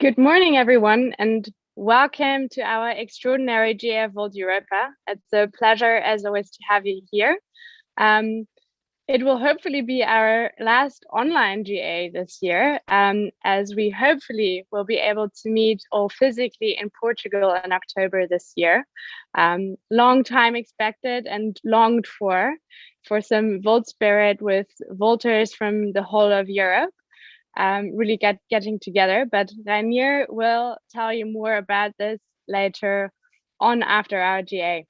Good morning, everyone, and welcome to our extraordinary GA Volt Europa. It's a pleasure, as always, to have you here. It will hopefully be our last online GA this year, as we hopefully will be able to meet all physically in Portugal in October this year. Long time expected and longed for some Volt spirit with Volters from the whole of Europe. Really getting together, but Rainier will tell you more about this later on after our GA.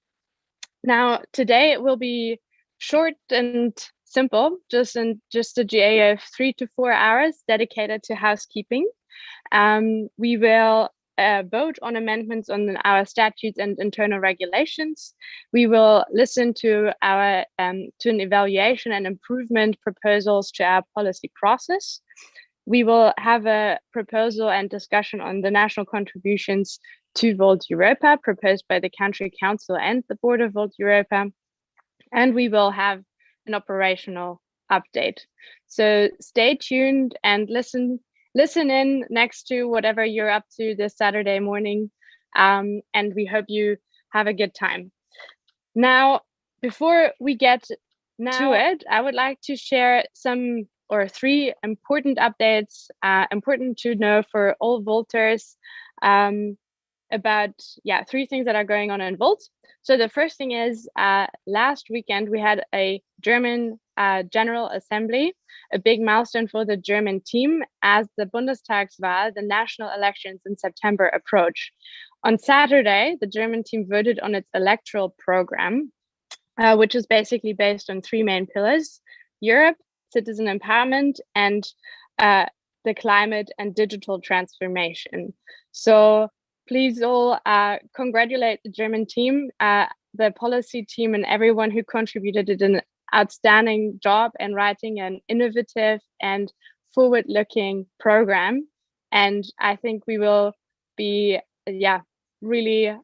Now, today it will be short and simple, just a GA of 3 to 4 hours dedicated to housekeeping. We will vote on amendments on our statutes and internal regulations. We will listen to our to an evaluation and improvement proposals to our policy process. We will have a proposal and discussion on the national contributions to Volt Europa proposed by the Country Council and the Board of Volt Europa. And we will have an operational update. So stay tuned and listen in next to whatever you're up to this Saturday morning. And we hope you have a good time. Now, before we get to it, I would like to share three important updates, important to know for all Volters, about three things that are going on in Volt. So the first thing is last weekend we had a German General Assembly, a big milestone for the German team as the Bundestagswahl, the national elections in September, approach. On Saturday, the German team voted on its electoral program, which is basically based on three main pillars: Europe, citizen empowerment, and the climate and digital transformation. So please all congratulate the German team, the policy team, and everyone who contributed to an outstanding job in writing an innovative and forward-looking program. And I think we will be, really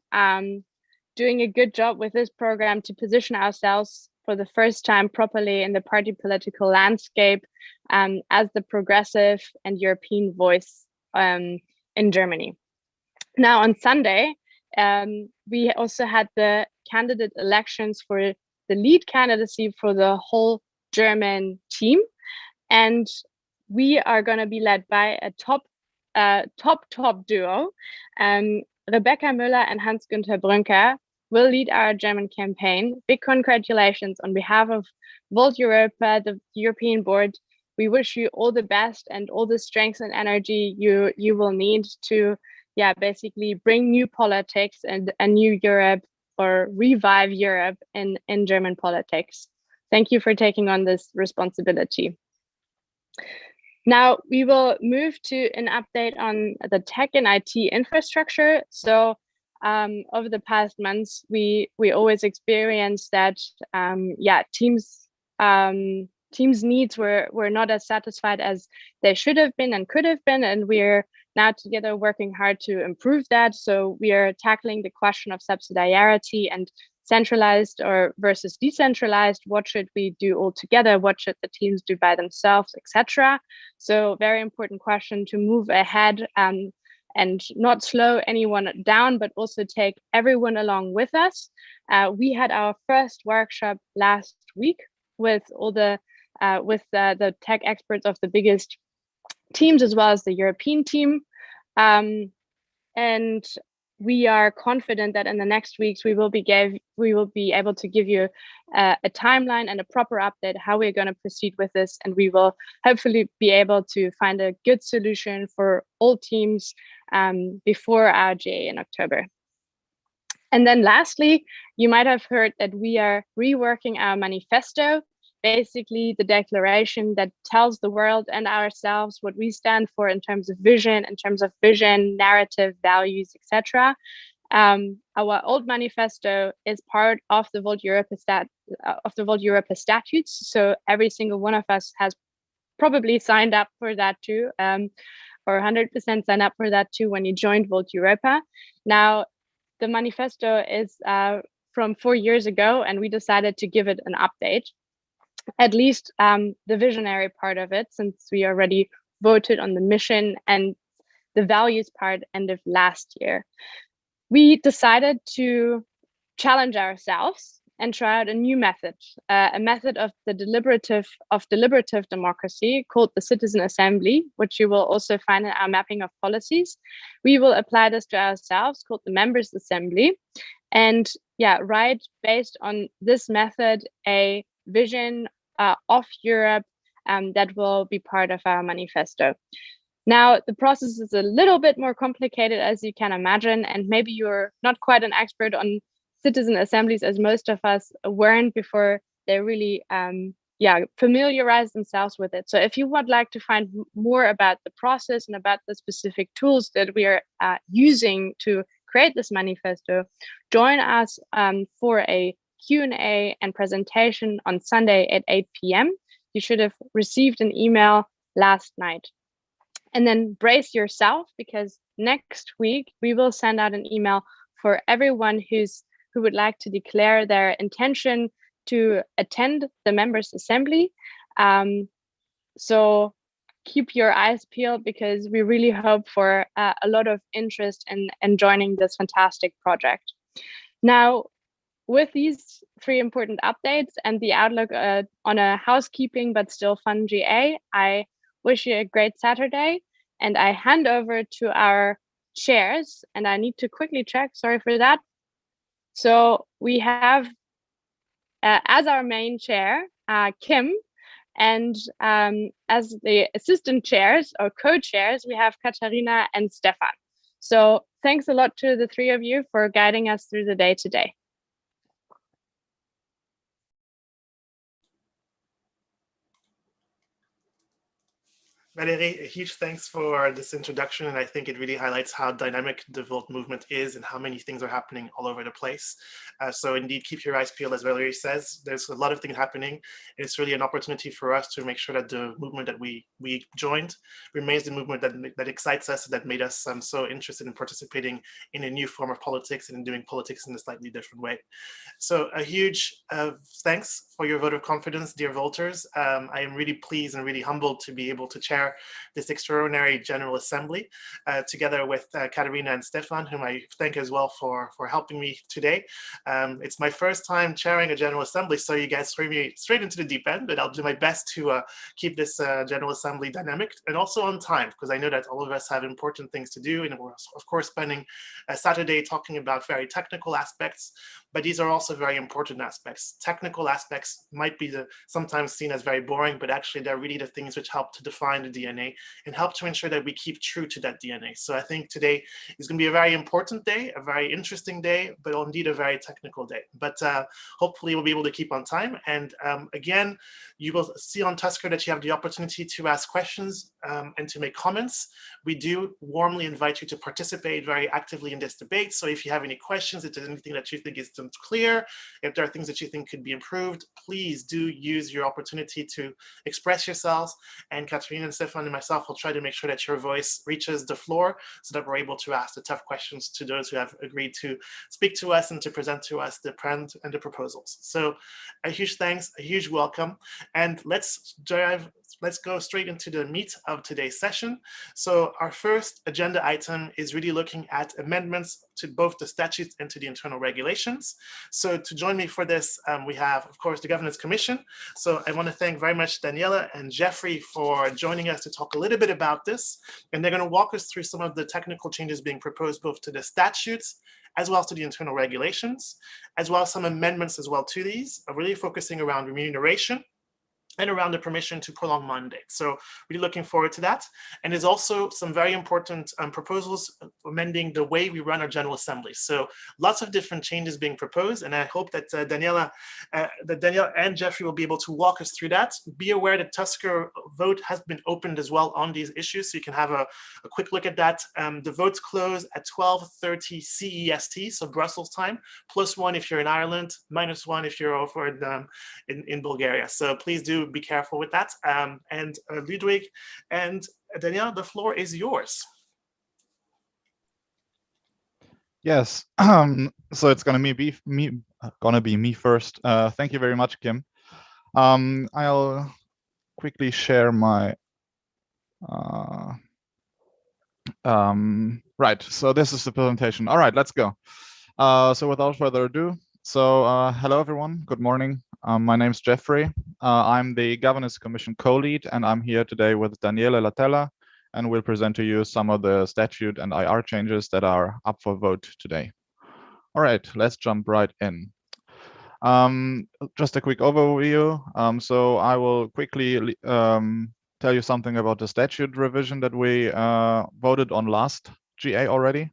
doing a good job with this program to position ourselves for the first time properly in the party political landscape as the progressive and European voice in Germany. Now on Sunday, we also had the candidate elections for the lead candidacy for the whole German team. And we are going to be led by a top duo. Rebecca Müller and Hans-Günther Brünker will lead our German campaign. Big congratulations on behalf of Volt Europa, the European board. We wish you all the best and all the strength and energy you will need to basically bring new politics and a new Europe, or revive Europe in German politics. Thank you for taking on this responsibility. Now we will move to an update on the tech and IT infrastructure. So over the past months, we always experienced that teams' needs were not as satisfied as they should have been and could have been, and we're now together working hard to improve that. So we are tackling the question of subsidiarity and centralized or versus decentralized. What should we do all together? What should the teams do by themselves, etc.? So very important question to move ahead and not slow anyone down, but also take everyone along with us. We had our first workshop last week with all the tech experts of the biggest teams, as well as the European team. And we are confident that in the next weeks, we will be able to give you a timeline and a proper update how we're going to proceed with this. And we will hopefully be able to find a good solution for all teams before our GA in October. And then lastly, you might have heard that we are reworking our manifesto, basically the declaration that tells the world and ourselves what we stand for in terms of vision, narrative, values, etc. Our old manifesto is part of the Volt Europa statutes, so every single one of us has probably signed up for that too, or 100% signed up for that too when you joined Volt Europa. Now, the manifesto is from 4 years ago, and we decided to give it an update. At least the visionary part of it, since we already voted on the mission and the values part end of last year. We decided to challenge ourselves and try out a new method, a method of deliberative democracy called the Citizen Assembly, which you will also find in our mapping of policies. We will apply this to ourselves, called the Members' Assembly, and write based on this method a vision of Europe that will be part of our manifesto. Now, the process is a little bit more complicated, as you can imagine, and maybe you're not quite an expert on citizen assemblies, as most of us weren't before they really familiarize themselves with it. So if you would like to find more about the process and about the specific tools that we are using to create this manifesto, join us for a Q&A and presentation on Sunday at 8 p.m. You should have received an email last night. And then brace yourself, because next week we will send out an email for everyone who would like to declare their intention to attend the Members' Assembly. So keep your eyes peeled, because we really hope for a lot of interest in joining this fantastic project. Now, with these 3 important updates and the outlook on a housekeeping but still fun GA, I wish you a great Saturday, and I hand over to our chairs, and I need to quickly check, sorry for that. So we have as our main chair, Kim, and as the assistant chairs or co-chairs, we have Katharina and Stefan. So thanks a lot to the 3 of you for guiding us through the day today. Valérie, a huge thanks for this introduction, and I think it really highlights how dynamic the Volt movement is and how many things are happening all over the place. So indeed, keep your eyes peeled, as Valérie says. There's a lot of things happening, and it's really an opportunity for us to make sure that the movement that we joined remains the movement that excites us, that made us so interested in participating in a new form of politics and in doing politics in a slightly different way. So a huge thanks for your vote of confidence, dear Volters. I am really pleased and really humbled to be able to chair this extraordinary General Assembly together with Katharina and Stefan, whom I thank as well for helping me today. It's my first time chairing a General Assembly, so you guys threw me straight into the deep end, but I'll do my best to keep this General Assembly dynamic and also on time, because I know that all of us have important things to do, and we're of course spending a Saturday talking about very technical aspects, but these are also very important aspects. Technical aspects might be sometimes seen as very boring, but actually they're really the things which help to define the DNA and help to ensure that we keep true to that DNA. So I think today is going to be a very important day, a very interesting day, but indeed a very technical day. But hopefully we'll be able to keep on time. And again, you will see on Tusker that you have the opportunity to ask questions and to make comments. We do warmly invite you to participate very actively in this debate. So if you have any questions, if there's anything that you think is clear, if there are things that you think could be improved, please do use your opportunity to express yourselves. And Katharina and Stefan and myself will try to make sure that your voice reaches the floor so that we're able to ask the tough questions to those who have agreed to speak to us and to present to us the plan and the proposals. So a huge thanks, a huge welcome, and let's go straight into the meat of today's session. So our first agenda item is really looking at amendments to both the statutes and to the internal regulations. So to join me for this, we have, of course, the Governance Commission. So I want to thank very much Daniela and Jeffrey for joining us to talk a little bit about this. And they're going to walk us through some of the technical changes being proposed both to the statutes as well as to the internal regulations, as well as some amendments as well to these, really focusing around remuneration and around the permission to prolong mandates. So really looking forward to that. And there's also some very important proposals amending the way we run our General Assembly. So lots of different changes being proposed. And I hope that Daniela and Jeffrey will be able to walk us through that. Be aware that Tusker vote has been opened as well on these issues. So you can have a quick look at that. The votes close at 12:30 CEST, so Brussels time, +1 if you're in Ireland, -1 if you're over in Bulgaria. So please do be careful with that. And Ludwig and Danielle, the floor is yours. Yes, so it's gonna be me first. Thank you very much, Kim. I'll quickly share my Right, so this is the presentation. All right, let's go. So without further ado, hello everyone, good morning. My name is Jeffrey. I'm the Governance Commission co-lead, and I'm here today with Daniele Latella, and we'll present to you some of the statute and IR changes that are up for vote today. All right, let's jump right in. Just a quick overview. So I will quickly tell you something about the statute revision that we voted on last GA already.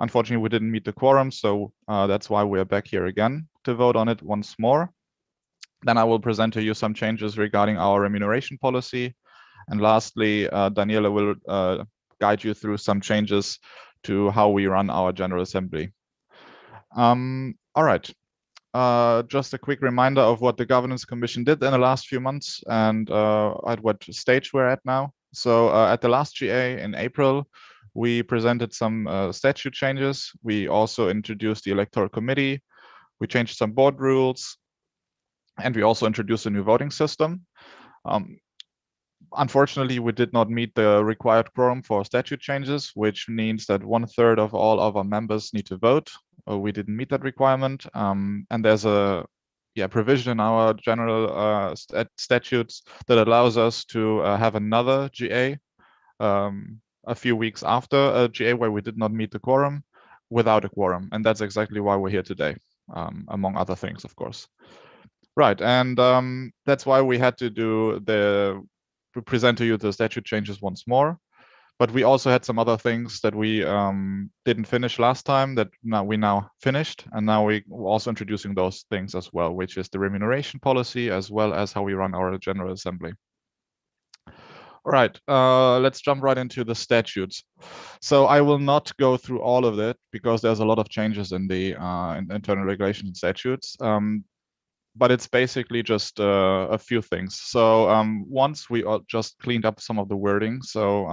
Unfortunately, we didn't meet the quorum, so that's why we're back here again to vote on it once more. Then I will present to you some changes regarding our remuneration policy. And lastly, Daniela will guide you through some changes to how we run our General Assembly. All right. Just a quick reminder of what the Governance Commission did in the last few months and at what stage we're at now. So at the last GA in April, we presented some statute changes. We also introduced the Electoral Committee. We changed some board rules. And we also introduced a new voting system. Unfortunately, we did not meet the required quorum for statute changes, which means that 1/3 of all of our members need to vote. We didn't meet that requirement. And there's a provision in our general statutes that allows us to have another GA a few weeks after a GA where we did not meet the quorum without a quorum. And that's exactly why we're here today, among other things, of course. Right, and that's why we had to present to you the statute changes once more. But we also had some other things that we didn't finish last time that we now finished, and now we're also introducing those things as well, which is the remuneration policy as well as how we run our General Assembly. All right, let's jump right into the statutes. So I will not go through all of it because there's a lot of changes in the internal regulation statutes. But it's basically just a few things. So once we just cleaned up some of the wording. So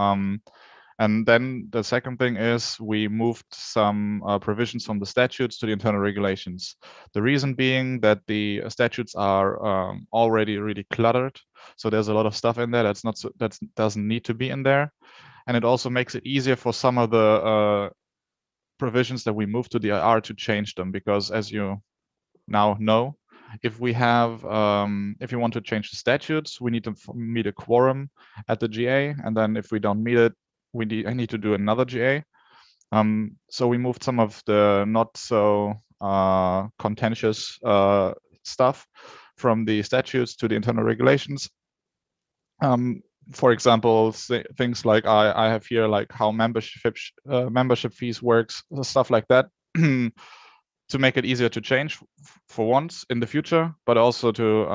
and then the second thing is we moved some provisions from the statutes to the internal regulations. The reason being that the statutes are already really cluttered. So there's a lot of stuff in there that doesn't need to be in there, and it also makes it easier for some of the provisions that we moved to the IR to change them, because as you now know, if we have, if you want to change the statutes, we need to meet a quorum at the GA, and then if we don't meet it, I need to do another GA. So we moved some of the not so contentious stuff from the statutes to the internal regulations. For example, things like I have here, like how membership fees works, stuff like that. To make it easier to change for once in the future, but also to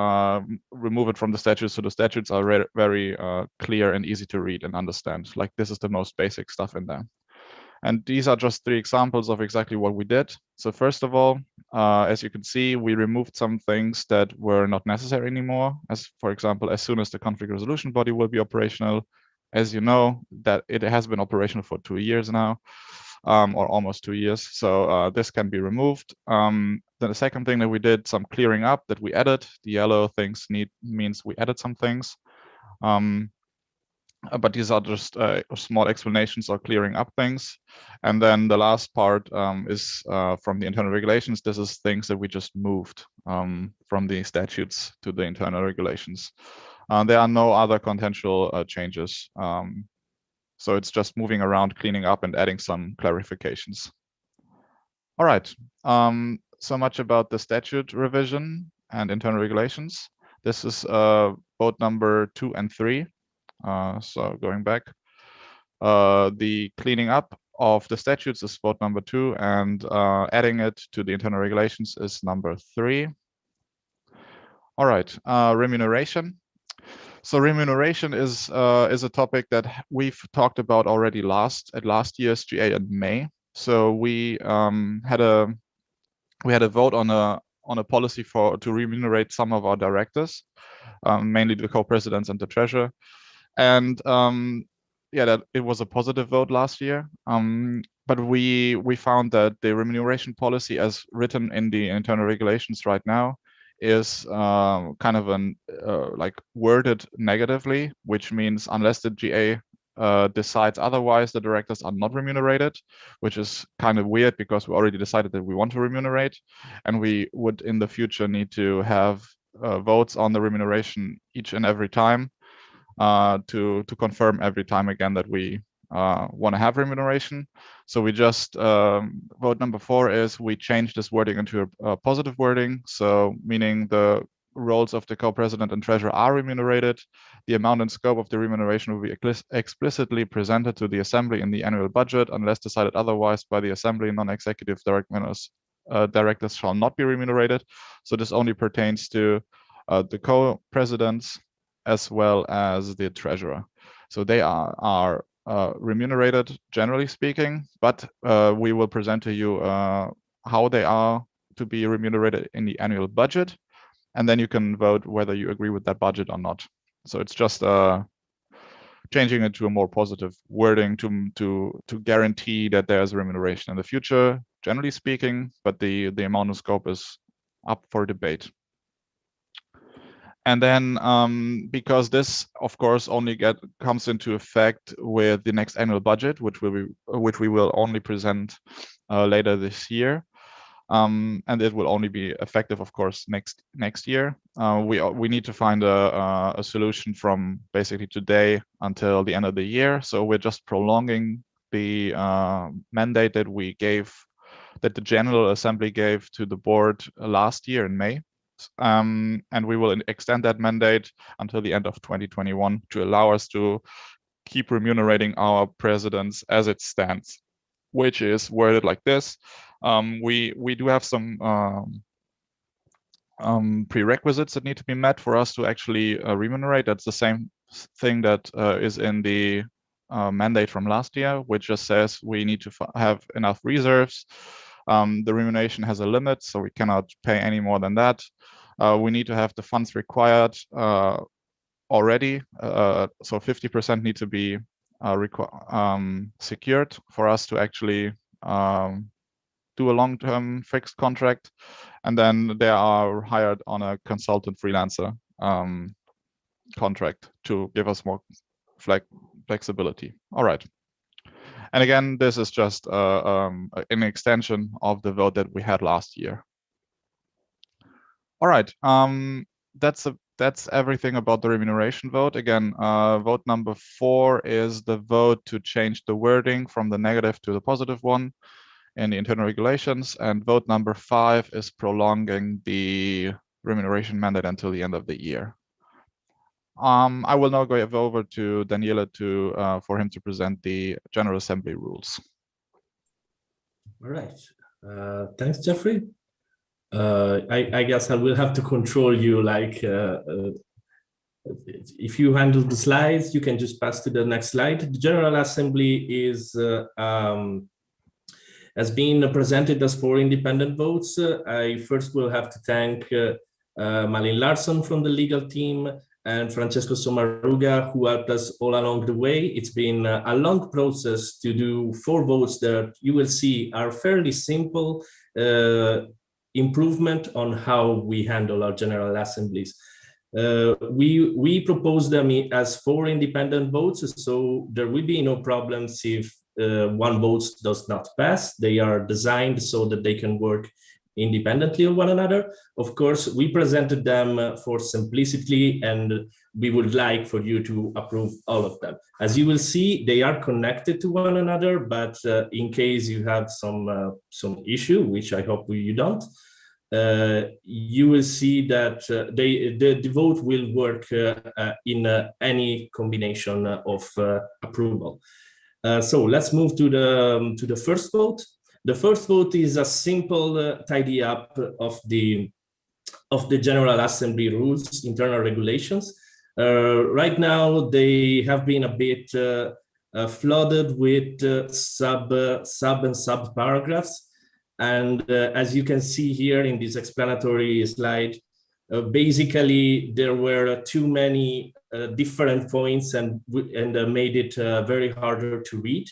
remove it from the statutes, so the statutes are very clear and easy to read and understand. Like, this is the most basic stuff in there. And these are just 3 examples of exactly what we did. So first of all, as you can see, we removed some things that were not necessary anymore. As for example, as soon as the conflict resolution body will be operational, as you know, that it has been operational for 2 years now. Or almost 2 years. So this can be removed. Then the second thing that we did, some clearing up that we added. The yellow things means we added some things. But these are just small explanations or clearing up things. And then the last part is from the internal regulations. This is things that we just moved from the statutes to the internal regulations. There are no other contentious changes. So it's just moving around, cleaning up, and adding some clarifications. All right, so much about the statute revision and internal regulations. This is vote number 2 and 3. So going back, the cleaning up of the statutes is vote number 2, and adding it to the internal regulations is number 3. All right, remuneration. So remuneration is a topic that we've talked about already at last year's GA in May. So we had a vote on a policy to remunerate some of our directors, mainly the co-presidents and the treasurer, and that it was a positive vote last year. But we found that the remuneration policy, as written in the internal regulations right now, is kind of like worded negatively, which means unless the GA decides otherwise, the directors are not remunerated, which is kind of weird because we already decided that we want to remunerate, and we would in the future need to have votes on the remuneration each and every time to confirm every time again that we want to have remuneration. So we just vote number 4 is we change this wording into a positive wording. So meaning the roles of the co-president and treasurer are remunerated. The amount and scope of the remuneration will be explicitly presented to the assembly in the annual budget unless decided otherwise by the assembly. Non-executive directors shall not be remunerated. So this only pertains to the co-presidents as well as the treasurer. So they are remunerated, generally speaking, but we will present to you how they are to be remunerated in the annual budget, and then you can vote whether you agree with that budget or not. So it's just changing it to a more positive wording to guarantee that there's remuneration in the future, generally speaking, but the amount and scope is up for debate. And then because this, of course, only comes into effect with the next annual budget, which we will only present later this year, and it will only be effective, of course, next year. We need to find a solution from basically today until the end of the year. So we're just prolonging the mandate that we gave, that the General Assembly gave to the board last year in May. And we will extend that mandate until the end of 2021 to allow us to keep remunerating our presidents as it stands, which is worded like this. We do have some prerequisites that need to be met for us to actually remunerate. That's the same thing that is in the mandate from last year, which just says we need to have enough reserves. The remuneration has a limit, so we cannot pay any more than that. We need to have the funds required already, so 50% need to be secured for us to actually do a long-term fixed contract, and then they are hired on a consultant freelancer contract to give us more flexibility. All right. And again, this is just an extension of the vote that we had last year. All right, that's everything about the remuneration vote. Again, vote number 4 is the vote to change the wording from the negative to the positive one in the internal regulations, and vote number 5 is prolonging the remuneration mandate until the end of the year. I will now go over to Daniele for him to present the General Assembly rules. All right, thanks, Jeffrey. I guess I will have to control you, like if you handle the slides, you can just pass to the next slide. The General Assembly is has been presented as 4 independent votes. I first will have to thank Malin Larsson from the legal team and Francesco Sommaruga, who helped us all along the way. It's been a long process to do 4 votes that you will see are fairly simple improvement on how we handle our General Assemblies. We propose them as 4 independent votes, so there will be no problems if one vote does not pass. They are designed so that they can work independently of one another. Of course, we presented them for simplicity, and we would like for you to approve all of them. As you will see, they are connected to one another, but in case you have some issue, which I hope you don't, you will see that the vote will work in any combination of approval. So let's move to the first vote. The first vote is a simple tidy up of the General Assembly rules, internal regulations. Right now, they have been a bit flooded with sub paragraphs. And as you can see here in this explanatory slide, basically there were too many different points and made it very harder to read.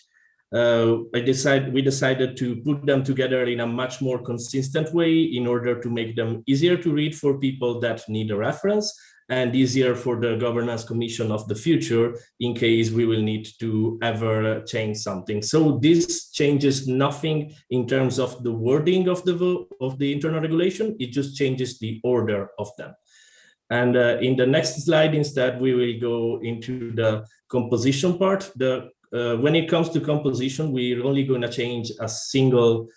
We decided to put them together in a much more consistent way in order to make them easier to read for people that need a reference. and easier for the governance commission of the future in case we will need to ever change something. So this changes nothing in terms of the wording of the internal regulation. It just changes the order of them. And in the next slide, instead, we will go into the composition part. When it comes to composition, we're only going to change a single,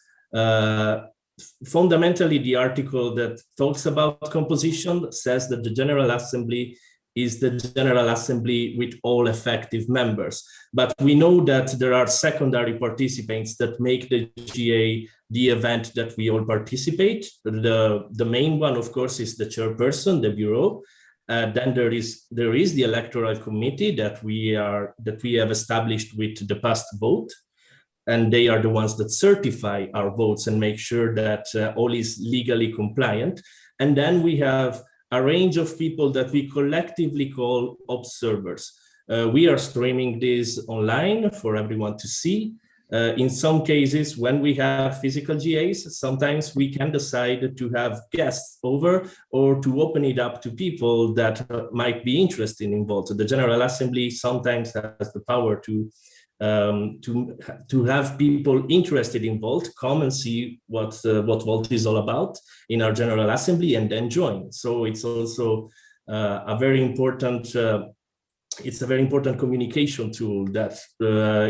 fundamentally, the article that talks about composition says that the General Assembly is the General Assembly with all effective members. But we know that there are secondary participants that make the GA the event that we all participate. The main one, of course, is the chairperson, the bureau. Then there is the electoral committee that we have established with the past vote. And they are the ones that certify our votes and make sure that all is legally compliant. And then we have a range of people that we collectively call observers. We are streaming this online for everyone to see. In some cases, when we have physical GAs, sometimes we can decide to have guests over or to open it up to people that might be interested in vote. The General Assembly sometimes has the power to have people interested in Volt come and see what Volt is all about in our General Assembly and then join. So it's also a very important communication tool that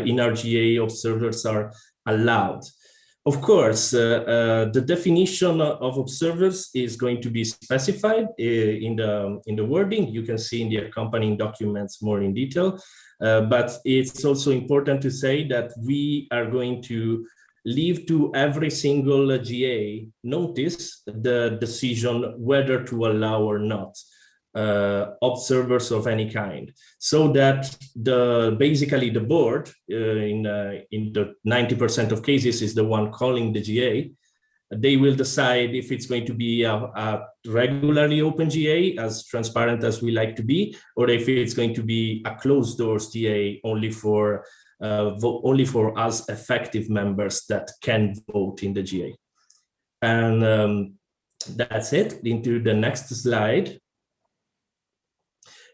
in our GA observers are allowed. Of course, the definition of observers is going to be specified in the wording. You can see in the accompanying documents more in detail. But it's also important to say that we are going to leave to every single GA notice the decision whether to allow or not observers of any kind, so that basically the board in the 90% of cases is the one calling the GA. They will decide if it's going to be a regularly open GA, as transparent as we like to be, or if it's going to be a closed doors GA only for us effective members that can vote in the GA. And that's it. Into the next slide.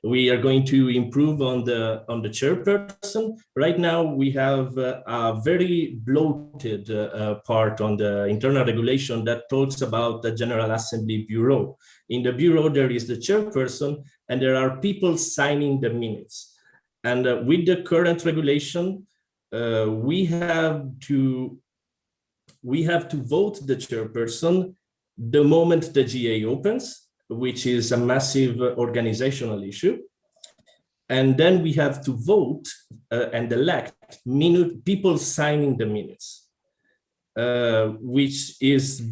We are going to improve on the chairperson. Right now, we have a very bloated part on the internal regulation that talks about the General Assembly Bureau. In the Bureau, there is the chairperson, and there are people signing the minutes. And with the current regulation, we have to vote the chairperson the moment the GA opens, which is a massive organizational issue. And then we have to vote and elect people signing the minutes, which is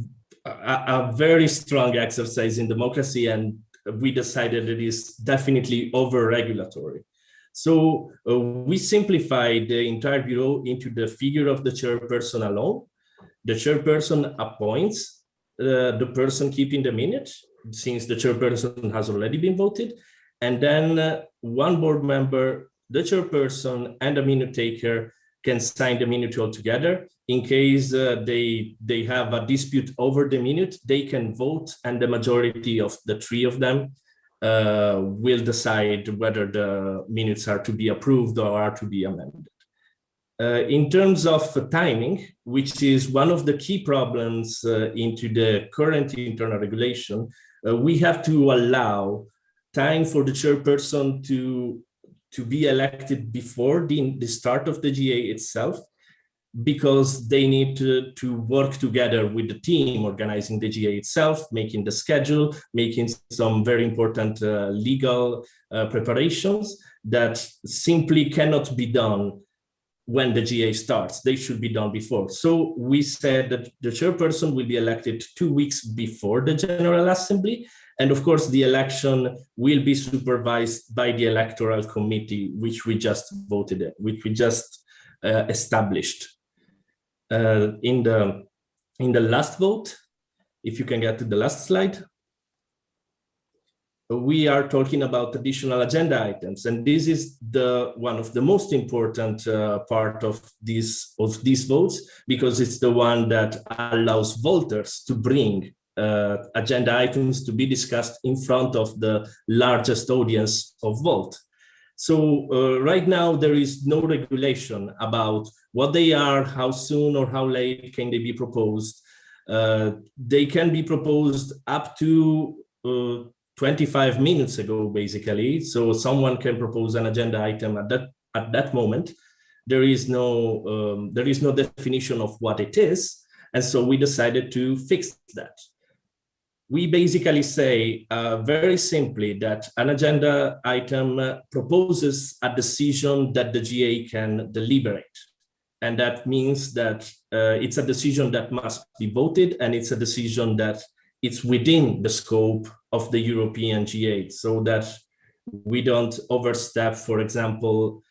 a very strong exercise in democracy. And we decided it is definitely over-regulatory. So we simplified the entire bureau into the figure of the chairperson alone. The chairperson appoints the person keeping the minutes, since the chairperson has already been voted, and then one board member, the chairperson, and a minute taker can sign the minute all together. In case they have a dispute over the minute, they can vote, and the majority of the three of them will decide whether the minutes are to be approved or are to be amended. In terms of timing, which is one of the key problems into the current internal regulation, we have to allow time for the chairperson to be elected before the start of the GA itself, because they need to work together with the team organizing the GA itself, making the schedule, making some very important legal preparations that simply cannot be done when the GA starts. They should be done before. So we said that the chairperson will be elected 2 weeks before the General Assembly. And of course, the election will be supervised by the electoral committee, which we just voted in, which we just established. In the last vote, if you can get to the last slide, we are talking about additional agenda items, and this is one of the most important part of these votes, because it's the one that allows voters to bring agenda items to be discussed in front of the largest audience of vote. So right now there is no regulation about what they are, how soon or how late can they be proposed. They can be proposed up to 25 minutes ago, basically. So someone can propose an agenda item at that moment. There is no definition of what it is, and so we decided to fix that. We basically say very simply that an agenda item proposes a decision that the GA can deliberate. And that means that it's a decision that must be voted, and it's a decision that it's within the scope of the European GA, so that we don't overstep, for example,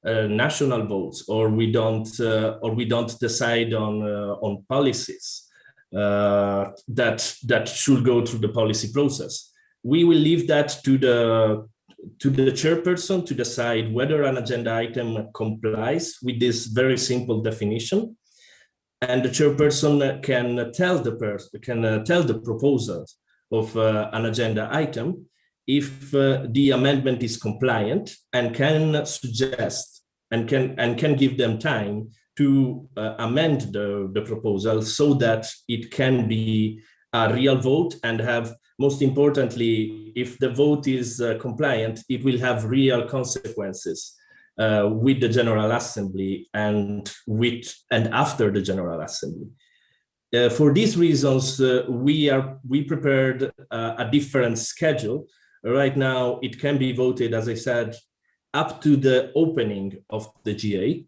national votes, or we don't decide on policies that should go through the policy process. We will leave that to the chairperson to decide whether an agenda item complies with this very simple definition, and the chairperson can tell the proposer of an agenda item if the amendment is compliant, and can suggest and can give them time to amend the proposal so that it can be a real vote, and have, most importantly, if the vote is compliant, it will have real consequences with the General Assembly and after the General Assembly. For these reasons, we prepared a different schedule. Right now, it can be voted, as I said, up to the opening of the GA.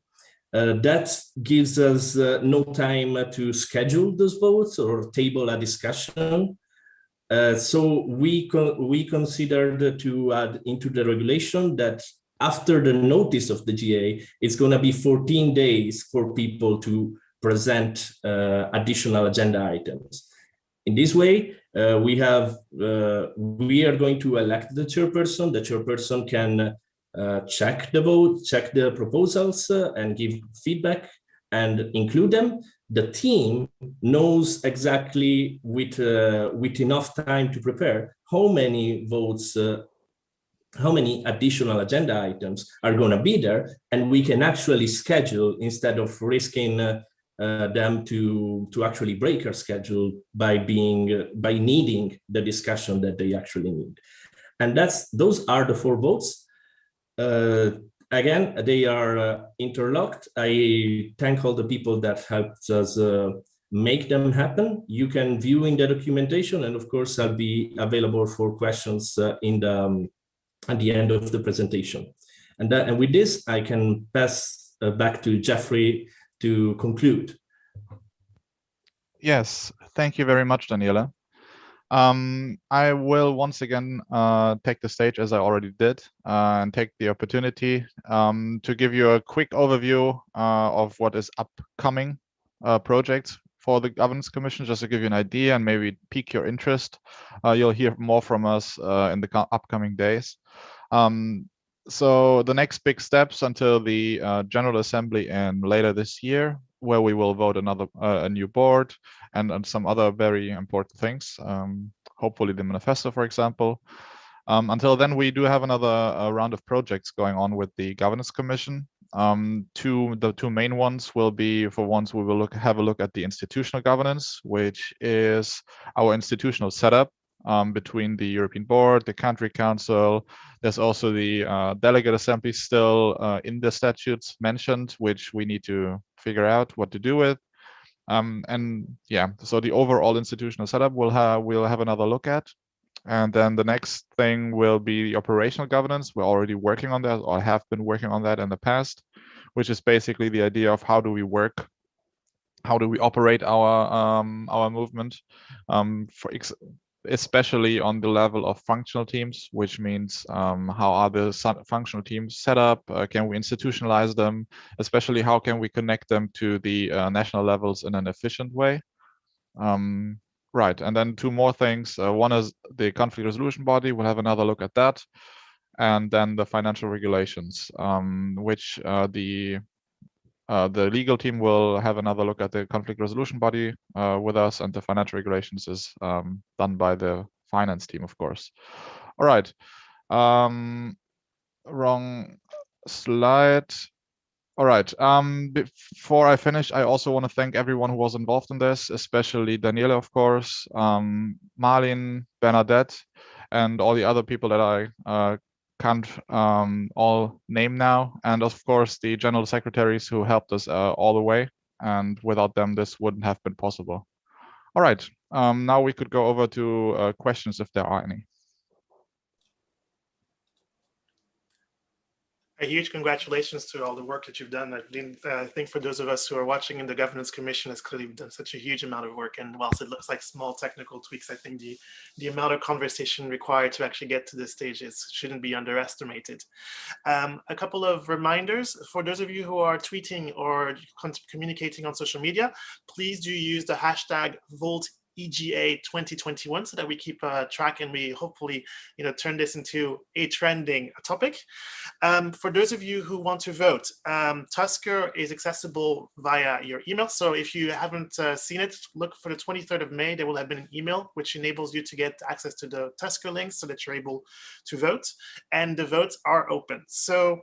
That gives us no time to schedule those votes or table a discussion. So we considered to add into the regulation that after the notice of the GA, it's going to be 14 days for people to present additional agenda items. In this way, we are going to elect the chairperson. The chairperson can check the vote, check the proposals, and give feedback and include them. The team knows exactly with enough time to prepare how many votes, how many additional agenda items are going to be there, and we can actually schedule instead of risking them to actually break our schedule by needing the discussion that they actually need. And those are the 4 votes. Again, they are interlocked. I thank all the people that helped us make them happen. You can view in the documentation, and of course, I'll be available for questions at the end of the presentation. And with this, I can pass back to Jeffrey to conclude. Yes, thank you very much, Daniela. I will once again take the stage, as I already did, and take the opportunity to give you a quick overview of what is upcoming projects for the Governance Commission, just to give you an idea and maybe pique your interest. You'll hear more from us in the upcoming days. So the next big steps until the General Assembly in later this year, where we will vote a new board and some other very important things, hopefully the Manifesto, for example. Until then, we do have another round of projects going on with the Governance Commission. The two main ones will be, for once, we will have a look at the institutional governance, which is our institutional setup between the European Board, the Country Council. There's also the Delegate Assembly still in the statutes mentioned, which we need to figure out what to do with. And yeah, so the overall institutional setup we'll have another look at. And then the next thing will be the operational governance. We're already working on that, or have been working on that in the past, which is basically the idea of how do we work, how do we operate our movement, especially on the level of functional teams, which means how are the functional teams set up? Can we institutionalize them? Especially how can we connect them to the national levels in an efficient way? Right, and then 2 more things. One is the conflict resolution body. We'll have another look at that. And then the financial regulations, which the the legal team will have another look at the conflict resolution body with us, and the financial regulations is done by the finance team, of course. All right. Wrong slide. All right. Before I finish, I also want to thank everyone who was involved in this, especially Daniela, of course, Marlene, Bernadette, and all the other people that I can't all name now, and of course the general secretaries who helped us all the way. And without them, this wouldn't have been possible. All right. Now we could go over to questions if there are any. A huge congratulations to all the work that you've done. I think for those of us who are watching in the Governance Commission has clearly done such a huge amount of work. And whilst it looks like small technical tweaks, I think the amount of conversation required to actually get to this stage shouldn't be underestimated. A couple of reminders for those of you who are tweeting or communicating on social media, please do use the hashtag VoltEGA 2021 so that we keep track and we hopefully turn this into a trending topic. For those of you who want to vote, Tusker is accessible via your email. So if you haven't seen it, look for the 23rd of May. There will have been an email which enables you to get access to the Tusker link so that you're able to vote. And the votes are open. So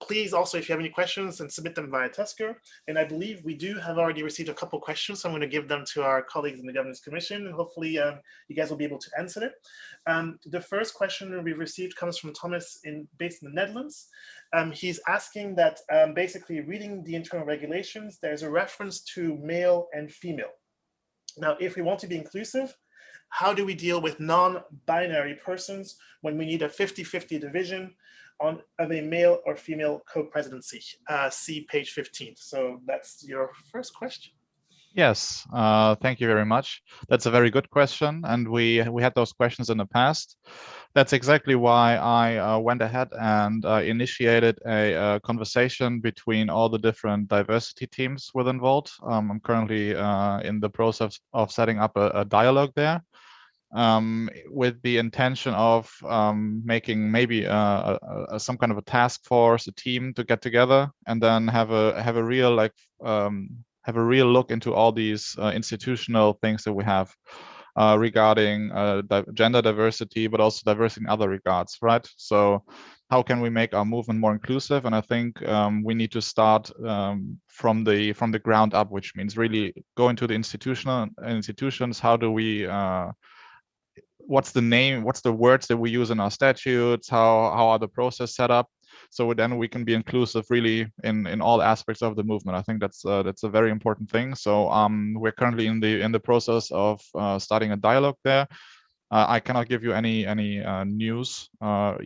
please also, if you have any questions, then submit them via Tusker. And I believe we do have already received a couple questions. So I'm going to give them to our colleagues in the Governance Commission. And hopefully you guys will be able to answer it. The first question we received comes from Thomas based in the Netherlands. He's asking that basically reading the internal regulations, there's a reference to male and female. Now, if we want to be inclusive, how do we deal with non-binary persons when we need a 50-50 division of a male or female co-presidency? See page 15. So that's your first question. Yes, thank you very much. That's a very good question, and we had those questions in the past. That's exactly why I went ahead and initiated a conversation between all the different diversity teams within Volt. I'm currently in the process of setting up a dialogue there, with the intention of making maybe some kind of a task force, a team to get together and then have a real have a real look into all these institutional things that we have regarding gender diversity, but also diversity in other regards, right? So how can we make our movement more inclusive? And I think we need to start from the ground up, which means really going to the institutions. How do we what's the name, what's the words that we use in our statutes, how are the process set up, so then we can be inclusive really in all aspects of the movement. I think that's a very important thing. So we're currently in the process of starting a dialogue there. I cannot give you any news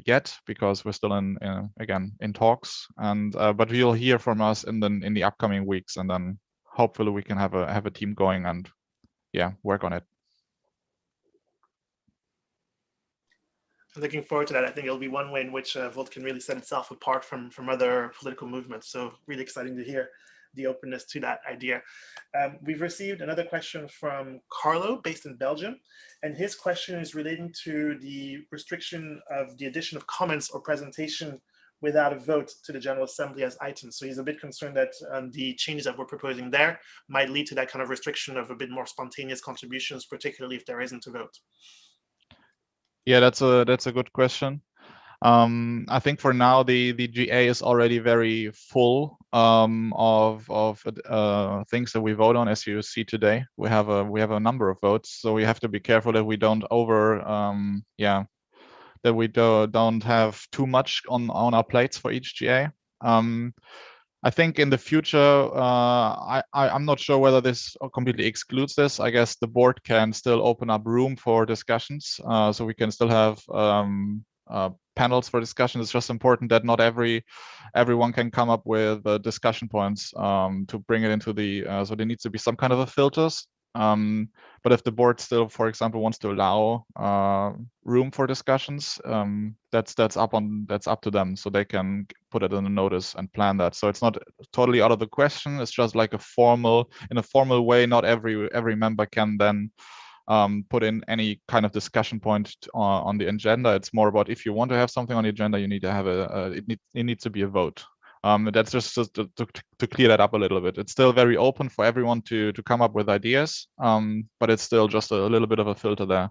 yet because we're still in talks, and but you'll hear from us in the upcoming weeks, and then hopefully we can have a team going and work on it. Looking forward to that. I think it'll be one way in which Volt can really set itself apart from other political movements. So really exciting to hear the openness to that idea. We've received another question from Carlo, based in Belgium. And his question is relating to the restriction of the addition of comments or presentation without a vote to the General Assembly as items. So he's a bit concerned that the changes that we're proposing there might lead to that kind of restriction of a bit more spontaneous contributions, particularly if there isn't a vote. Yeah, that's a good question. I think for now the GA is already very full of things that we vote on. As you see today, we have a number of votes, so we have to be careful that we don't that we don't have too much on our plates for each GA. I think in the future, I'm not sure whether this completely excludes this. I guess the board can still open up room for discussions, so we can still have panels for discussion. It's just important that not everyone can come up with discussion points to bring it into the. So there needs to be some kind of a filters. But if the board still, for example, wants to allow room for discussions, that's up to them. So they can put it in a notice and plan that. So it's not totally out of the question. It's just like in a formal way. Not every member can then put in any kind of discussion point on the agenda. It's more about if you want to have something on the agenda, you need to have it needs to be a vote That's just to clear that up a little bit. It's still very open for everyone to come up with ideas, but it's still just a little bit of a filter there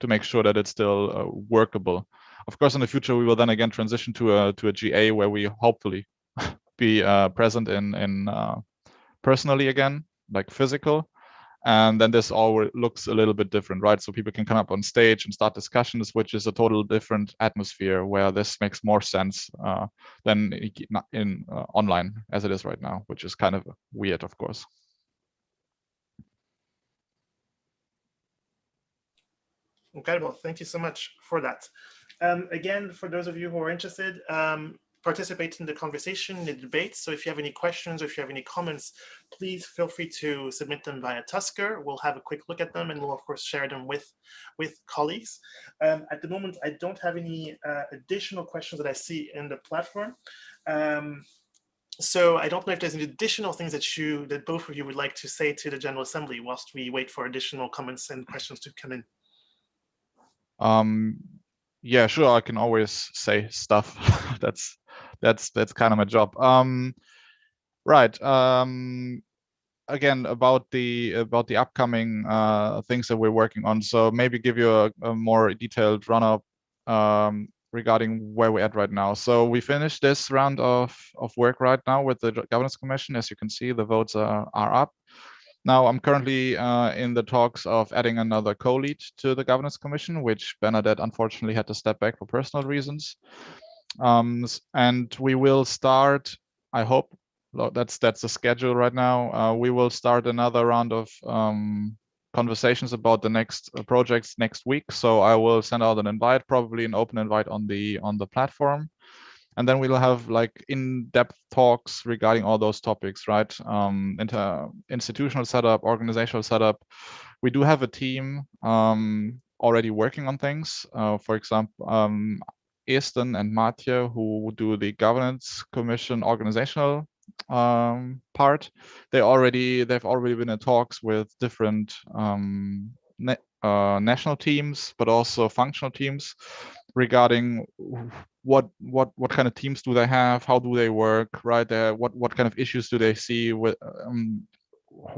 to make sure that it's still workable. Of course, in the future, we will then again transition to a GA where we hopefully be present in personally again, like physical. And then this all looks a little bit different, right? So people can come up on stage and start discussions, which is a total different atmosphere where this makes more sense than in online as it is right now, which is kind of weird, of course. Incredible. Thank you so much for that. Again, for those of you who are interested, participate in the conversation, in the debate. So if you have any questions or if you have any comments, please feel free to submit them via Tusker. We'll have a quick look at them and we'll of course share them with colleagues. At the moment, I don't have any additional questions that I see in the platform. So I don't know if there's any additional things that both of you would like to say to the General Assembly whilst we wait for additional comments and questions to come in. Yeah, sure. I can always say stuff. that's kind of my job. Right. Again, about the upcoming things that we're working on. So maybe give you a more detailed run up regarding where we're at right now. So we finished this round of work right now with the Governance Commission. As you can see, the votes are up. Now, I'm currently in the talks of adding another co-lead to the Governance Commission, which Bernadette unfortunately had to step back for personal reasons. And we will start, I hope, that's the schedule right now. We will start another round of conversations about the next projects next week. So I will send out an invite, probably an open invite on the platform. And then we'll have like in-depth talks regarding all those topics, right? Institutional setup, organizational setup. We do have a team already working on things. For example, Easton and Mathieu, who do the Governance Commission organizational part. They've already been in talks with different national teams, but also functional teams regarding what kind of teams do they have, how do they work, right? What kind of issues do they see with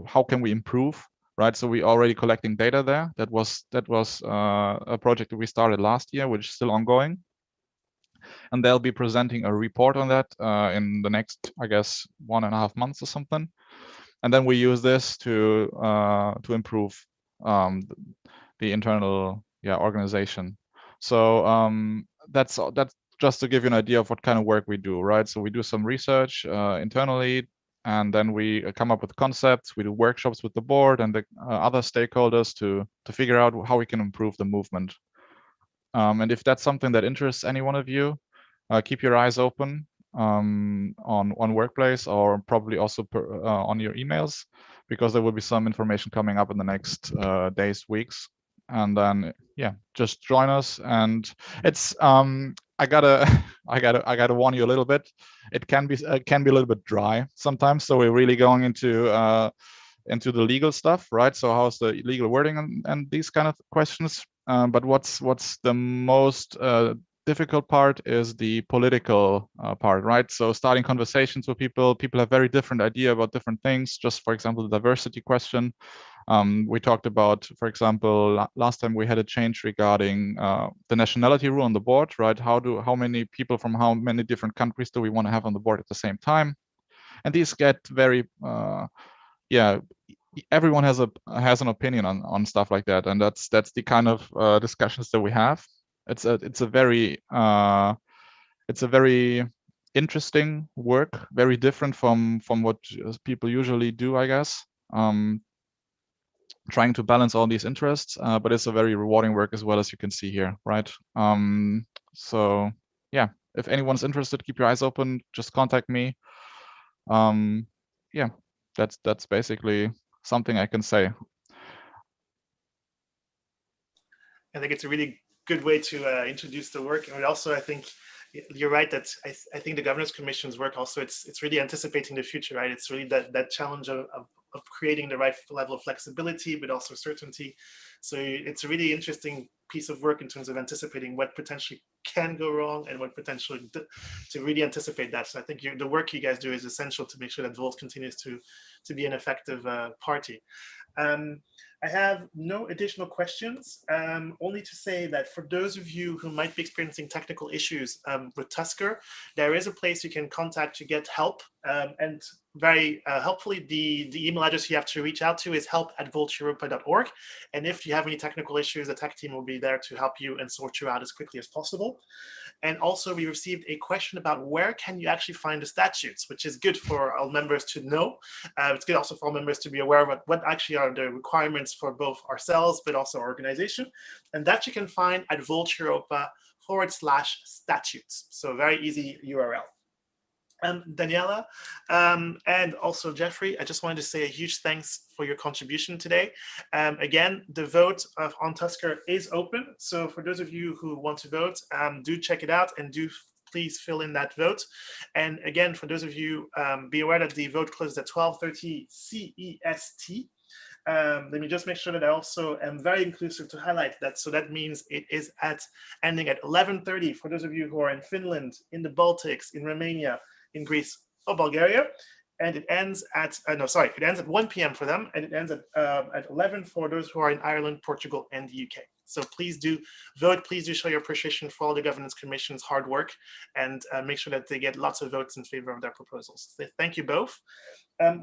how can we improve, right? So we already collecting data there. That was a project that we started last year, which is still ongoing, and they'll be presenting a report on that in the next, I guess, 1.5 months or something. And then we use this to improve the internal organization. So that's just to give you an idea of what kind of work we do, right? So we do some research internally, and then we come up with concepts. We do workshops with the board and the other stakeholders to figure out how we can improve the movement. And if that's something that interests any one of you, keep your eyes open on Workplace, or probably also on your emails, because there will be some information coming up in the next days, weeks. And then just join us. And it's I gotta warn you a little bit. It can be a little bit dry sometimes. So we're really going into the legal stuff, right? So how's the legal wording and these kind of questions. But what's the most difficult part is the political part, right? So starting conversations with people have very different idea about different things. Just for example, the diversity question. We talked about, for example, last time we had a change regarding the nationality rule on the board, right? How many people from how many different countries do we want to have on the board at the same time? And these get very, everyone has an opinion on stuff like that, and that's the kind of discussions that we have. It's a very interesting work, very different from what people usually do, I guess. Trying to balance all these interests, but it's a very rewarding work as well, as you can see here, right? So yeah, if anyone's interested, keep your eyes open, just contact me. Yeah, that's basically something I can say. I think it's a really good way to introduce the work. And also, I think you're right that I think the Governance Commission's work also, it's really anticipating the future, right? It's really that challenge of of creating the right level of flexibility, but also certainty. So it's a really interesting piece of work in terms of anticipating what potentially can go wrong and what potentially to really anticipate that. So I think the work you guys do is essential to make sure that Volt continues to be an effective party. I have no additional questions, only to say that for those of you who might be experiencing technical issues with Tusker, there is a place you can contact to get help. And very helpfully, the email address you have to reach out to is help@volteuropa.org. And if you have any technical issues, the tech team will be there to help you and sort you out as quickly as possible. And also we received a question about where can you actually find the statutes, which is good for our members to know. It's good also for our members to be aware of what actually are the requirements for both ourselves, but also our organization. And that you can find at volteuropa.org/statutes. So very easy URL. Daniela, and also Jeffrey, I just wanted to say a huge thanks for your contribution today. Again, the vote on Tusker is open. So for those of you who want to vote, do check it out and do please fill in that vote. And again, for those of you, be aware that the vote closes at 12:30 CEST. Let me just make sure that I also am very inclusive to highlight that. So that means it is ending at 11:30 for those of you who are in Finland, in the Baltics, in Romania, in Greece or Bulgaria, and it ends at it ends at 1 p.m. for them, and it ends at 11 for those who are in Ireland, Portugal, and the UK. So please do vote. Please do show your appreciation for all the Governance Commission's hard work, and make sure that they get lots of votes in favor of their proposals. So thank you both.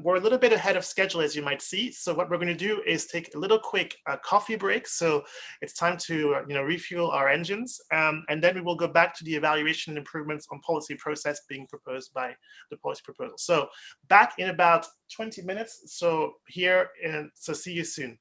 We're a little bit ahead of schedule, as you might see. So what we're going to do is take a little quick coffee break. So it's time to refuel our engines, and then we will go back to the evaluation and improvements on policy process being proposed by the policy proposal. So back in about 20 minutes. So so see you soon.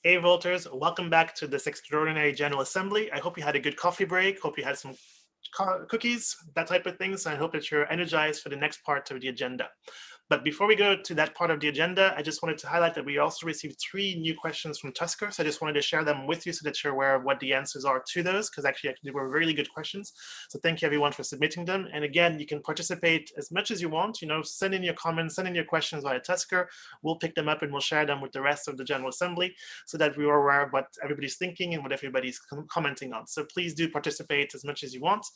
Hey voters, welcome back to this extraordinary General Assembly. I hope you had a good coffee break. Hope you had some cookies, that type of things. I hope that you're energized for the next part of the agenda. But before we go to that part of the agenda, I just wanted to highlight that we also received 3 new questions from Tusker. So I just wanted to share them with you so that you're aware of what the answers are to those, because actually they were really good questions. So thank you everyone for submitting them. And again, you can participate as much as you want, send in your comments, send in your questions via Tusker. We'll pick them up and we'll share them with the rest of the General Assembly so that we are aware of what everybody's thinking and what everybody's commenting on. So please do participate as much as you want.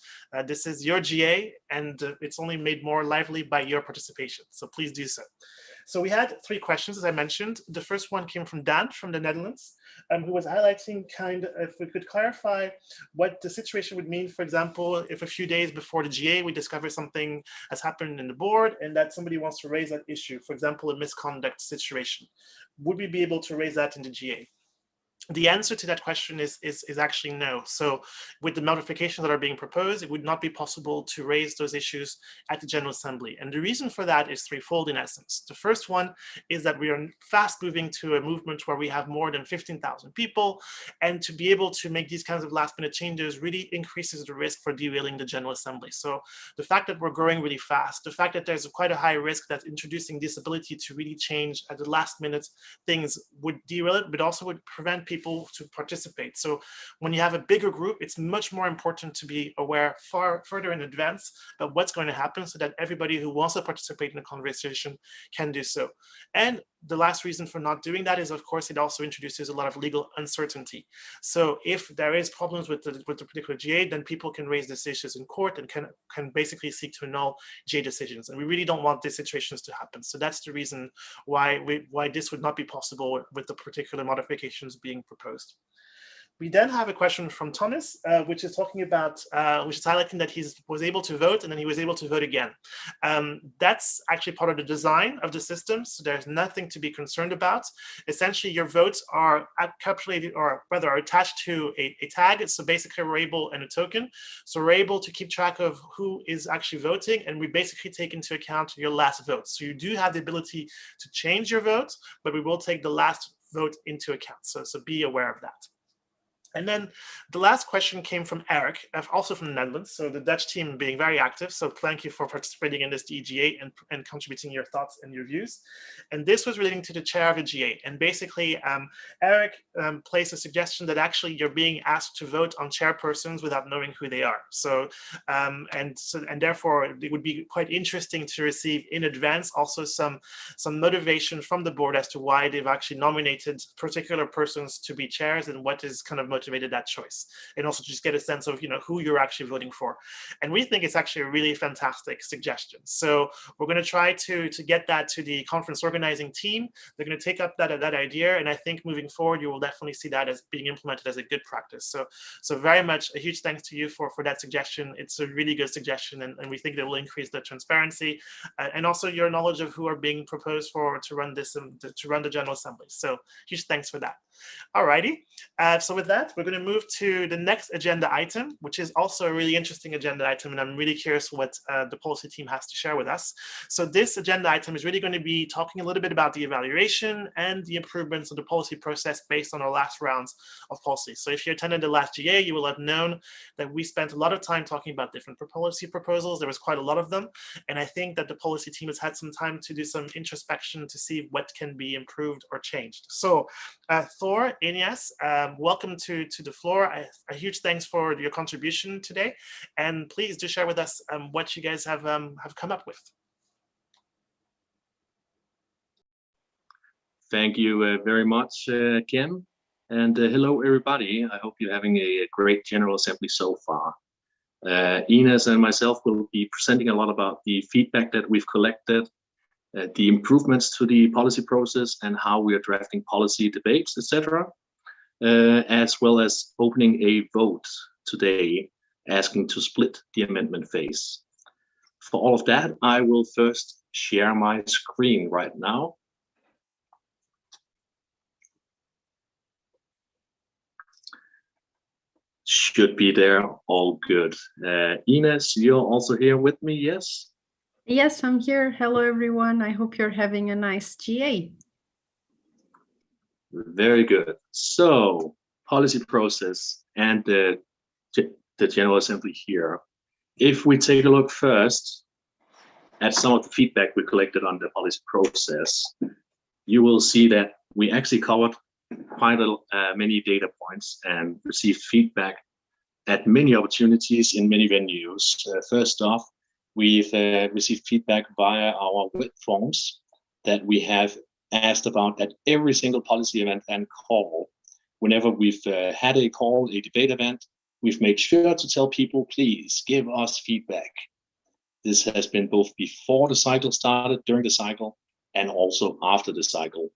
This is your GA and it's only made more lively by your participation. So please do so. So we had 3 questions, as I mentioned. The first one came from Dan from the Netherlands, who was highlighting if we could clarify what the situation would mean, for example, if a few days before the GA, we discover something has happened in the board and that somebody wants to raise that issue, for example, a misconduct situation. Would we be able to raise that in the GA? The answer to that question is actually no. So with the modifications that are being proposed, it would not be possible to raise those issues at the General Assembly. And the reason for that is threefold in essence. The first one is that we are fast moving to a movement where we have more than 15,000 people. And to be able to make these kinds of last minute changes really increases the risk for derailing the General Assembly. So the fact that we're growing really fast, the fact that there's quite a high risk that introducing this ability to really change at the last minute things would derail it, but also would prevent people to participate. So when you have a bigger group, it's much more important to be aware further in advance about what's going to happen so that everybody who wants to participate in the conversation can do so. And the last reason for not doing that is, of course, it also introduces a lot of legal uncertainty. So if there is problems with the particular GA, then people can raise these issues in court and can basically seek to annul GA decisions. And we really don't want these situations to happen. So that's the reason why this would not be possible with the particular modifications being proposed. We then have a question from Thomas, which is talking about, which is highlighting that he was able to vote and then he was able to vote again. That's actually part of the design of the system, so there's nothing to be concerned about. Essentially, your votes are calculated, or rather are attached to a tag. So basically we're able, and a token. So we're able to keep track of who is actually voting, and we basically take into account your last vote. So you do have the ability to change your vote, but we will take the last vote into account. So be aware of that. And then the last question came from Eric, also from the Netherlands, so the Dutch team being very active. So thank you for participating in this DGA and contributing your thoughts and your views. And this was relating to the chair of the GA. And basically, Eric placed a suggestion that actually you're being asked to vote on chairpersons without knowing who they are. So, and therefore, it would be quite interesting to receive in advance also some motivation from the board as to why they've actually nominated particular persons to be chairs and what is kind of motivated that choice, and also just get a sense of who you're actually voting for. And we think it's actually a really fantastic suggestion. So we're going to try to get that to the conference organizing team. They're going to take up that idea, and I think moving forward you will definitely see that as being implemented as a good practice. So very much a huge thanks to you for that suggestion. It's a really good suggestion, and we think that will increase the transparency and also your knowledge of who are being proposed to run this to run the General Assembly. So huge thanks for that. Alrighty, so with that, we're going to move to the next agenda item, which is also a really interesting agenda item, and I'm really curious what the policy team has to share with us. So this agenda item is really going to be talking a little bit about the evaluation and the improvements of the policy process based on our last rounds of policy. So if you attended the last GA, you will have known that we spent a lot of time talking about different policy proposals. There was quite a lot of them, and I think that the policy team has had some time to do some introspection to see what can be improved or changed. So Thor, Ines, welcome to the floor. A huge thanks for your contribution today, and please do share with us what you guys have come up with. Thank you very much, Kim, and hello everybody. I hope you're having a great General Assembly so far. Ines and myself will be presenting a lot about the feedback that we've collected, the improvements to the policy process, and how we are drafting policy debates, etc. As well as opening a vote today, asking to split the amendment phase. For all of that, I will first share my screen right now. Should be there, all good. Ines, you're also here with me, yes? Yes, I'm here. Hello, everyone. I hope you're having a nice GA. Very good. So policy process and the General Assembly here. If we take a look first at some of the feedback we collected on the policy process, you will see that we actually covered quite many data points and received feedback at many opportunities in many venues. First off, we've received feedback via our web forms that we have asked about at every single policy event and call. Whenever we've had a call, a debate event, we've made sure to tell people, please give us feedback. This has been both before the cycle started, during the cycle, and also after the cycle.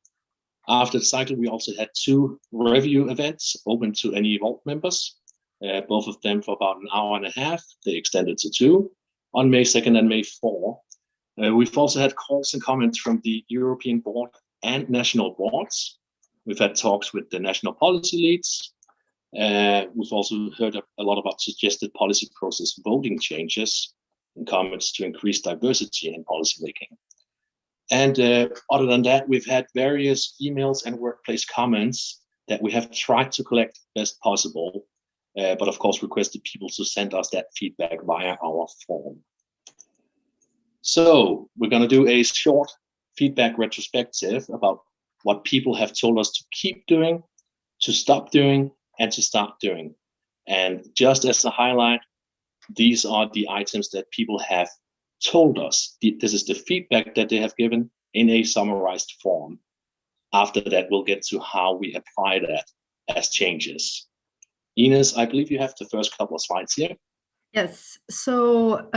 After the cycle, we also had 2 review events open to any vault members, both of them for about an hour and a half. They extended to 2 on May 2nd and May 4. We've also had calls and comments from the European board and national boards. We've had talks with the national policy leads. We've also heard a lot about suggested policy process voting changes and comments to increase diversity in policymaking. And other than that, we've had various emails and workplace comments that we have tried to collect best possible, but of course requested people to send us that feedback via our form. So we're going to do a short feedback retrospective about what people have told us to keep doing, to stop doing, and to start doing. And just as a highlight, these are the items that people have told us. This is the feedback that they have given in a summarized form. After that, we'll get to how we apply that as changes. Ines, I believe you have the first couple of slides here. Yes, so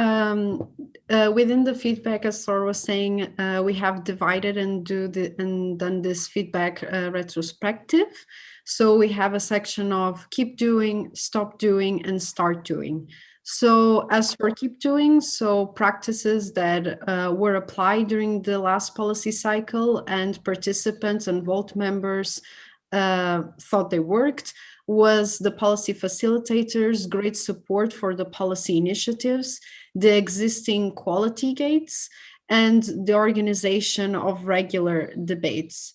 within the feedback, as Thor was saying, we have divided and done this feedback retrospective. So we have a section of keep doing, stop doing, and start doing. So as for keep doing, so practices that were applied during the last policy cycle and participants and vault members thought they worked, was the policy facilitators' great support for the policy initiatives, the existing quality gates, and the organization of regular debates.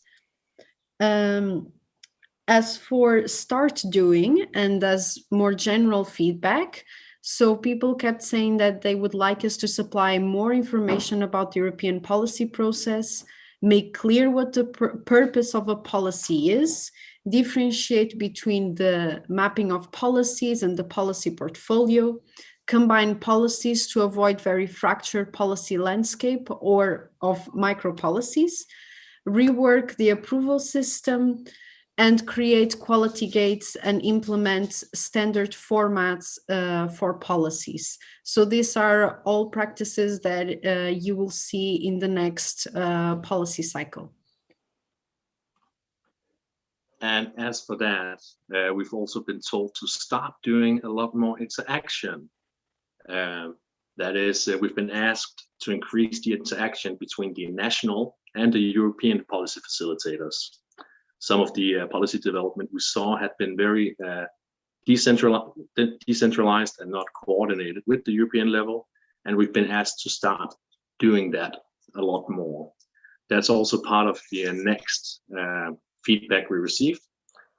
As for start doing and as more general feedback, so people kept saying that they would like us to supply more information about the European policy process, make clear what the purpose of a policy is, differentiate between the mapping of policies and the policy portfolio, combine policies to avoid very fractured policy landscape or of micro policies, rework the approval system, and create quality gates and implement standard formats for policies. So these are all practices that you will see in the next policy cycle. And as for that, we've also been told to stop doing a lot more interaction. That is, we've been asked to increase the interaction between the national and the European policy facilitators. Some of the policy development we saw had been very decentralized and not coordinated with the European level. And we've been asked to start doing that a lot more. That's also part of the next feedback we received.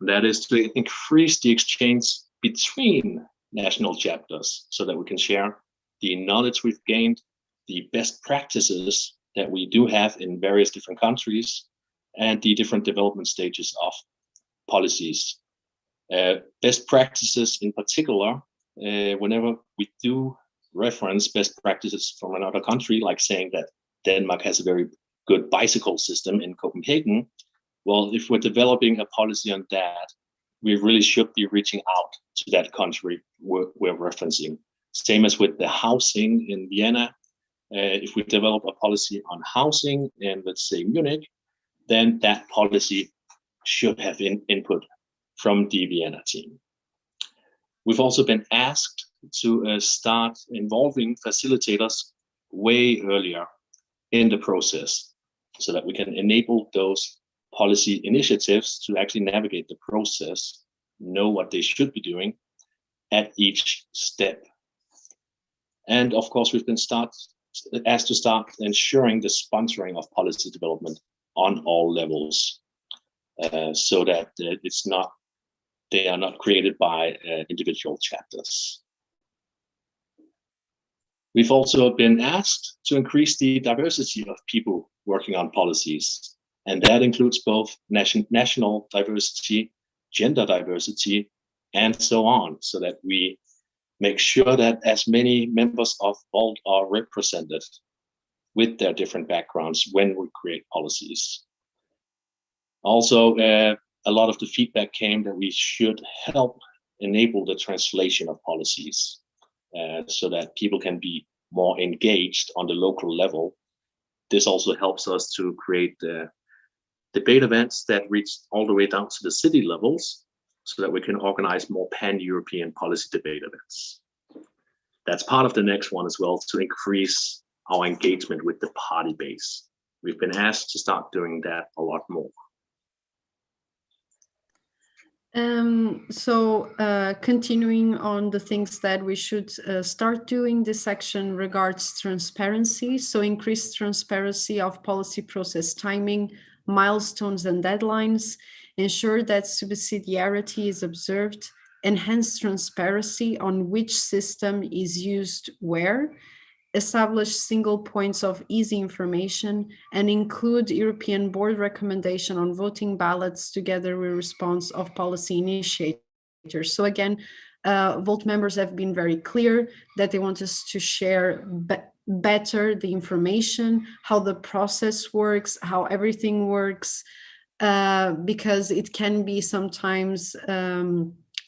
That is to increase the exchange between national chapters so that we can share the knowledge we've gained, the best practices that we do have in various different countries, and the different development stages of policies. Best practices in particular, whenever we do reference best practices from another country, like saying that Denmark has a very good bicycle system in Copenhagen, well, if we're developing a policy on that, we really should be reaching out to that country we're referencing. Same as with the housing in Vienna. If we develop a policy on housing in, let's say, Munich, then that policy should have input from the Vienna team. We've also been asked to start involving facilitators way earlier in the process so that we can enable those policy initiatives to actually navigate the process, know what they should be doing at each step. And of course, we've been asked to start ensuring the sponsoring of policy development on all levels. so that they are not created by individual chapters. We've also been asked to increase the diversity of people working on policies, and that includes both national diversity, gender diversity, and so on, so that we make sure that as many members of Volt are represented with their different backgrounds when we create policies. Also, a lot of the feedback came that we should help enable the translation of policies so that people can be more engaged on the local level. This also helps us to create debate events that reach all the way down to the city levels, so that we can organize more pan-European policy debate events. That's part of the next one as well, to increase our engagement with the party base. We've been asked to start doing that a lot more. Continuing on the things that we should start doing, this section regards transparency. So increased transparency of policy process timing, milestones and deadlines, ensure that subsidiarity is observed, enhance transparency on which system is used where, establish single points of easy information, and include European Board recommendation on voting ballots together with response of policy initiators. So again, Volt members have been very clear that they want us to share better the information, how the process works, how everything works, because it can be sometimes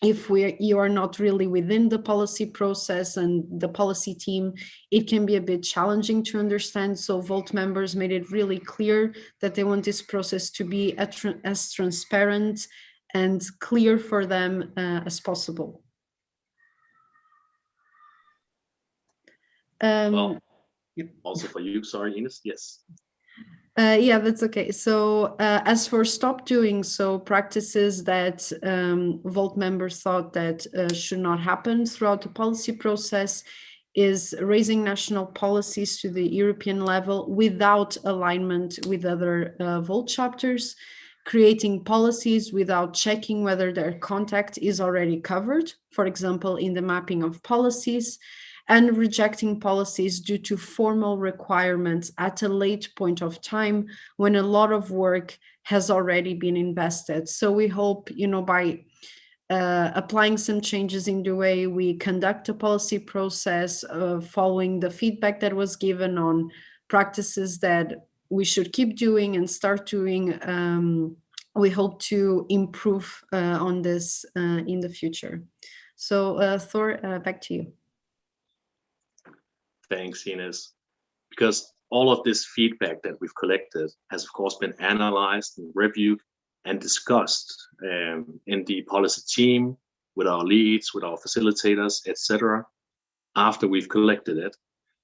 if you are not really within the policy process and the policy team, it can be a bit challenging to understand. So Volt members made it really clear that they want this process to be as transparent and clear for them as possible. Well, also for you, sorry, Ines, yes. Yeah, that's okay. So as for stop doing, so practices that Volt members thought that should not happen throughout the policy process is raising national policies to the European level without alignment with other Volt chapters, creating policies without checking whether their content is already covered, for example, in the mapping of policies, and rejecting policies due to formal requirements at a late point of time when a lot of work has already been invested. So we hope, by applying some changes in the way we conduct a policy process, following the feedback that was given on practices that we should keep doing and start doing, we hope to improve on this in the future. So Thor, back to you. Thanks, Ines. Because all of this feedback that we've collected has, of course, been analyzed and reviewed and discussed in the policy team, with our leads, with our facilitators, etc., after we've collected it,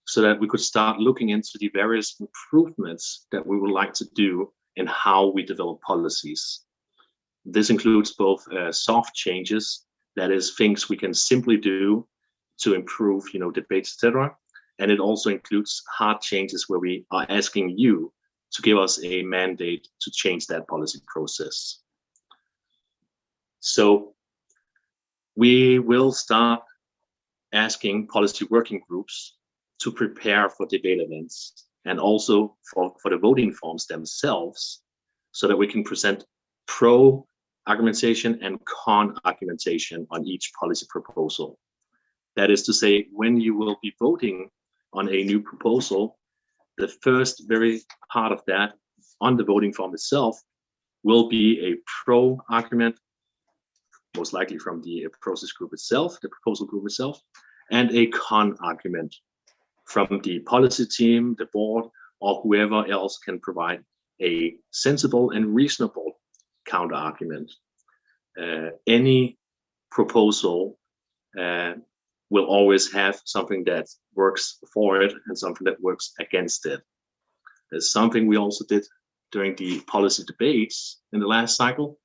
so that we could start looking into the various improvements that we would like to do in how we develop policies. This includes both soft changes, that is, things we can simply do to improve, debates, etc., and it also includes hard changes where we are asking you to give us a mandate to change that policy process. So we will start asking policy working groups to prepare for debate events and also for the voting forms themselves, so that we can present pro argumentation and con argumentation on each policy proposal. That is to say, when you will be voting on a new proposal, the first very part of that on the voting form itself will be a pro argument, most likely from the process group itself, the proposal group itself, and a con argument from the policy team, the board, or whoever else can provide a sensible and reasonable counter argument. Any proposal will always have something that works for it and something that works against it. There's something we also did during the policy debates in the last cycle.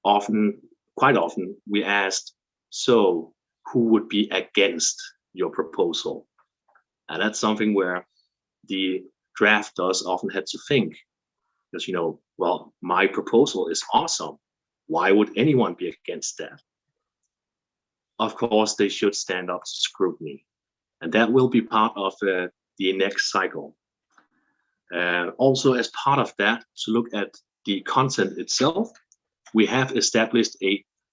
Quite often, we asked, so who would be against your proposal? And that's something where the drafters often had to think, because, well, my proposal is awesome. Why would anyone be against that? Of course, they should stand up to scrutiny, and that will be part of the next cycle. Also, as part of that, to look at the content itself, we have established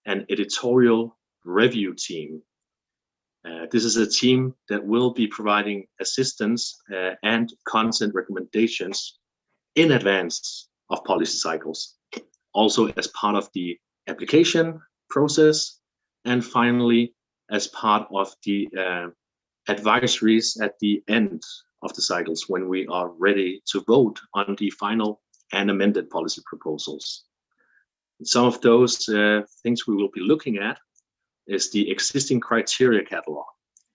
an editorial review team. This is a team that will be providing assistance and content recommendations in advance of policy cycles, also as part of the application process, and finally as part of the advisories at the end of the cycles when we are ready to vote on the final and amended policy proposals. Some of those things we will be looking at is the existing criteria catalog.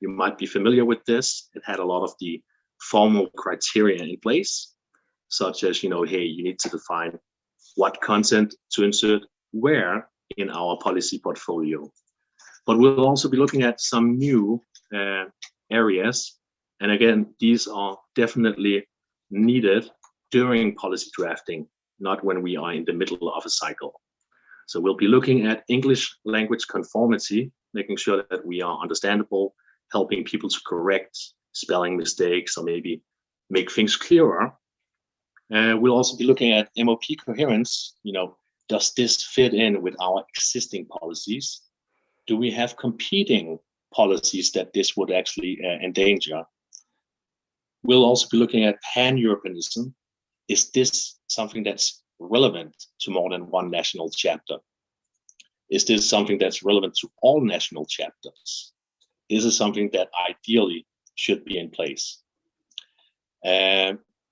You might be familiar with this. It had a lot of the formal criteria in place, such as, hey, you need to define what content to insert where in our policy portfolio. But we'll also be looking at some new areas. And again, these are definitely needed during policy drafting, not when we are in the middle of a cycle. So we'll be looking at English language conformity, making sure that we are understandable, helping people to correct spelling mistakes or maybe make things clearer. We'll also be looking at MOP coherence. Does this fit in with our existing policies? Do we have competing policies that this would actually endanger? We'll also be looking at pan-Europeanism. Is this something that's relevant to more than one national chapter? Is this something that's relevant to all national chapters? This is something that ideally should be in place.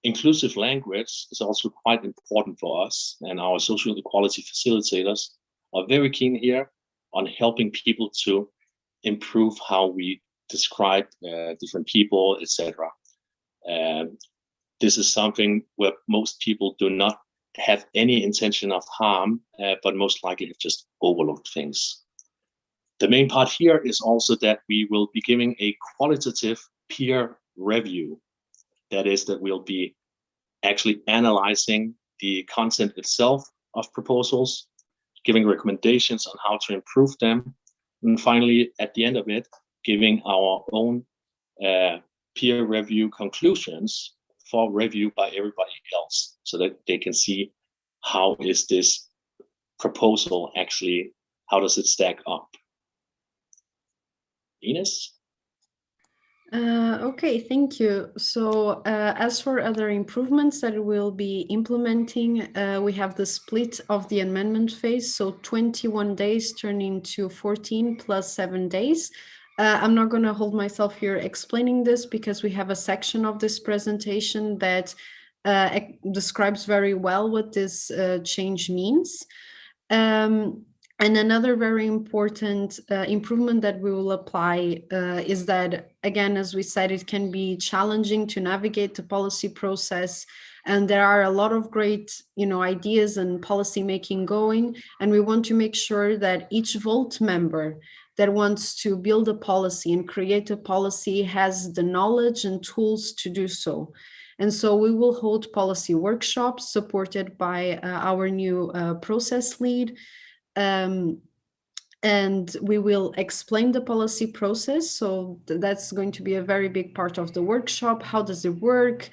Inclusive language is also quite important for us, and our social equality facilitators are very keen here on helping people to improve how we describe different people, etc. This is something where most people do not have any intention of harm, but most likely have just overlooked things. The main part here is also that we will be giving a qualitative peer review. That is, that we'll be actually analyzing the content itself of proposals, giving recommendations on how to improve them, and finally, at the end of it, giving our own peer review conclusions for review by everybody else, so that they can see how is this proposal actually, how does it stack up? Ines? Okay, thank you. So as for other improvements that we'll be implementing, we have the split of the amendment phase. So 21 days turn into 14 plus 7 days. I'm not going to hold myself here explaining this because we have a section of this presentation that describes very well what this change means. And another very important improvement that we will apply is that, again, as we said, it can be challenging to navigate the policy process. And there are a lot of great, ideas and policy making going. And we want to make sure that each Volt member that wants to build a policy and create a policy has the knowledge and tools to do so. And so we will hold policy workshops supported by our new process lead. And we will explain the policy process. So that's going to be a very big part of the workshop. How does it work?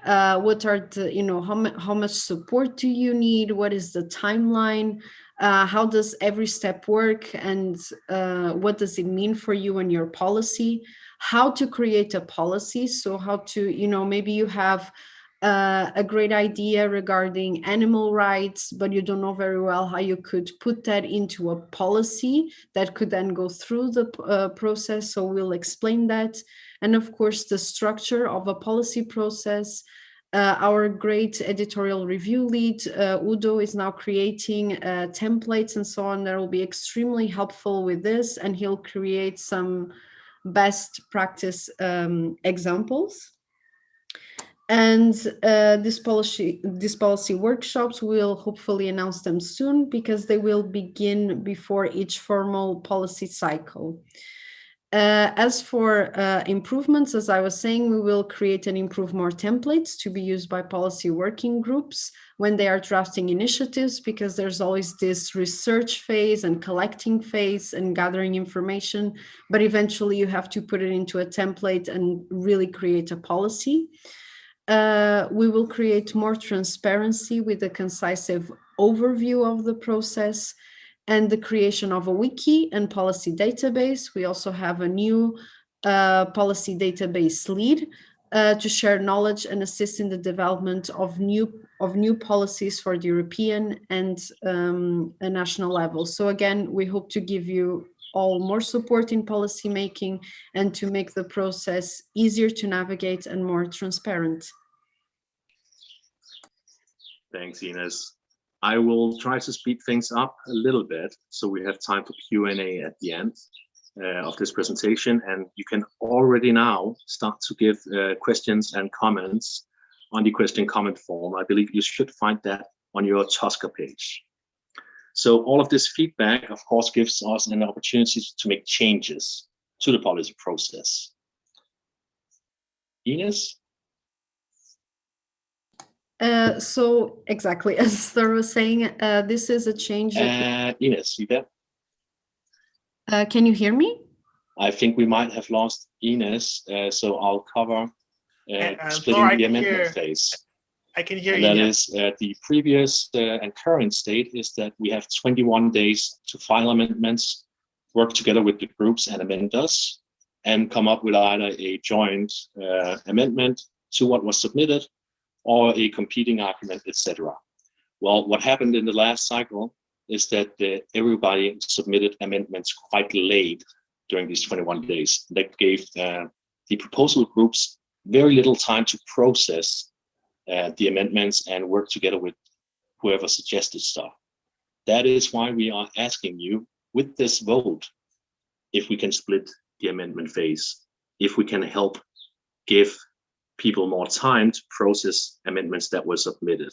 What are the, how much support do you need? What is the timeline? How does every step work? And what does it mean for you and your policy? How to create a policy. So how to, maybe you have a great idea regarding animal rights, but you don't know very well how you could put that into a policy that could then go through the process. So we'll explain that. And of course, the structure of a policy process. Our great editorial review lead, Udo, is now creating templates and so on that will be extremely helpful with this. And he'll create some best practice examples. And these policy workshops, we'll hopefully announce them soon because they will begin before each formal policy cycle. As for improvements, as I was saying, we will create and improve more templates to be used by policy working groups when they are drafting initiatives, because there's always this research phase and collecting phase and gathering information, but eventually you have to put it into a template and really create a policy. We will create more transparency with a concise overview of the process, and the creation of a wiki and policy database. We also have a new policy database lead to share knowledge and assist in the development of new policies for the European and a national level. So again, we hope to give you all more support in policy making and to make the process easier to navigate and more transparent. Thanks, Ines. I will try to speed things up a little bit so we have time for Q&A at the end of this presentation, and you can already now start to give questions and comments on the question comment form. I believe you should find that on your Tosca page. So all of this feedback, of course, gives us an opportunity to make changes to the policy process. Ines? So exactly, as Sir was saying, this is a change. Ines, you there? Can you hear me? I think we might have lost Ines, so I'll cover splitting Flora, the amendment phase. I can hear and you. that Yeah. is the previous and current state is that we have 21 days to file amendments, work together with the groups and amenders, and come up with either a joint amendment to what was submitted or a competing argument, etc. Well, what happened in the last cycle is that everybody submitted amendments quite late during these 21 days. That gave the proposal groups very little time to process the amendments and work together with whoever suggested stuff. That is why we are asking you with this vote, if we can split the amendment phase, if we can help give people more time to process amendments that were submitted.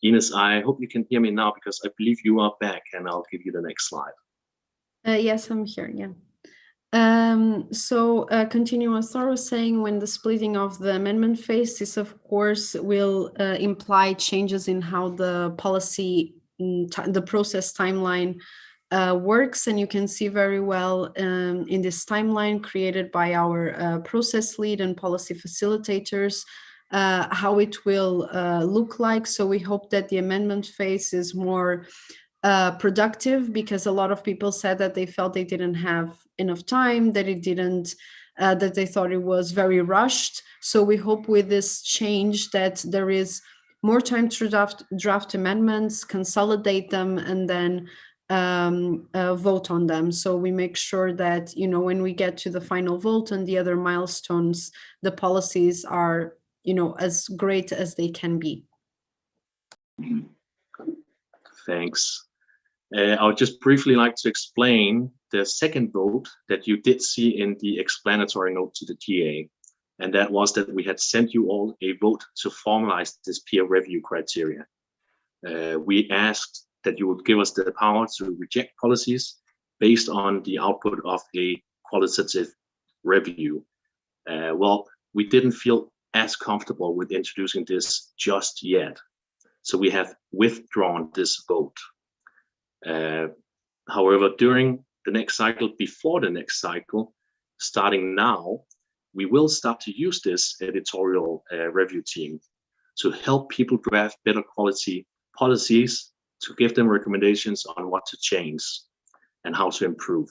Ines, I hope you can hear me now because I believe you are back, and I'll give you the next slide. Yes, I'm here, yeah. Continue as I was saying, when the splitting of the amendment phase, this of course will imply changes in how the policy, the process timeline works, and you can see very well in this timeline created by our process lead and policy facilitators how it will look like. So we hope that the amendment phase is more productive, because a lot of people said that they felt they didn't have enough time, that it didn't, that they thought it was very rushed. So we hope with this change that there is more time to draft amendments, consolidate them, and then vote on them. So we make sure that, you know, when we get to the final vote and the other milestones, the policies are, you know, as great as they can be. Thanks. I would just briefly like to explain the second vote that you did see in the explanatory note to the GA. And that was that we had sent you all a vote to formalize this peer review criteria. We asked that you would give us the power to reject policies based on the output of a qualitative review. Well, we didn't feel as comfortable with introducing this just yet. So we have withdrawn this vote. However, during the next cycle, before the next cycle, starting now, we will start to use this editorial review team to help people draft better quality policies, to give them recommendations on what to change and how to improve.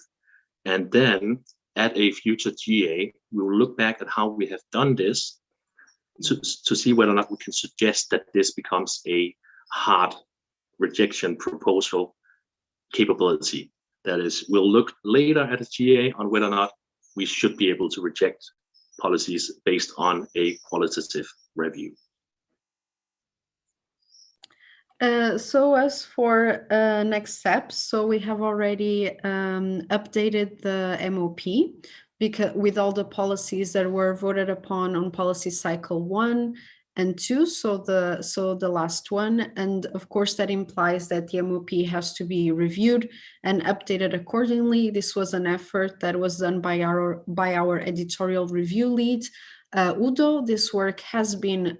And then at a future GA, we will look back at how we have done this to see whether or not we can suggest that this becomes a hard rejection proposal capability. That is, we'll look later at a GA on whether or not we should be able to reject policies based on a qualitative review. So as for next steps, so we have already updated the MOP because with all the policies that were voted upon on policy cycle 1 and 2, so the last one. And of course, that implies that the MOP has to be reviewed and updated accordingly. This was an effort that was done by our editorial review lead, Udo. This work has been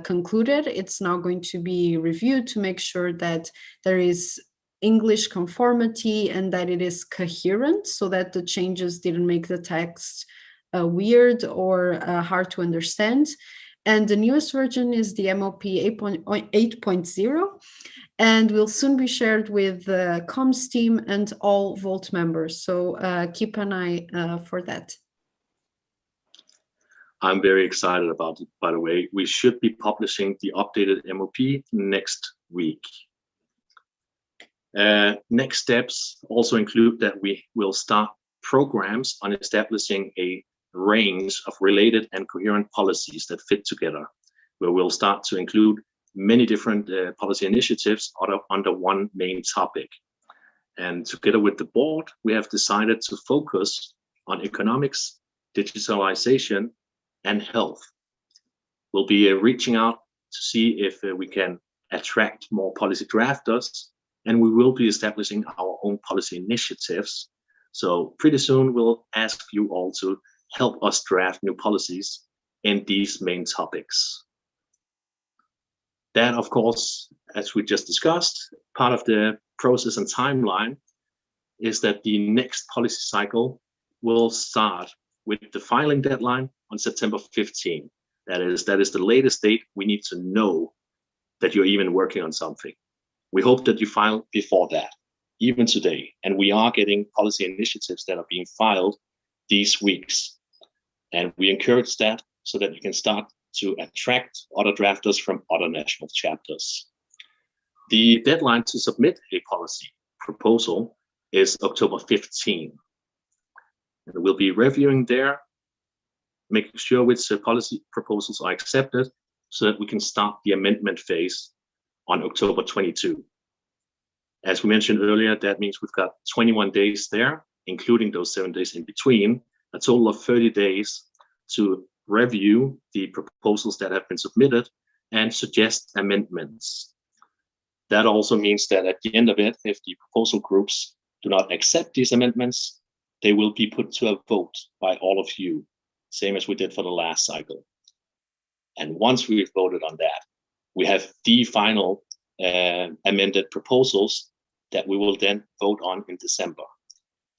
concluded. It's now going to be reviewed to make sure that there is English conformity and that it is coherent, so that the changes didn't make the text weird or hard to understand. And the newest version is the MOP 8.0, and will soon be shared with the comms team and all Volt members. So keep an eye for that. I'm very excited about it, by the way. We should be publishing the updated MOP next week. Next steps also include that we will start programs on establishing a range of related and coherent policies that fit together, where we'll start to include many different policy initiatives under one main topic. And together with the board, we have decided to focus on economics, digitalization, and health. We'll be reaching out to see if we can attract more policy drafters, and we will be establishing our own policy initiatives. So pretty soon we'll ask you all to help us draft new policies in these main topics. That, of course, as we just discussed, part of the process and timeline is that the next policy cycle will start with the filing deadline on September 15. That is the latest date we need to know that you're even working on something. We hope that you file before that, even today. And we are getting policy initiatives that are being filed these weeks. And we encourage that so that you can start to attract other drafters from other national chapters. The deadline to submit a policy proposal is October 15. And we'll be reviewing there, making sure which policy proposals are accepted so that we can start the amendment phase on October 22. As we mentioned earlier, that means we've got 21 days there, including those 7 days in between, a total of 30 days to review the proposals that have been submitted and suggest amendments. That also means that at the end of it, if the proposal groups do not accept these amendments, they will be put to a vote by all of you, same as we did for the last cycle. And once we've voted on that, we have the final amended proposals that we will then vote on in December.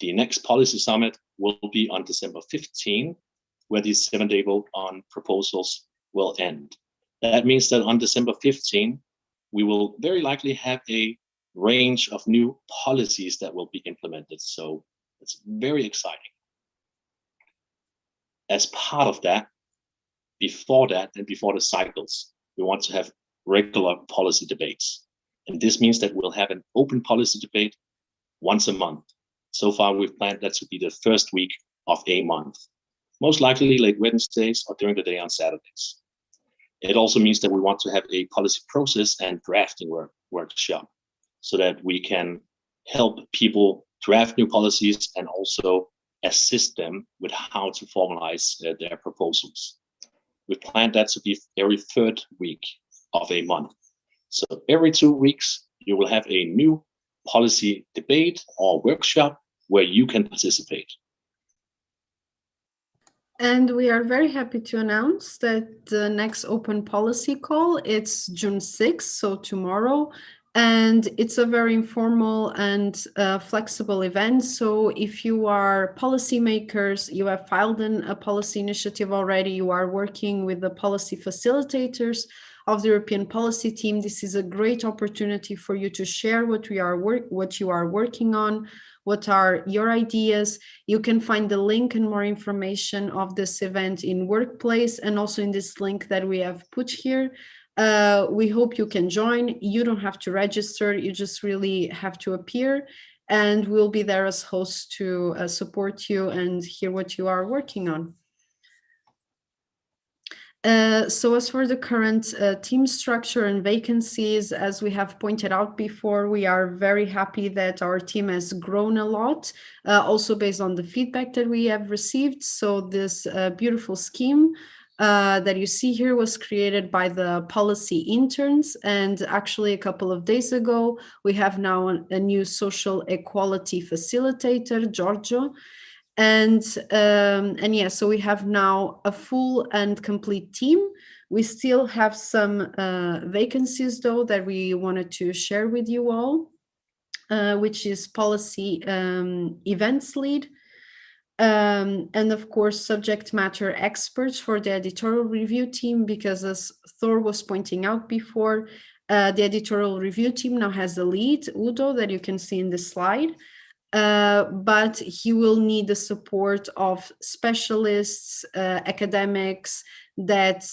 The next policy summit will be on December 15, where the 7-day vote on proposals will end. That means that on December 15, we will very likely have a range of new policies that will be implemented. So it's very exciting. As part of that, before the cycles, we want to have regular policy debates. And this means that we'll have an open policy debate once a month. So far, we've planned that to be the first week of a month, most likely late Wednesdays or during the day on Saturdays. It also means that we want to have a policy process and drafting workshop so that we can help people draft new policies and also assist them with how to formalize their proposals. We planned that to be every third week of a month. So every 2 weeks, you will have a new policy debate or workshop where you can participate. And we are very happy to announce that the next open policy call, it's June 6th, so tomorrow. And it's a very informal and flexible event. So if you are policymakers, you have filed a policy initiative already, you are working with the policy facilitators of the European policy team, this is a great opportunity for you to share what you are working on, what are your ideas. You can find the link and more information of this event in Workplace and also in this link that we have put here. We hope you can join. You don't have to register, you just really have to appear, and we'll be there as hosts to support you and hear what you are working on. So as for the current team structure and vacancies, as we have pointed out before, we are very happy that our team has grown a lot, also based on the feedback that we have received. So this beautiful scheme that you see here was created by the policy interns, and actually a couple of days ago we have now a new social equality facilitator, Giorgio, and yeah, so we have now a full and complete team. We still have some vacancies though that we wanted to share with you all, which is policy events lead, and of course subject matter experts for the editorial review team, because as Thor was pointing out before, the editorial review team now has a lead, Udo, that you can see in the slide, but he will need the support of specialists, academics that,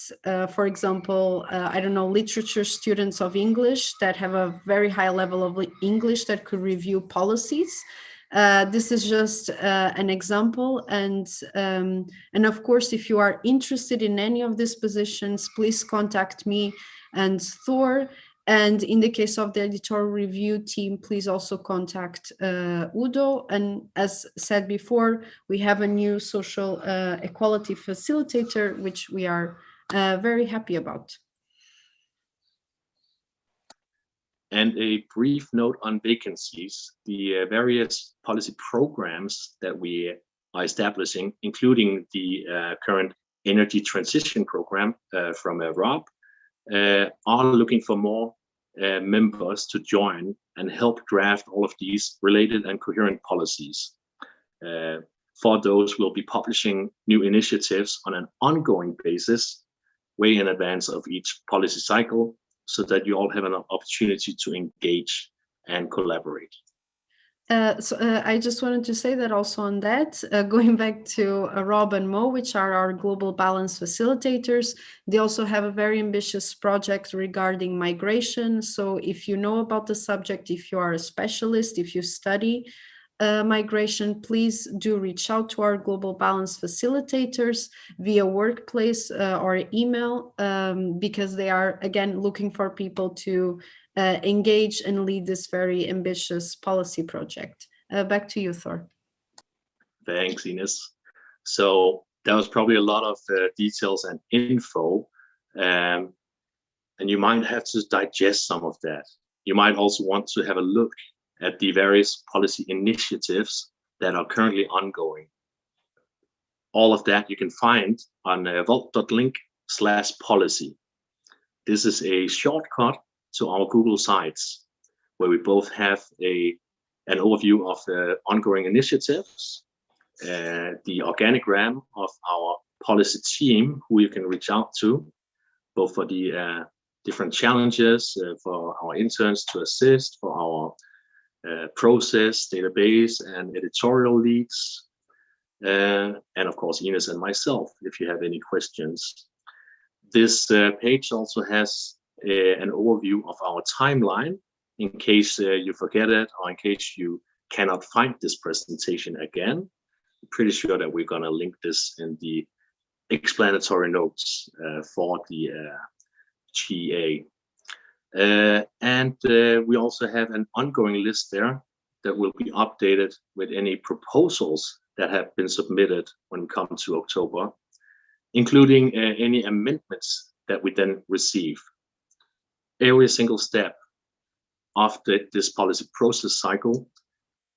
for example, I don't know, literature students of English that have a very high level of English that could review policies. This is just an example, and of course, if you are interested in any of these positions, please contact me and Thor. And in the case of the editorial review team, please also contact Udo. And as said before, we have a new social equality facilitator, which we are very happy about. And a brief note on vacancies. The various policy programs that we are establishing, including the current energy transition program from Rob, are looking for more members to join and help draft all of these related and coherent policies. For those, we'll be publishing new initiatives on an ongoing basis, way in advance of each policy cycle, so that you all have an opportunity to engage and collaborate. I just wanted to say that also on that, going back to Rob and Mo, which are our global balance facilitators, they also have a very ambitious project regarding migration. So if you know about the subject, if you are a specialist, if you study migration, please do reach out to our global balance facilitators via workplace or email, because they are, again, looking for people to engage and lead this very ambitious policy project. Back to you, Thor. Thanks, Ines. So that was probably a lot of details and info, and you might have to digest some of that. You might also want to have a look at the various policy initiatives that are currently ongoing. All of that you can find on vault.link/policy. This is a shortcut to our Google Sites, where we both have an overview of the ongoing initiatives, the organogram of our policy team, who you can reach out to, both for the different challenges, for our interns to assist, for our process, database, and editorial leads, and of course Ines and myself, if you have any questions. This page also has an overview of our timeline, in case you forget it, or in case you cannot find this presentation again. I'm pretty sure that we're going to link this in the explanatory notes for the GA. And we also have an ongoing list there that will be updated with any proposals that have been submitted when we come to October, including any amendments that we then receive. Every single step of this policy process cycle,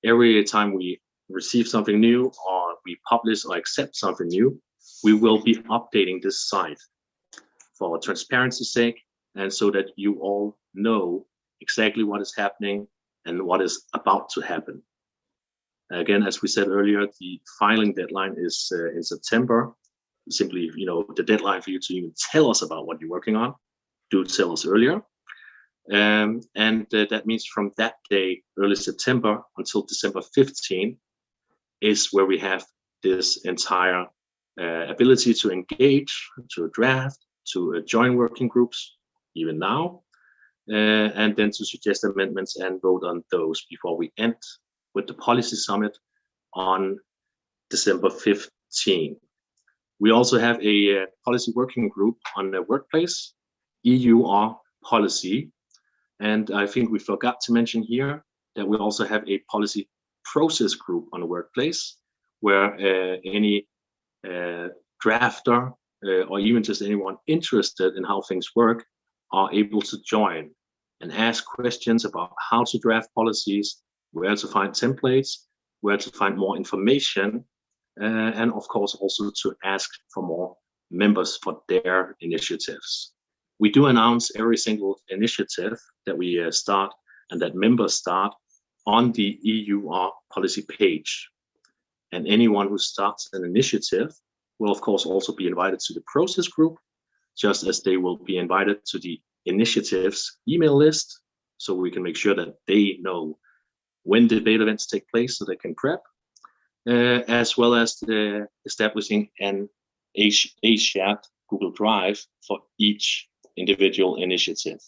every time we receive something new or we publish or accept something new, we will be updating this site for transparency's sake, and so that you all know exactly what is happening and what is about to happen. Again, as we said earlier, the filing deadline is in September. Simply, the deadline for you to even tell us about what you're working on, do tell us earlier. And that means from that day, early September, until December 15, is where we have this entire ability to engage, to draft, to join working groups, even now, and then to suggest amendments and vote on those before we end with the policy summit on December 15. We also have a policy working group on the workplace, EUR policy. And I think we forgot to mention here that we also have a policy process group on the workplace, where any drafter or even just anyone interested in how things work are able to join and ask questions about how to draft policies, where to find templates, where to find more information, and of course also to ask for more members for their initiatives. We do announce every single initiative that we start and that members start on the EUR policy page. And anyone who starts an initiative will of course also be invited to the process group, just as they will be invited to the initiatives email list, so we can make sure that they know when debate events take place so they can prep, as well as establishing a shared Google Drive for each individual initiative.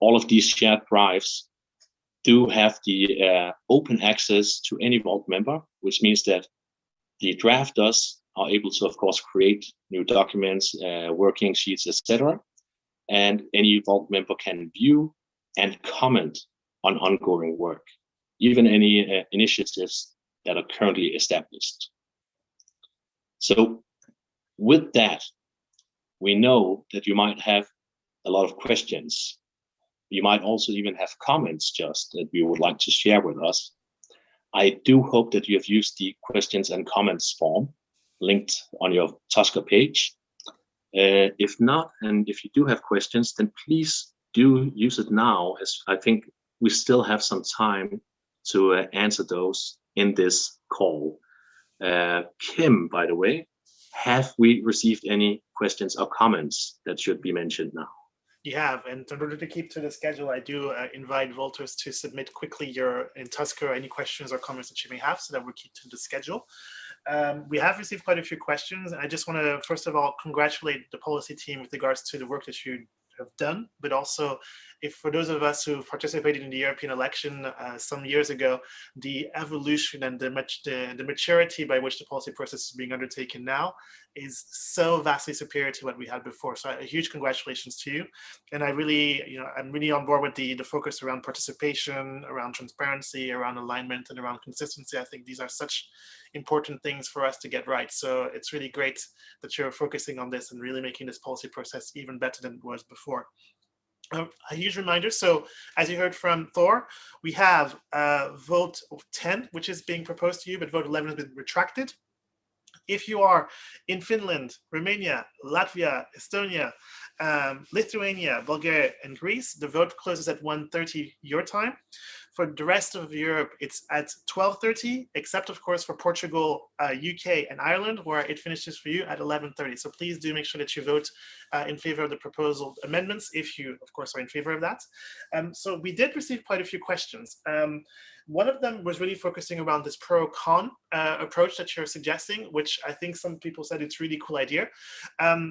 All of these shared drives do have the open access to any Vault member, which means that the drafters are able to, of course, create new documents, working sheets, etc. And any Vault member can view and comment on ongoing work, even any initiatives that are currently established. So with that, we know that you might have a lot of questions. You might also even have comments just that you would like to share with us. I do hope that you have used the questions and comments form linked on your Tusker page. If not, and if you do have questions, then please do use it now, as I think we still have some time to answer those in this call. Kim, by the way, have we received any questions or comments that should be mentioned now? You have, and in order to keep to the schedule, I do invite Vaulters to submit quickly in Tusker any questions or comments that you may have, so that we keep to the schedule. We have received quite a few questions, and I just want to first of all congratulate the policy team with regards to the work that you have done, but also if for those of us who participated in the European election some years ago, the evolution and the maturity by which the policy process is being undertaken now is so vastly superior to what we had before. So a huge congratulations to you. And I really, I'm really on board with the focus around participation, around transparency, around alignment, and around consistency. I think these are such important things for us to get right. So it's really great that you're focusing on this and really making this policy process even better than it was before. A huge reminder, so as you heard from Thor, we have vote 10, which is being proposed to you, but vote 11 has been retracted. If you are in Finland, Romania, Latvia, Estonia, Lithuania, Bulgaria, and Greece, the vote closes at 1:30 your time. For the rest of Europe, it's at 12:30, except of course for Portugal, UK, and Ireland, where it finishes for you at 11:30. So please do make sure that you vote in favor of the proposal amendments, if you, of course, are in favor of that. So we did receive quite a few questions. One of them was really focusing around this pro-con approach that you're suggesting, which I think some people said it's a really cool idea.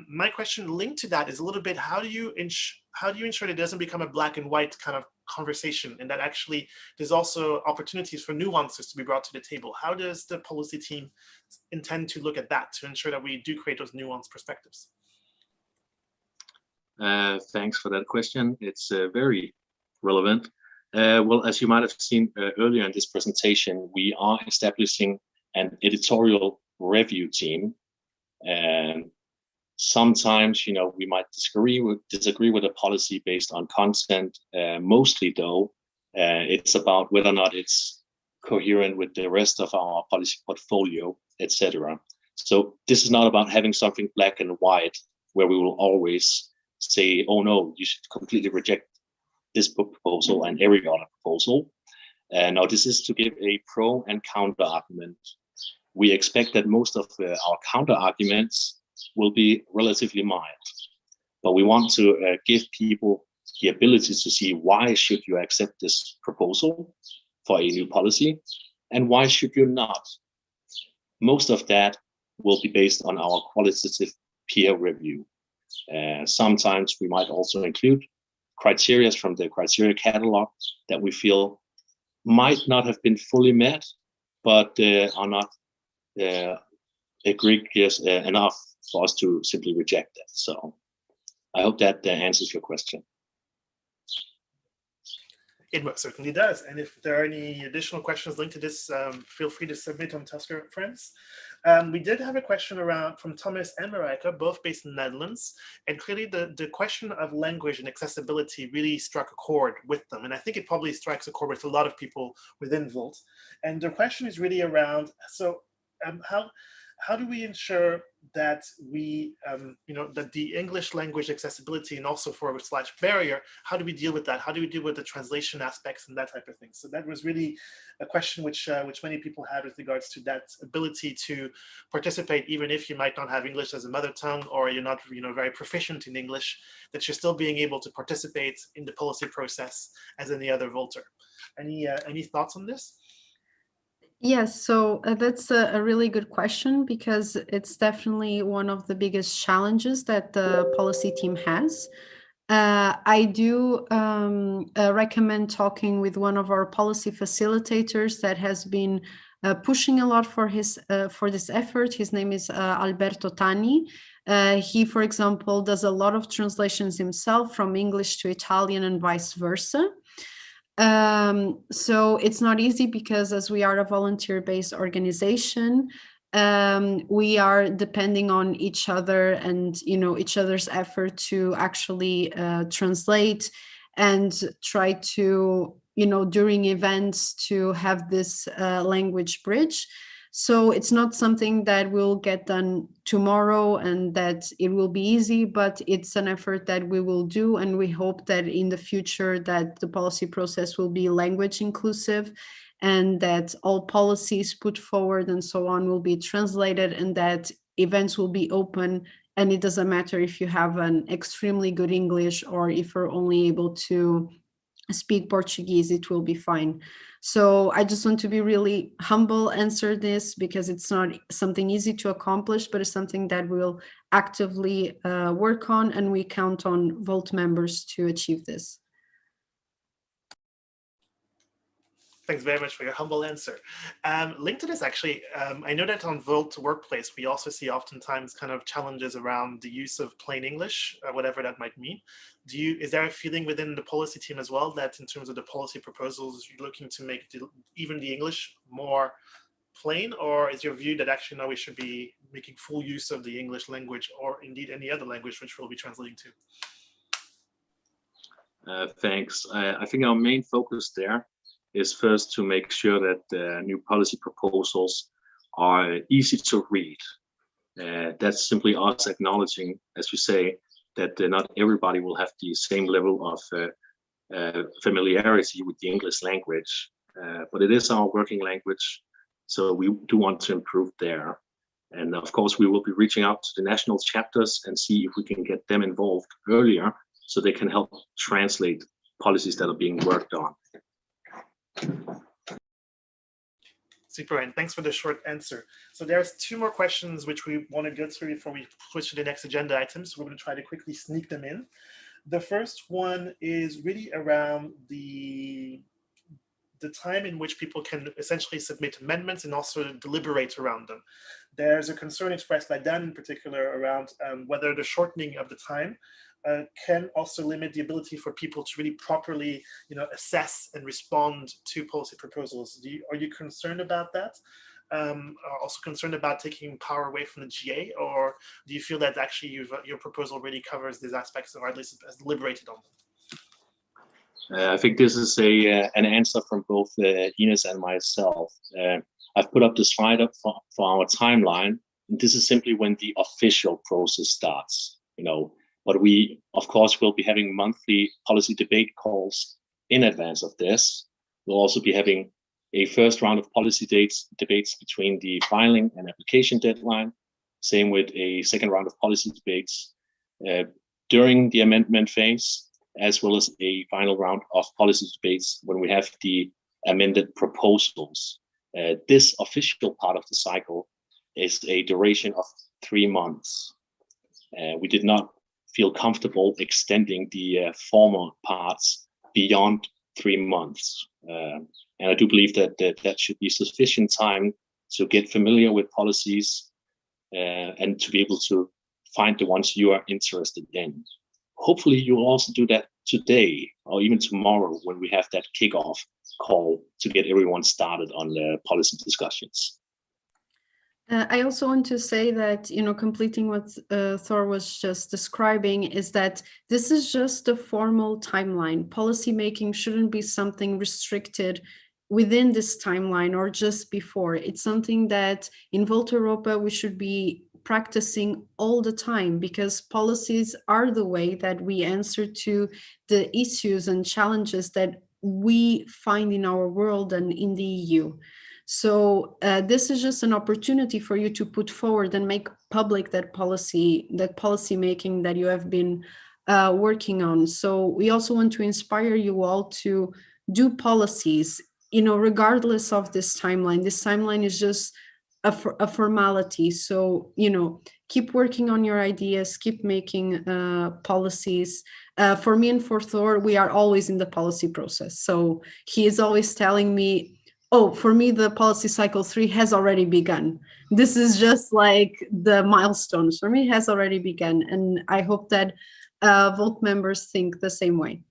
My question linked to that is a little bit, how do you ensure that it doesn't become a black and white kind of conversation, and that actually there's also opportunities for nuances to be brought to the table? How does the policy team intend to look at that to ensure that we do create those nuanced perspectives? Thanks for that question. It's very relevant. Well, as you might have seen earlier in this presentation, we are establishing an editorial review team. And sometimes, we might disagree with a policy based on content. Mostly, though, it's about whether or not it's coherent with the rest of our policy portfolio, etc. So this is not about having something black and white, where we will always say, oh no, you should completely reject this proposal and every other proposal. Now, this is to give a pro and counter argument. We expect that most of our counter arguments will be relatively mild, but we want to give people the ability to see why should you accept this proposal for a new policy and why should you not. Most of that will be based on our qualitative peer review. Sometimes we might also include criteria from the criteria catalog that we feel might not have been fully met, but are not egregious enough for us to simply reject that. So I hope that answers your question. It certainly does. And if there are any additional questions linked to this, feel free to submit on Tusker Friends. We did have a question around from Thomas and Marijke, both based in the Netherlands, and clearly the question of language and accessibility really struck a chord with them, and I think it probably strikes a chord with a lot of people within Volt. And the question is really around, so how do we ensure that we, that the English language accessibility and also / barrier, how do we deal with that? How do we deal with the translation aspects and that type of thing? So that was really a question which many people had with regards to that ability to participate, even if you might not have English as a mother tongue, or you're not, very proficient in English, that you're still being able to participate in the policy process as any other Volter. Any thoughts on this? Yes, so that's a really good question, because it's definitely one of the biggest challenges that the policy team has. I do recommend talking with one of our policy facilitators that has been pushing a lot for this effort. His name is Alberto Tani. He, for example, does a lot of translations himself from English to Italian and vice versa. So it's not easy, because as we are a volunteer-based organization, we are depending on each other and each other's effort to actually translate and try to during events to have this language bridge. So it's not something that will get done tomorrow and that it will be easy, but it's an effort that we will do, and we hope that in the future that the policy process will be language inclusive, and that all policies put forward and so on will be translated, and that events will be open, and it doesn't matter if you have an extremely good English or if you're only able to speak Portuguese, it will be fine. So I just want to be really humble, answer this, because it's not something easy to accomplish, but it's something that we'll actively work on, and we count on Volt members to achieve this. Thanks very much for your humble answer. Linked to this, actually, I know that on Volt Workplace, we also see oftentimes kind of challenges around the use of plain English, whatever that might mean. Is there a feeling within the policy team as well that in terms of the policy proposals, you're looking to make even the English more plain, or is your view that actually no, we should be making full use of the English language, or indeed any other language which we'll be translating to? Thanks. I think our main focus there is first to make sure that the new policy proposals are easy to read. That's simply us acknowledging, as you say, that not everybody will have the same level of familiarity with the English language, but it is our working language, so we do want to improve there. And of course, we will be reaching out to the national chapters and see if we can get them involved earlier, so they can help translate policies that are being worked on. Super, and thanks for the short answer. So there's 2 more questions which we want to go through before we switch to the next agenda items. We're going to try to quickly sneak them in. The first one is really around the time in which people can essentially submit amendments and also deliberate around them. There's a concern expressed by Dan in particular around whether the shortening of the time can also limit the ability for people to really properly, assess and respond to policy proposals. Are you concerned about that? Also concerned about taking power away from the GA, or do you feel that actually your proposal really covers these aspects, or at least has deliberated on them? I think this is an answer from both Ines and myself. I've put up the slide up for our timeline. And this is simply when the official process starts, But we, of course, will be having monthly policy debate calls in advance of this. We'll also be having a first round of policy debates between the filing and application deadline. Same with a second round of policy debates during the amendment phase, as well as a final round of policy debates when we have the amended proposals. This official part of the cycle is a duration of 3 months. We did not feel comfortable extending the former parts beyond 3 months. And I do believe that should be sufficient time to get familiar with policies and to be able to find the ones you are interested in. Hopefully you will also do that today or even tomorrow when we have that kickoff call to get everyone started on the policy discussions. I also want to say that, completing what Thor was just describing, is that this is just a formal timeline. Policymaking shouldn't be something restricted within this timeline or just before. It's something that in Volta Europa we should be practicing all the time, because policies are the way that we answer to the issues and challenges that we find in our world and in the EU. So this is just an opportunity for you to put forward and make public that policy making that you have been working on. So we also want to inspire you all to do policies, regardless of this timeline. This timeline is just a formality. So, keep working on your ideas, keep making policies. For me and for Thor, we are always in the policy process. So he is always telling me, oh, for me, the policy cycle 3 has already begun. This is just like the milestones. For me, it has already begun. And I hope that Volt members think the same way.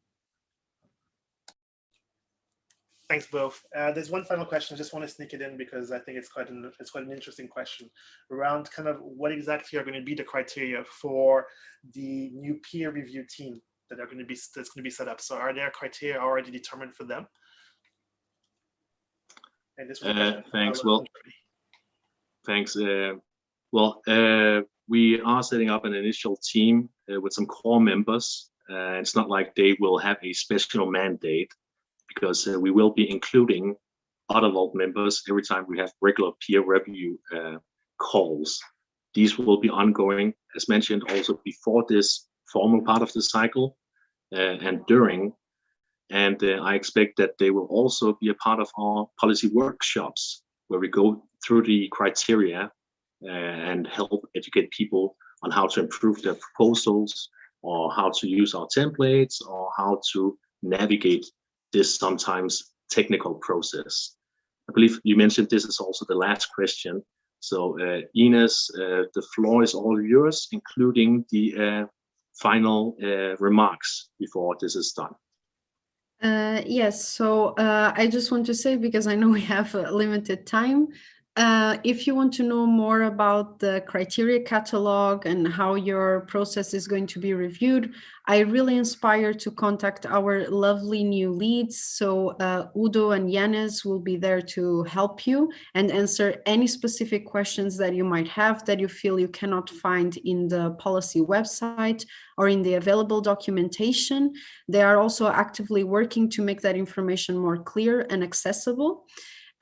Thanks both. There's one final question. I just want to sneak it in because I think it's quite an interesting question around kind of what exactly are going to be the criteria for the new peer review team that's going to be set up. So are there criteria already determined for them? And this thanks. Thanks. We are setting up an initial team with some core members. It's not like they will have a special mandate, because we will be including other Volt members every time we have regular peer review calls. These will be ongoing, as mentioned, also before this formal part of the cycle and during. And I expect that they will also be a part of our policy workshops, where we go through the criteria and help educate people on how to improve their proposals, or how to use our templates, or how to navigate this sometimes technical process. I believe you mentioned this is also the last question. So Ines, the floor is all yours, including the final remarks before this is done. Yes, so I just want to say, because I know we have a limited time, if you want to know more about the criteria catalog and how your process is going to be reviewed, I really inspire to contact our lovely new leads. So Udo and Yanez will be there to help you and answer any specific questions that you might have that you feel you cannot find in the policy website or in the available documentation. They are also actively working to make that information more clear and accessible.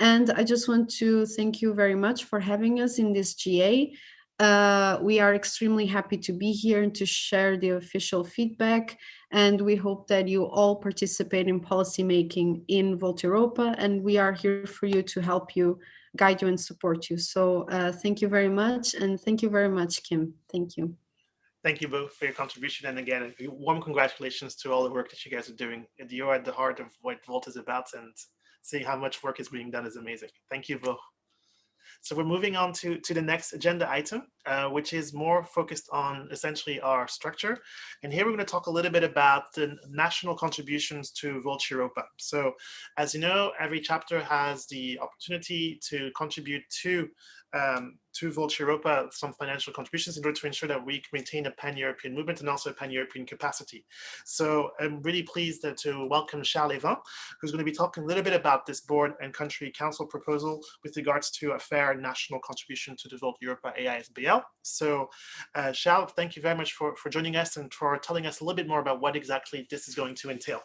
And I just want to thank you very much for having us in this GA. We are extremely happy to be here and to share the official feedback. And we hope that you all participate in policymaking in Volta Europa. And we are here for you to help you, guide you, and support you. So thank you very much. And thank you very much, Kim. Thank you. Thank you both for your contribution. And again, warm congratulations to all the work that you guys are doing. You're at the heart of what Volt is about, and seeing how much work is being done is amazing. Thank you both. So we're moving on to the next agenda item, which is more focused on essentially our structure. And here we're going to talk a little bit about the national contributions to Volta Europa. So as you know, every chapter has the opportunity to contribute to Volta Europa some financial contributions in order to ensure that we maintain a pan-European movement and also a pan-European capacity. So I'm really pleased to welcome Charles Levin, who's going to be talking a little bit about this board and country council proposal with regards to a fair national contribution to the Volta Europa AISBL. So Charles, thank you very much for joining us and for telling us a little bit more about what exactly this is going to entail.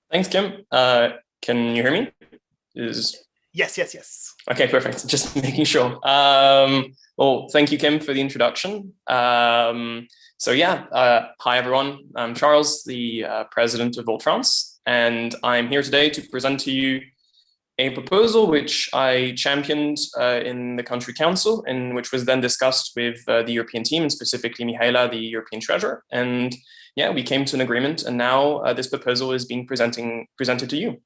Thanks, Kim. Can you hear me? Yes. Okay, perfect. Just making sure. Well, thank you, Kim, for the introduction. So yeah, hi everyone. I'm Charles, the president of Volt France, and I'm here today to present to you a proposal which I championed in the country council, and which was then discussed with the European team, and specifically Mihaela, the European treasurer. And yeah, we came to an agreement, and now this proposal is being presented to you.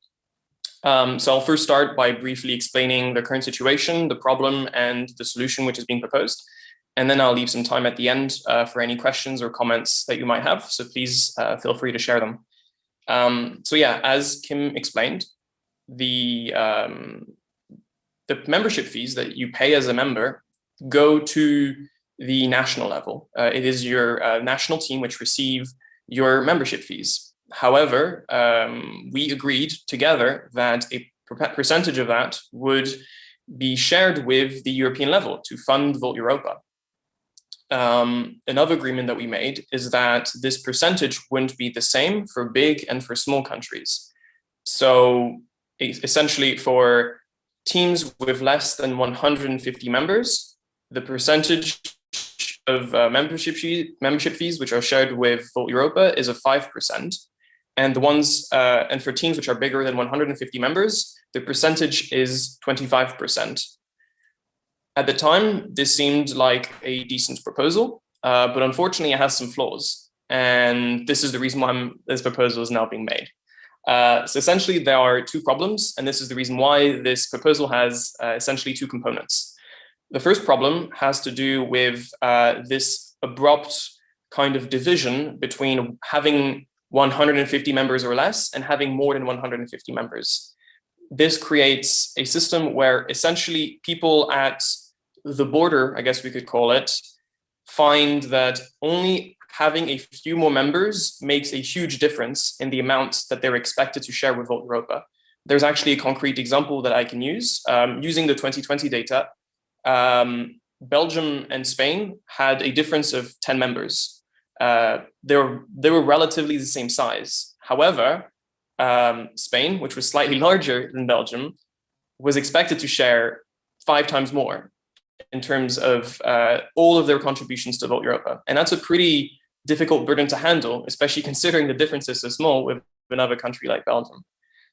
So I'll first start by briefly explaining the current situation, the problem, and the solution which is being proposed. And then I'll leave some time at the end for any questions or comments that you might have. So please feel free to share them. So yeah, as Kim explained, the the membership fees that you pay as a member go to the national level. It is your national team which receive your membership fees. However, we agreed together that a percentage of that would be shared with the European level to fund Volt Europa. Another agreement that we made is that this percentage wouldn't be the same for big and for small countries. So essentially for teams with less than 150 members, the percentage of membership fees which are shared with Volt Europa is of 5%. And the ones, and for teams which are bigger than 150 members, the percentage is 25%. At the time, this seemed like a decent proposal, but unfortunately it has some flaws. And this is the reason why this proposal is now being made. So essentially there are two problems, and this is the reason why this proposal has essentially two components. The first problem has to do with this abrupt kind of division between having 150 members or less and having more than 150 members. This creates a system where essentially people at the border, I guess we could call it, find that only having a few more members makes a huge difference in the amount that they're expected to share with Volt Europa. There's actually a concrete example that I can use. Using the 2020 data, Belgium and Spain had a difference of 10 members. They were relatively the same size. However, Spain, which was slightly larger than Belgium, was expected to share 5 times more in terms of all of their contributions to Volt Europa. And that's a pretty difficult burden to handle, especially considering the differences so small with another country like Belgium.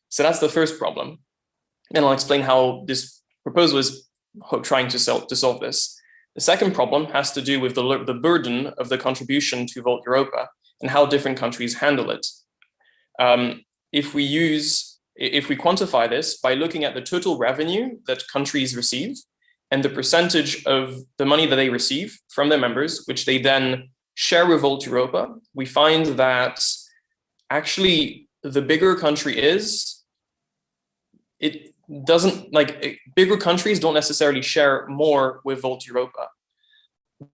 So that's the first problem. And I'll explain how this proposal is trying to solve this. The second problem has to do with the burden of the contribution to Volt Europa and how different countries handle it. If we quantify this by looking at the total revenue that countries receive and the percentage of the money that they receive from their members, which they then share with Volt Europa, we find that actually the bigger a country is, it doesn't, like, bigger countries don't necessarily share more with Volt Europa.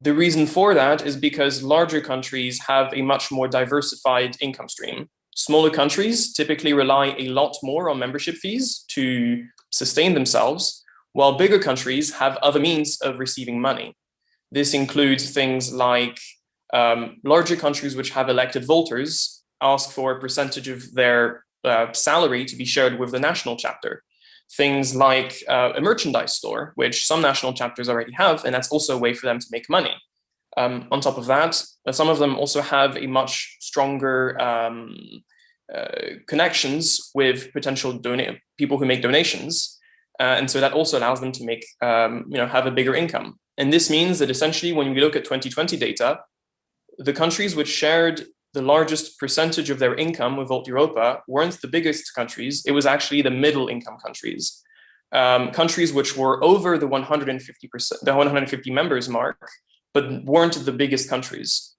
The reason for that is because larger countries have a much more diversified income stream. Smaller countries typically rely a lot more on membership fees to sustain themselves, while bigger countries have other means of receiving money. This includes things like larger countries which have elected voters ask for a percentage of their salary to be shared with the national chapter. Things like a merchandise store, which some national chapters already have, and that's also a way for them to make money. On top of that, some of them also have a much stronger connections with potential people who make donations. And so that also allows them to make, have a bigger income. And this means that essentially when we look at 2020 data, the countries which shared the largest percentage of their income with Volt Europa weren't the biggest countries. It was actually the middle income countries. Countries which were over the 150 members mark, but weren't the biggest countries.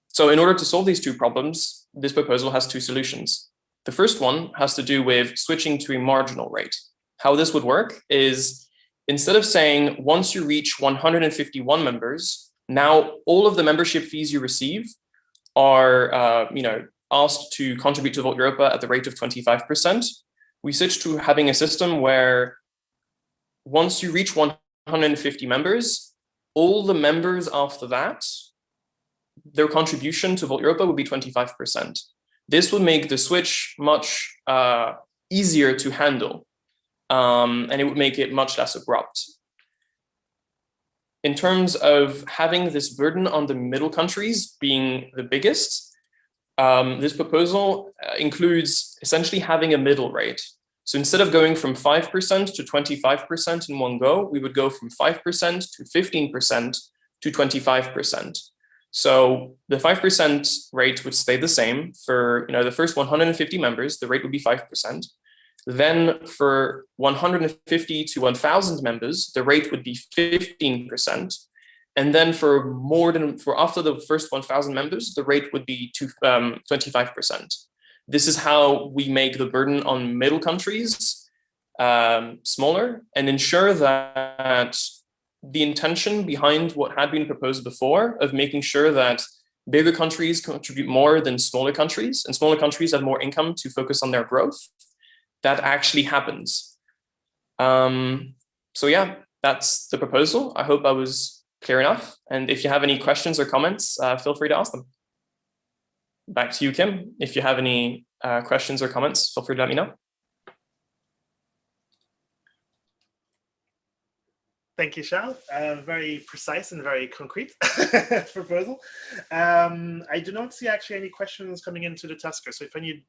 So in order to solve these two problems, this proposal has two solutions. The first one has to do with switching to a marginal rate. How this would work is, instead of saying once you reach 151 members, now all of the membership fees you receive are asked to contribute to Volt Europa at the rate of 25%. We switch to having a system where once you reach 150 members, all the members after that, their contribution to Volt Europa would be 25%. This would make the switch much easier to handle, and it would make it much less abrupt. In terms of having this burden on the middle countries being the biggest, this proposal includes essentially having a middle rate. So instead of going from 5% to 25% in one go, we would go from 5% to 15% to 25%. So the 5% rate would stay the same for the first 150 members, the rate would be 5%. Then for 150 to 1,000 members, the rate would be 15%. And then for after the first 1,000 members, the rate would be 25%. This is how we make the burden on middle countries smaller and ensure that the intention behind what had been proposed before of making sure that bigger countries contribute more than smaller countries and smaller countries have more income to focus on their growth, that actually happens. So yeah, that's the proposal. I hope I was clear enough. And if you have any questions or comments, feel free to ask them. Back to you, Kim. If you have any questions or comments, feel free to let me know. Thank you, Charles. Very precise and very concrete proposal. I do not see actually any questions coming into the Tusker. So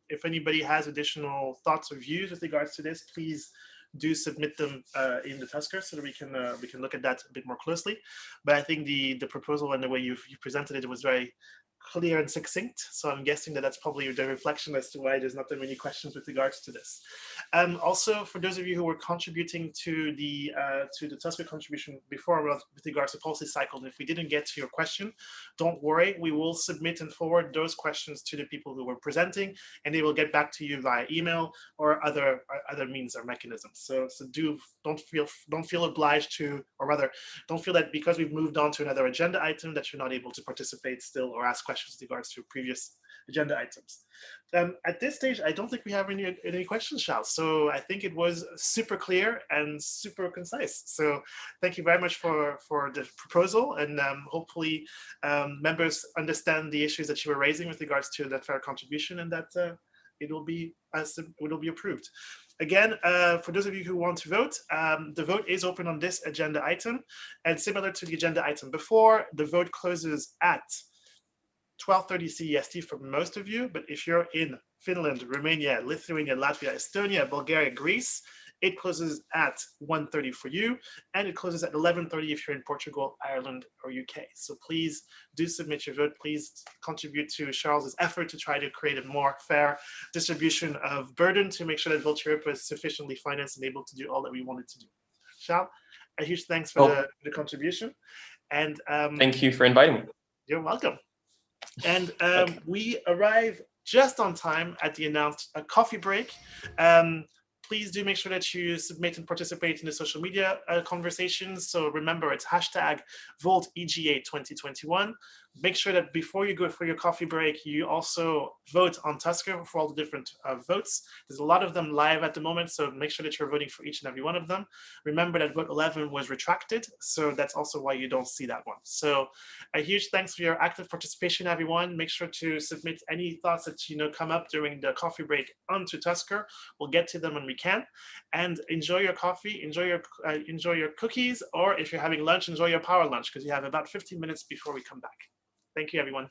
if anybody has additional thoughts or views with regards to this, please do submit them in the Tusker so that we can look at that a bit more closely. But I think the proposal and the way you presented it was very clear and succinct. So I'm guessing that that's probably the reflection as to why there's not that many questions with regards to this. Also, for those of you who were contributing to the Tusker contribution before with regards to policy cycle, if we didn't get to your question, don't worry. We will submit and forward those questions to the people who were presenting, and they will get back to you via email or other means or mechanisms. So don't feel obliged to, or rather, don't feel that because we've moved on to another agenda item that you're not able to participate still or ask questions with regards to previous agenda items. At this stage, I don't think we have any questions, Charles. So I think it was super clear and super concise. So thank you very much for the proposal, and hopefully members understand the issues that you were raising with regards to that fair contribution, and that it will be approved. Again, for those of you who want to vote, the vote is open on this agenda item, and similar to the agenda item before, the vote closes at 12:30 CEST for most of you, but if you're in Finland, Romania, Lithuania, Latvia, Estonia, Bulgaria, Greece, it closes at 1:30 for you, and it closes at 11:30 if you're in Portugal, Ireland, or UK. So please do submit your vote. Please contribute to Charles's effort to try to create a more fair distribution of burden to make sure that Volt Europa is sufficiently financed and able to do all that we wanted to do. Charles, a huge thanks for the contribution. And thank you for inviting me. You're welcome. And we arrive just on time at the announced coffee break. Please do make sure that you submit and participate in the social media conversations. So remember, it's hashtag VoltEGA 2021. Make sure that before you go for your coffee break, you also vote on Tusker for all the different votes. There's a lot of them live at the moment, so make sure that you're voting for each and every one of them. Remember that vote 11 was retracted, so that's also why you don't see that one. So a huge thanks for your active participation, everyone. Make sure to submit any thoughts that come up during the coffee break onto Tusker. We'll get to them when we can. And enjoy your coffee, enjoy your cookies, or if you're having lunch, enjoy your power lunch, because you have about 15 minutes before we come back. Thank you, everyone.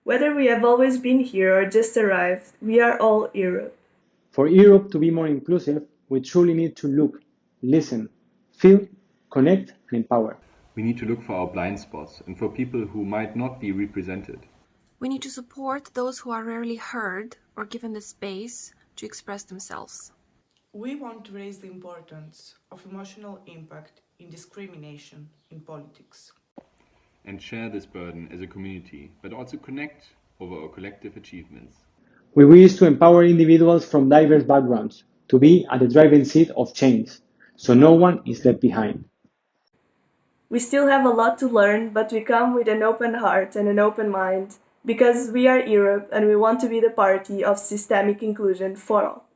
Whether we have always been here or just arrived, we are all Europe. For Europe to be more inclusive, we truly need to look, listen, feel, connect, and empower. We need to look for our blind spots and for people who might not be represented. We need to support those who are rarely heard or given the space to express themselves. We want to raise the importance of emotional impact in discrimination in politics. And share this burden as a community, but also connect over our collective achievements. We wish to empower individuals from diverse backgrounds to be at the driving seat of change, so no one is left behind. We still have a lot to learn, but we come with an open heart and an open mind, because we are Europe and we want to be the party of systemic inclusion for all.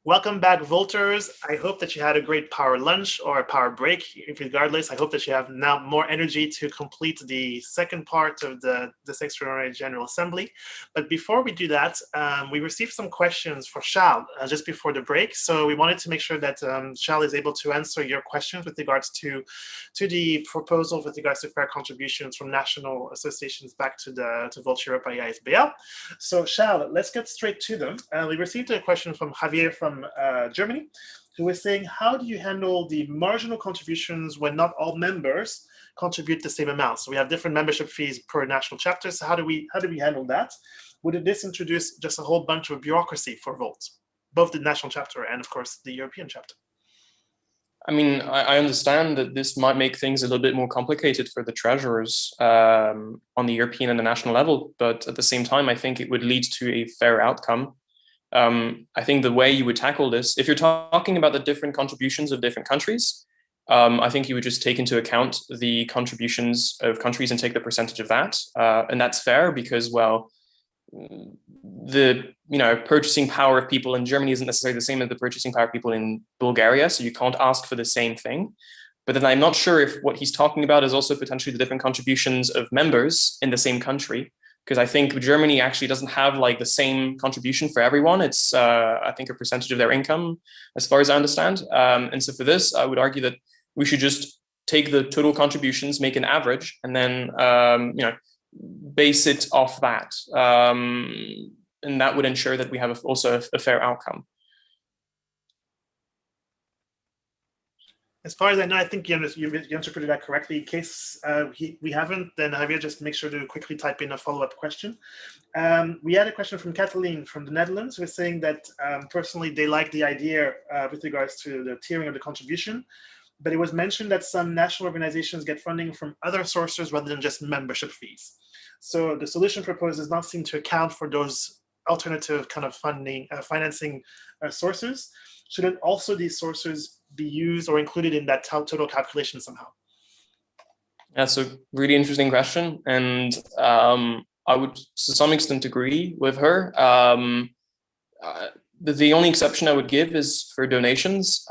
Welcome back, Volters. I hope that you had a great power lunch or a power break. Regardless, I hope that you have now more energy to complete the second part of this Extraordinary General Assembly. But before we do that, we received some questions for Charles just before the break. So we wanted to make sure that Charles is able to answer your questions with regards to the proposal with regards to fair contributions from national associations back to Volt Europa ISBL. So Charles, let's get straight to them. We received a question from Javier from Germany, who was saying, how do you handle the marginal contributions when not all members contribute the same amount? So we have different membership fees per national chapter. So how do we handle that? Would this introduce just a whole bunch of bureaucracy for Volt, both the national chapter and of course the European chapter? I mean, I understand that this might make things a little bit more complicated for the treasurers on the European and the national level, but at the same time, I think it would lead to a fair outcome. I think the way you would tackle this, if you're talking about the different contributions of different countries, I think you would just take into account the contributions of countries and take the percentage of that. And that's fair because, well, the purchasing power of people in Germany isn't necessarily the same as the purchasing power of people in Bulgaria, so you can't ask for the same thing. But then I'm not sure if what he's talking about is also potentially the different contributions of members in the same country. Because I think Germany actually doesn't have like the same contribution for everyone. It's, I think, a percentage of their income, as far as I understand. And so for this, I would argue that we should just take the total contributions, make an average, and then, base it off that. And that would ensure that we have also a fair outcome. As far as I know, I think you interpreted that correctly. In case we haven't, then Javier, just make sure to quickly type in a follow-up question. We had a question from Kathleen from the Netherlands, who is saying that personally they like the idea with regards to the tiering of the contribution, but it was mentioned that some national organizations get funding from other sources rather than just membership fees. So the solution proposed does not seem to account for those alternative kind of financing sources. Shouldn't also these sources be used or included in that total calculation somehow? That's a really interesting question. And I would, to some extent, agree with her. The only exception I would give is for donations,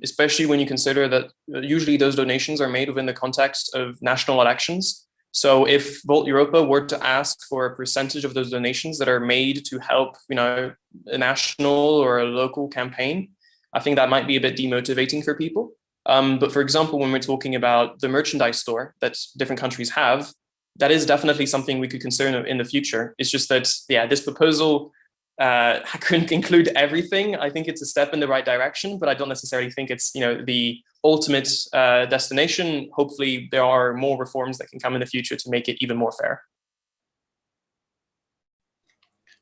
especially when you consider that usually those donations are made within the context of national elections. So if Volt Europa were to ask for a percentage of those donations that are made to help, a national or a local campaign, I think that might be a bit demotivating for people. But for example, when we're talking about the merchandise store that different countries have, that is definitely something we could consider in the future. It's just that, this proposal couldn't include everything. I think it's a step in the right direction, but I don't necessarily think it's, the ultimate destination. Hopefully there are more reforms that can come in the future to make it even more fair.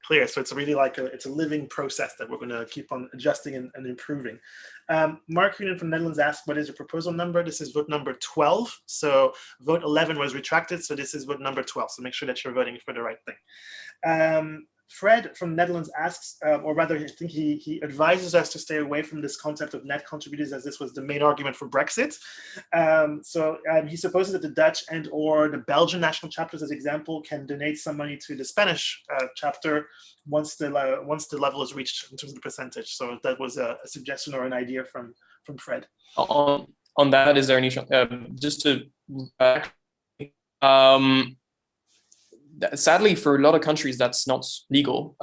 Clear. So it's really like it's a living process that we're going to keep on adjusting and improving. Mark Hoonan from Netherlands asked, what is your proposal number? This is vote number 12. So vote 11 was retracted. So this is vote number 12. So make sure that you're voting for the right thing. Fred from Netherlands asks, or rather, I think he advises us to stay away from this concept of net contributors, as this was the main argument for Brexit. So he supposes that the Dutch and or the Belgian national chapters, as example, can donate some money to the Spanish chapter once the level is reached in terms of the percentage. So that was a suggestion or an idea from Fred. On that, is there any just to sadly, for a lot of countries, that's not legal.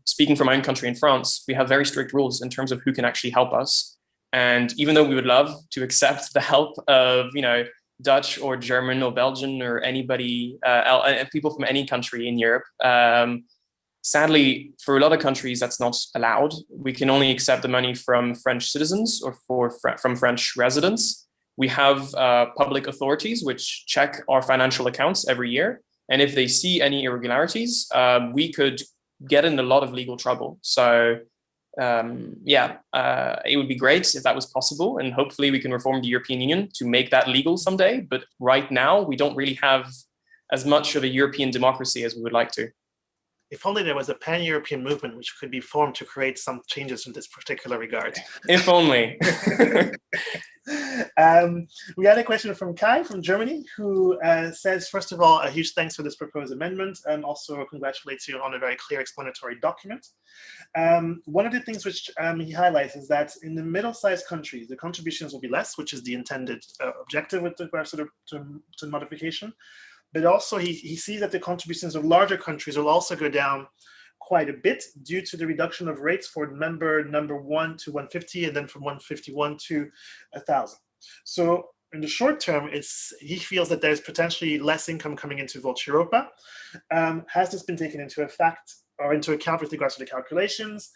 Speaking from my own country in France, we have very strict rules in terms of who can actually help us. And even though we would love to accept the help of, Dutch or German or Belgian or anybody, people from any country in Europe, sadly, for a lot of countries, that's not allowed. We can only accept the money from French citizens or from French residents. We have public authorities which check our financial accounts every year. And if they see any irregularities, we could get in a lot of legal trouble. So it would be great if that was possible. And hopefully we can reform the European Union to make that legal someday. But right now, we don't really have as much of a European democracy as we would like to. If only there was a pan-European movement which could be formed to create some changes in this particular regard. If only. We had a question from Kai from Germany, who says, first of all, a huge thanks for this proposed amendment, and also congratulates you on a very clear explanatory document. One of the things which he highlights is that in the middle-sized countries, the contributions will be less, which is the intended objective with regards to modification. But also he sees that the contributions of larger countries will also go down quite a bit due to the reduction of rates for member number 1 to 150 and then from 151 to 1,000. So in the short term, he feels that there's potentially less income coming into Volt Europa. Has this been taken into account with regards to the calculations?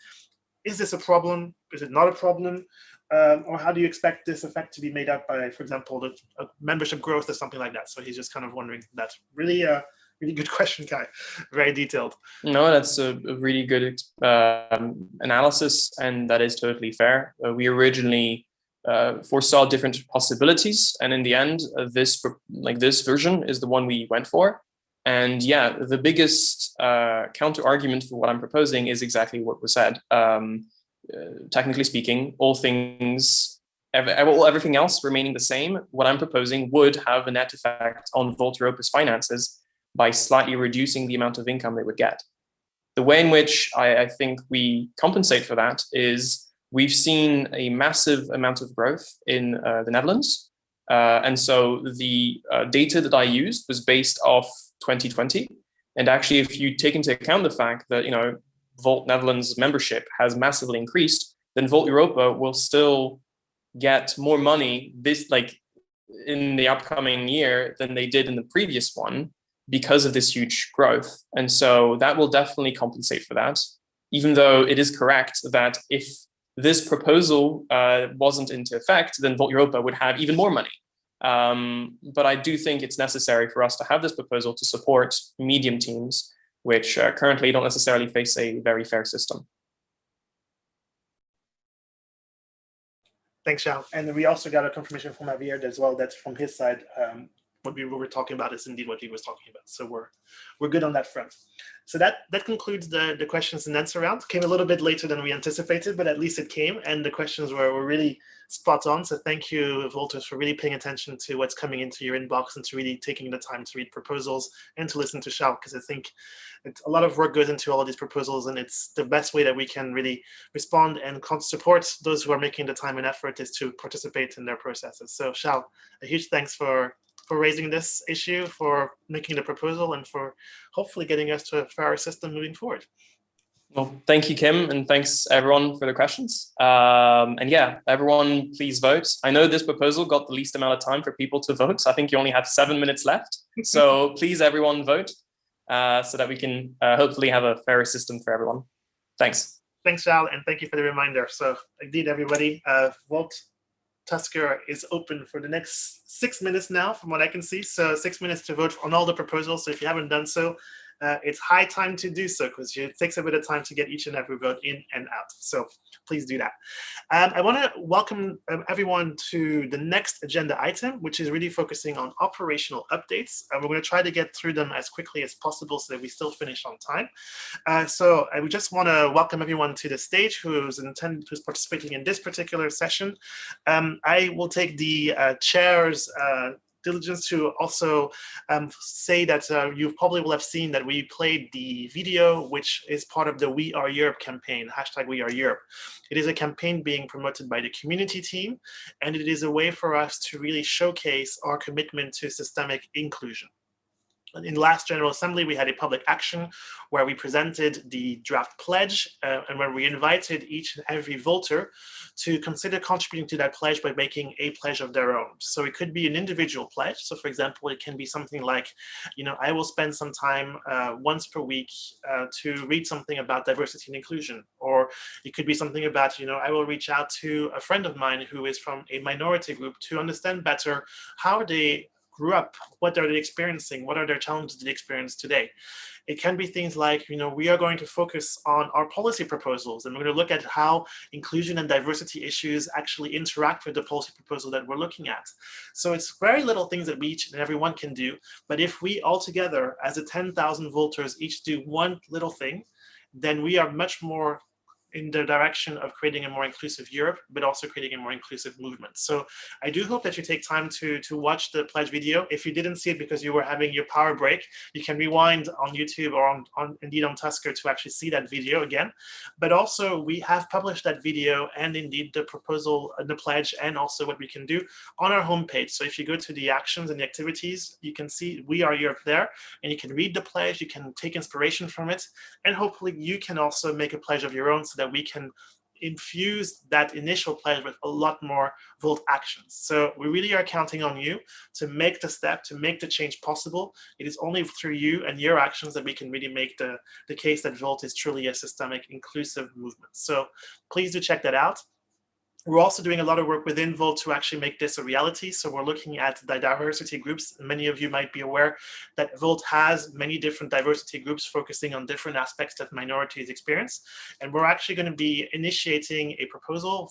Is this a problem? Is it not a problem? Or how do you expect this effect to be made up by, for example, the membership growth or something like that? So he's just kind of wondering that. Really good question, Kai. Very detailed. No, that's a really good analysis, and that is totally fair. We originally foresaw different possibilities, and in the end, this version is the one we went for. And yeah, the biggest counter argument for what I'm proposing is exactly what was said. Technically speaking, everything else remaining the same, what I'm proposing would have a net effect on Volt Europa's finances by slightly reducing the amount of income they would get. The way in which I think we compensate for that is we've seen a massive amount of growth in the Netherlands. And so the data that I used was based off 2020. And actually, if you take into account the fact that, Volt Netherlands membership has massively increased, then Volt Europa will still get more money in the upcoming year than they did in the previous one because of this huge growth. And so that will definitely compensate for that, even though it is correct that if this proposal wasn't into effect, then Volt Europa would have even more money. But I do think it's necessary for us to have this proposal to support medium teams, which currently don't necessarily face a very fair system. Thanks, Xiao. And we also got a confirmation from Javier as well that from his side, what we were talking about is indeed what he was talking about. So we're good on that front. So that concludes the questions and answer round. Came a little bit later than we anticipated, but at least it came, and the questions were really spot on. So thank you, Volters, for really paying attention to what's coming into your inbox and to really taking the time to read proposals and to listen to Xiao, because I think a lot of work goes into all of these proposals, and it's the best way that we can really respond and support those who are making the time and effort is to participate in their processes. So Xiao, a huge thanks for raising this issue, for making the proposal, and for hopefully getting us to a fairer system moving forward. Well, thank you, Kim, and thanks everyone for the questions. And yeah, everyone, please vote. I know this proposal got the least amount of time for people to vote. I think you only have 7 minutes left. So please, everyone, vote so that we can hopefully have a fairer system for everyone. Thanks. Thanks, Xiao, and thank you for the reminder. So indeed, everybody, vote Tusker is open for the next 6 minutes now, from what I can see. So 6 minutes to vote on all the proposals. So if you haven't done so, it's high time to do so, because it takes a bit of time to get each and every vote in and out. So please do that. I want to welcome everyone to the next agenda item, which is really focusing on operational updates. We're going to try to get through them as quickly as possible so that we still finish on time. So I would just want to welcome everyone to the stage who's participating in this particular session. I will take the chair's diligence to also say that you probably will have seen that we played the video, which is part of the We Are Europe campaign, #WeAreEurope. It is a campaign being promoted by the community team, and it is a way for us to really showcase our commitment to systemic inclusion. In the last General Assembly, we had a public action where we presented the draft pledge and where we invited each and every voter to consider contributing to that pledge by making a pledge of their own. So it could be an individual pledge. So for example, it can be something like, I will spend some time once per week to read something about diversity and inclusion. Or it could be something about, I will reach out to a friend of mine who is from a minority group to understand better how they grew up, what are they experiencing, what are their challenges they experience today. It can be things like, we are going to focus on our policy proposals, and we're going to look at how inclusion and diversity issues actually interact with the policy proposal that we're looking at. So it's very little things that we each and everyone can do, but if we all together, as the 10,000 voters, each do one little thing, then we are much more in the direction of creating a more inclusive Europe, but also creating a more inclusive movement. So I do hope that you take time to watch the pledge video. If you didn't see it because you were having your power break, you can rewind on YouTube or indeed on Tusker to actually see that video again. But also we have published that video and indeed the proposal, the pledge, and also what we can do on our homepage. So if you go to the actions and the activities, you can see We Are Europe there, and you can read the pledge, you can take inspiration from it, and hopefully you can also make a pledge of your own so that we can infuse that initial pledge with a lot more Volt actions. So we really are counting on you to make the step, to make the change possible. It is only through you and your actions that we can really make the case that Volt is truly a systemic, inclusive movement. So please do check that out. We're also doing a lot of work within Volt to actually make this a reality. So we're looking at the diversity groups. Many of you might be aware that Volt has many different diversity groups focusing on different aspects that minorities experience. And we're actually going to be initiating a proposal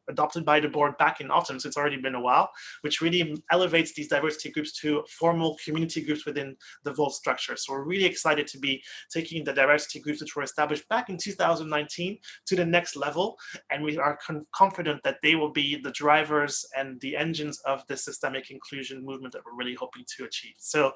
adopted by the board back in autumn, so it's already been a while, which really elevates these diversity groups to formal community groups within the Volt structure. So we're really excited to be taking the diversity groups which were established back in 2019 to the next level. And we are confident that they will be the drivers and the engines of the systemic inclusion movement that we're really hoping to achieve. So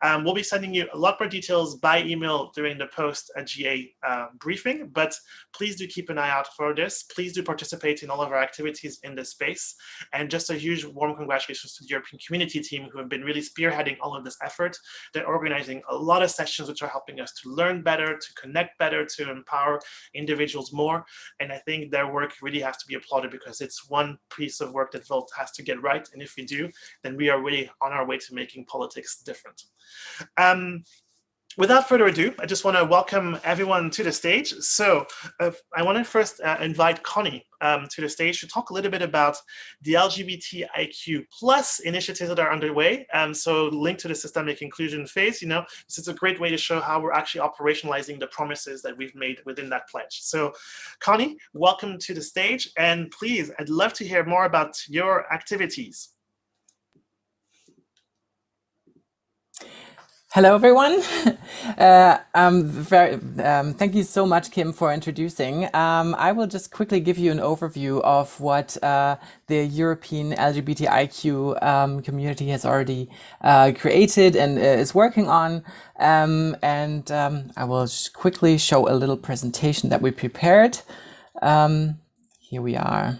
we'll be sending you a lot more details by email during the post-GA briefing, but please do keep an eye out for this. Please do participate in all of our activities in this space. And just a huge warm congratulations to the European Community team who have been really spearheading all of this effort. They're organizing a lot of sessions which are helping us to learn better, to connect better, to empower individuals more. And I think their work really has to be applauded because it's one piece of work that Volt has to get right. And if we do, then we are really on our way to making politics different. Without further ado, I just want to welcome everyone to the stage. So I want to first invite Connie to the stage to talk a little bit about the LGBTIQ plus initiatives that are underway. So linked to the systemic inclusion phase, this is a great way to show how we're actually operationalizing the promises that we've made within that pledge. So Connie, welcome to the stage. And please, I'd love to hear more about your activities. Hello, everyone. Thank you so much, Kim, for introducing. I will just quickly give you an overview of what the European LGBTIQ community has already created and is working on. I will quickly show a little presentation that we prepared. Here we are.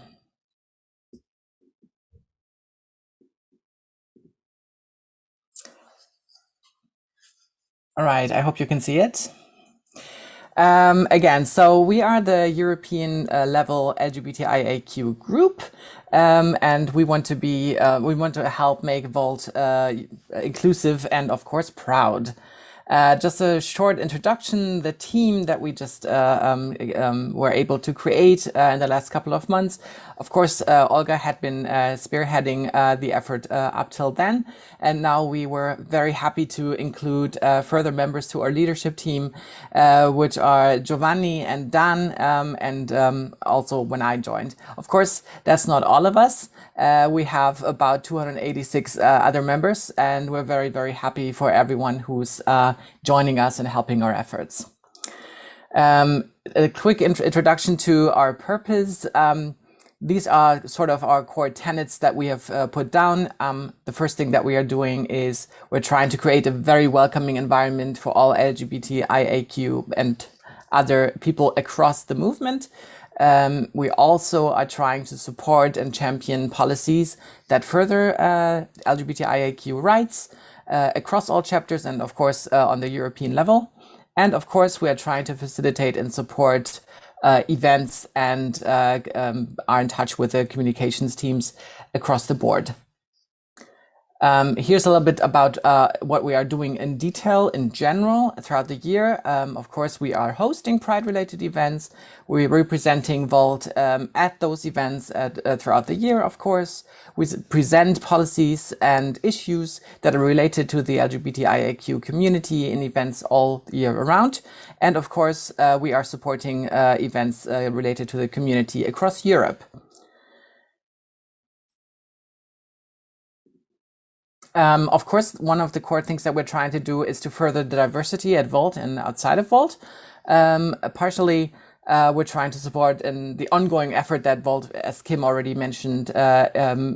All right, I hope you can see it. Again, so we are the European level LGBTIAQ group, and we want to help make Volt inclusive and, of course, proud. Just a short introduction, the team that we just were able to create in the last couple of months. Of course, Olga had been spearheading the effort up till then, and now we were very happy to include further members to our leadership team, which are Giovanni and Dan, and also when I joined. Of course, that's not all of us. We have about 286 other members, and we're very, very happy for everyone who's joining us and helping our efforts. A quick introduction to our purpose. These are sort of our core tenets that we have put down. The first thing that we are doing is we're trying to create a very welcoming environment for all LGBTIAQ and other people across the movement. We also are trying to support and champion policies that further LGBTIAQ rights across all chapters and, of course, on the European level. And, of course, we are trying to facilitate and support events and are in touch with the communications teams across the board. Here's a little bit about what we are doing in detail in general throughout the year. Of course, we are hosting Pride-related events. We're representing Volt at those events throughout the year, of course. We present policies and issues that are related to the LGBTIAQ community in events all year around. And of course, we are supporting events related to the community across Europe. Of course, one of the core things that we're trying to do is to further the diversity at Volt and outside of Volt. Partially, We're trying to support in the ongoing effort that Volt, as Kim already mentioned,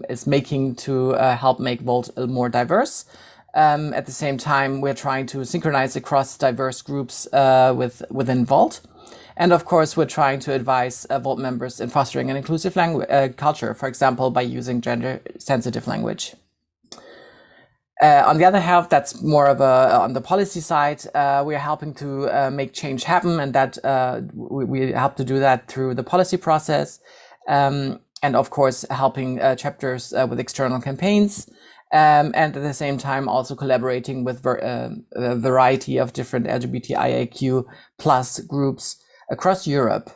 is making to help make Volt more diverse. At the same time, we're trying to synchronize across diverse groups within Volt. And of course, we're trying to advise Volt members in fostering an inclusive culture, for example, by using gender-sensitive language. On the other hand, that's more of on the policy side. We are helping to make change happen, and that we help to do that through the policy process, and of course helping chapters with external campaigns, and at the same time also collaborating with a variety of different LGBTIAQ plus groups across Europe.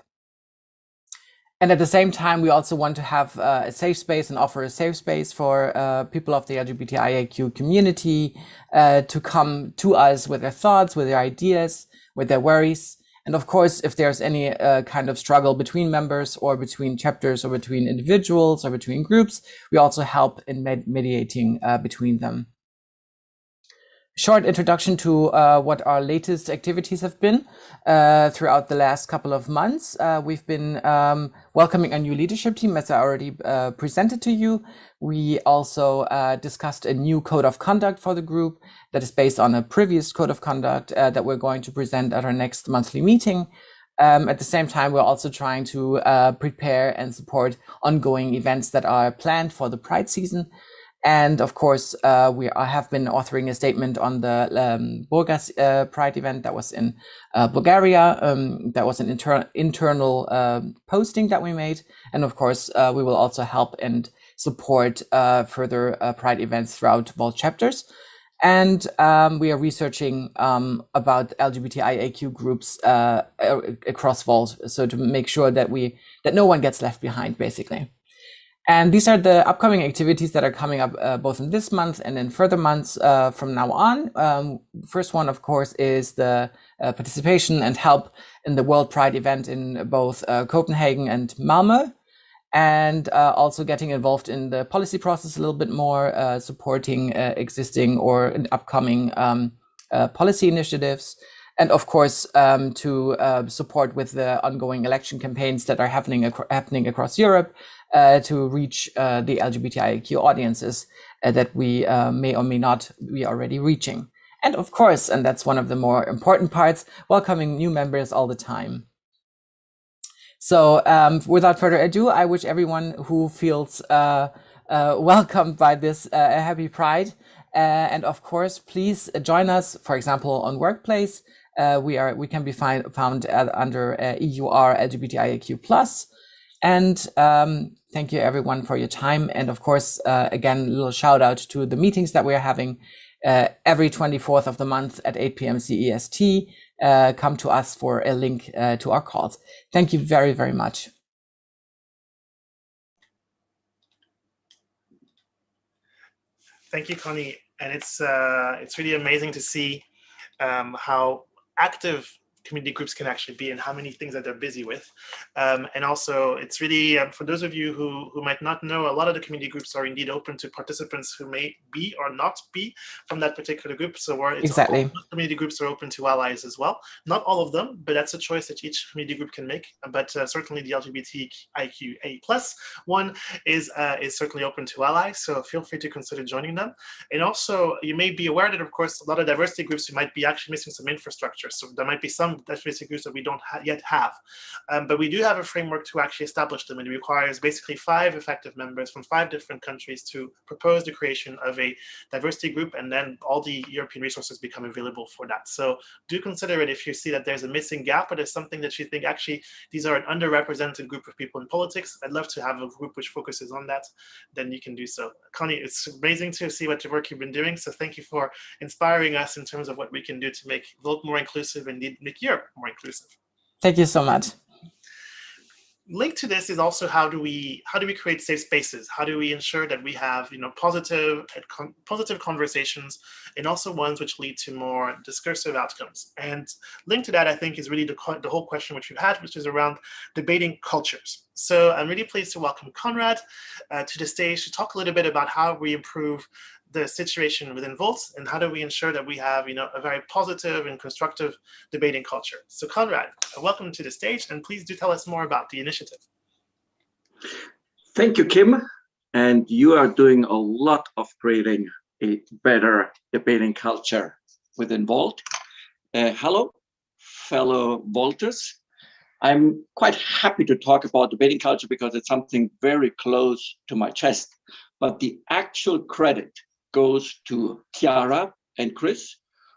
And at the same time, we also want to have a safe space and offer a safe space for people of the LGBTIAQ community to come to us with their thoughts, with their ideas, with their worries. And of course, if there's any kind of struggle between members or between chapters or between individuals or between groups, we also help in mediating between them. Short introduction to what our latest activities have been throughout the last couple of months. We've been welcoming a new leadership team, as I already presented to you. We also discussed a new code of conduct for the group that is based on a previous code of conduct that we're going to present at our next monthly meeting. At the same time, we're also trying to prepare and support ongoing events that are planned for the Pride season. And of course, we have been authoring a statement on the Burgas Pride event that was in Bulgaria. That was an internal posting that we made. And of course, we will also help and support further Pride events throughout Volt chapters. And we are researching about LGBTIAQ groups across Volt, so to make sure that no one gets left behind, basically. And these are the upcoming activities that are coming up both in this month and in further months from now on. First one, of course, is the participation and help in the World Pride event in both Copenhagen and Malmö, and also getting involved in the policy process a little bit more, supporting existing or upcoming policy initiatives. And of course, to support with the ongoing election campaigns that are happening across Europe, to reach the LGBTIQ audiences that we may or may not be already reaching. And of course, and that's one of the more important parts, welcoming new members all the time. So without further ado, I wish everyone who feels welcomed by this a happy Pride. And of course, please join us, for example, on Workplace. We can be found under EUR LGBTIAQ+. And thank you everyone for your time. And of course, again, a little shout out to the meetings that we're having every 24th of the month at 8 p.m. CEST. Come to us for a link to our calls. Thank you very, very much. Thank you, Connie. And it's really amazing to see how active community groups can actually be and how many things that they're busy with. And also, it's really, for those of you who might not know, a lot of the community groups are indeed open to participants who may be or not be from that particular group. So exactly. Community groups are open to allies as well. Not all of them, but that's a choice that each community group can make. But certainly the LGBTIQA+ one is certainly open to allies. So feel free to consider joining them. And also, you may be aware that, of course, a lot of diversity groups, you might be actually missing some infrastructure. So there might be some diversity groups that we don't yet have. But we do have a framework to actually establish them. And it requires basically 5 effective members from 5 different countries to propose the creation of a diversity group, and then all the European resources become available for that. So do consider it if you see that there's a missing gap, or there's something that you think actually these are an underrepresented group of people in politics. I'd love to have a group which focuses on that. Then you can do so. Connie, it's amazing to see what work you've been doing. So thank you for inspiring us in terms of what we can do to make Volt more inclusive and make Europe more inclusive. Thank you so much. Linked to this is also how do we create safe spaces? How do we ensure that we have positive conversations, and also ones which lead to more discursive outcomes? And linked to that, I think, is really the whole question which we've had, which is around debating cultures. So I'm really pleased to welcome Conrad to the stage to talk a little bit about how we improve the situation within Volt, and how do we ensure that we have, a very positive and constructive debating culture. So Conrad, welcome to the stage, and please do tell us more about the initiative. Thank you, Kim. And you are doing a lot of creating a better debating culture within Volt. Hello, fellow Volters. I'm quite happy to talk about debating culture because it's something very close to my chest. But the actual credit goes to Chiara and Chris,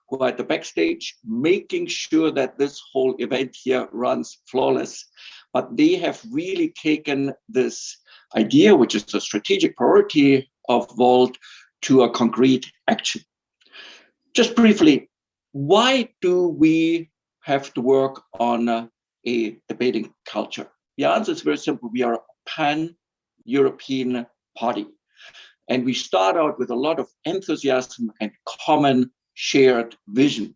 who are at the backstage, making sure that this whole event here runs flawless. But they have really taken this idea, which is a strategic priority of Volt, to a concrete action. Just briefly, why do we have to work on a debating culture? The answer is very simple. We are a pan-European party. And we start out with a lot of enthusiasm and common shared vision.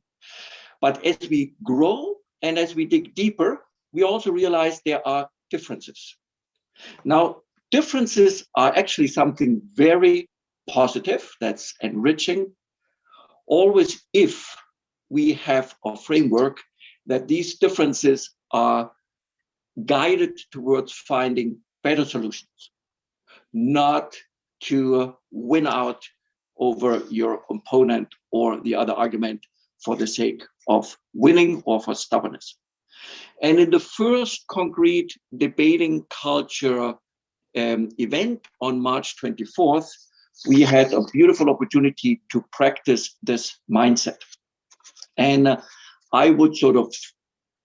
But as we grow and as we dig deeper, we also realize there are differences. Now, differences are actually something very positive, that's enriching, always if we have a framework that these differences are guided towards finding better solutions, not to win out over your opponent or the other argument for the sake of winning or for stubbornness. And in the first concrete debating culture event on March 24th, we had a beautiful opportunity to practice this mindset. And I would sort of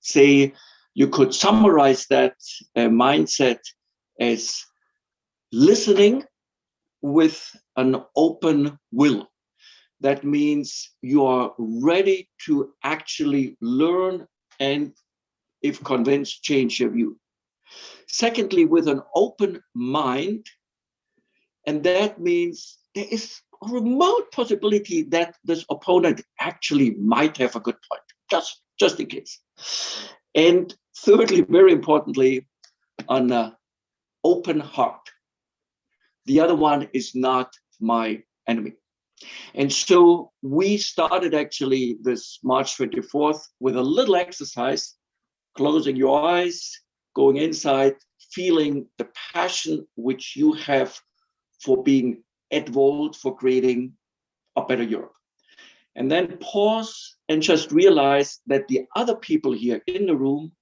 say you could summarize that mindset as listening with an open will. That means you are ready to actually learn and, if convinced, change your view. Secondly, with an open mind, and that means there is a remote possibility that this opponent actually might have a good point, just in case. And thirdly, very importantly, an open heart. The other one is not my enemy. And so we started actually this March 24th with a little exercise, closing your eyes, going inside, feeling the passion which you have for being at Volt, for creating a better Europe. And then pause and just realize that the other people here in the room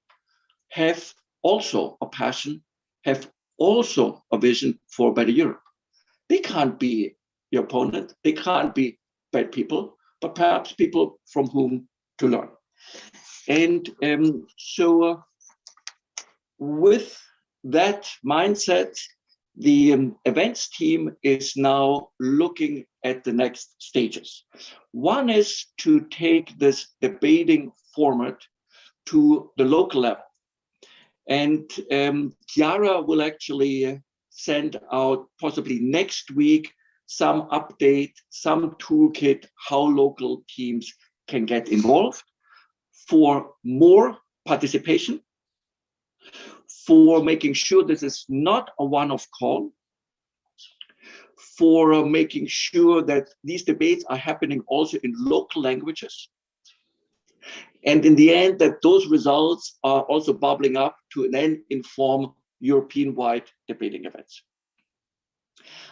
have also a passion, have also a vision for a better Europe. They can't be your opponent, they can't be bad people, but perhaps people from whom to learn. And so with that mindset, the events team is now looking at the next stages. One is to take this debating format to the local level. And Chiara will actually send out possibly next week some update, some toolkit, how local teams can get involved for more participation, for making sure this is not a one-off call, for making sure that these debates are happening also in local languages. And in the end, that those results are also bubbling up to then inform European-wide debating events.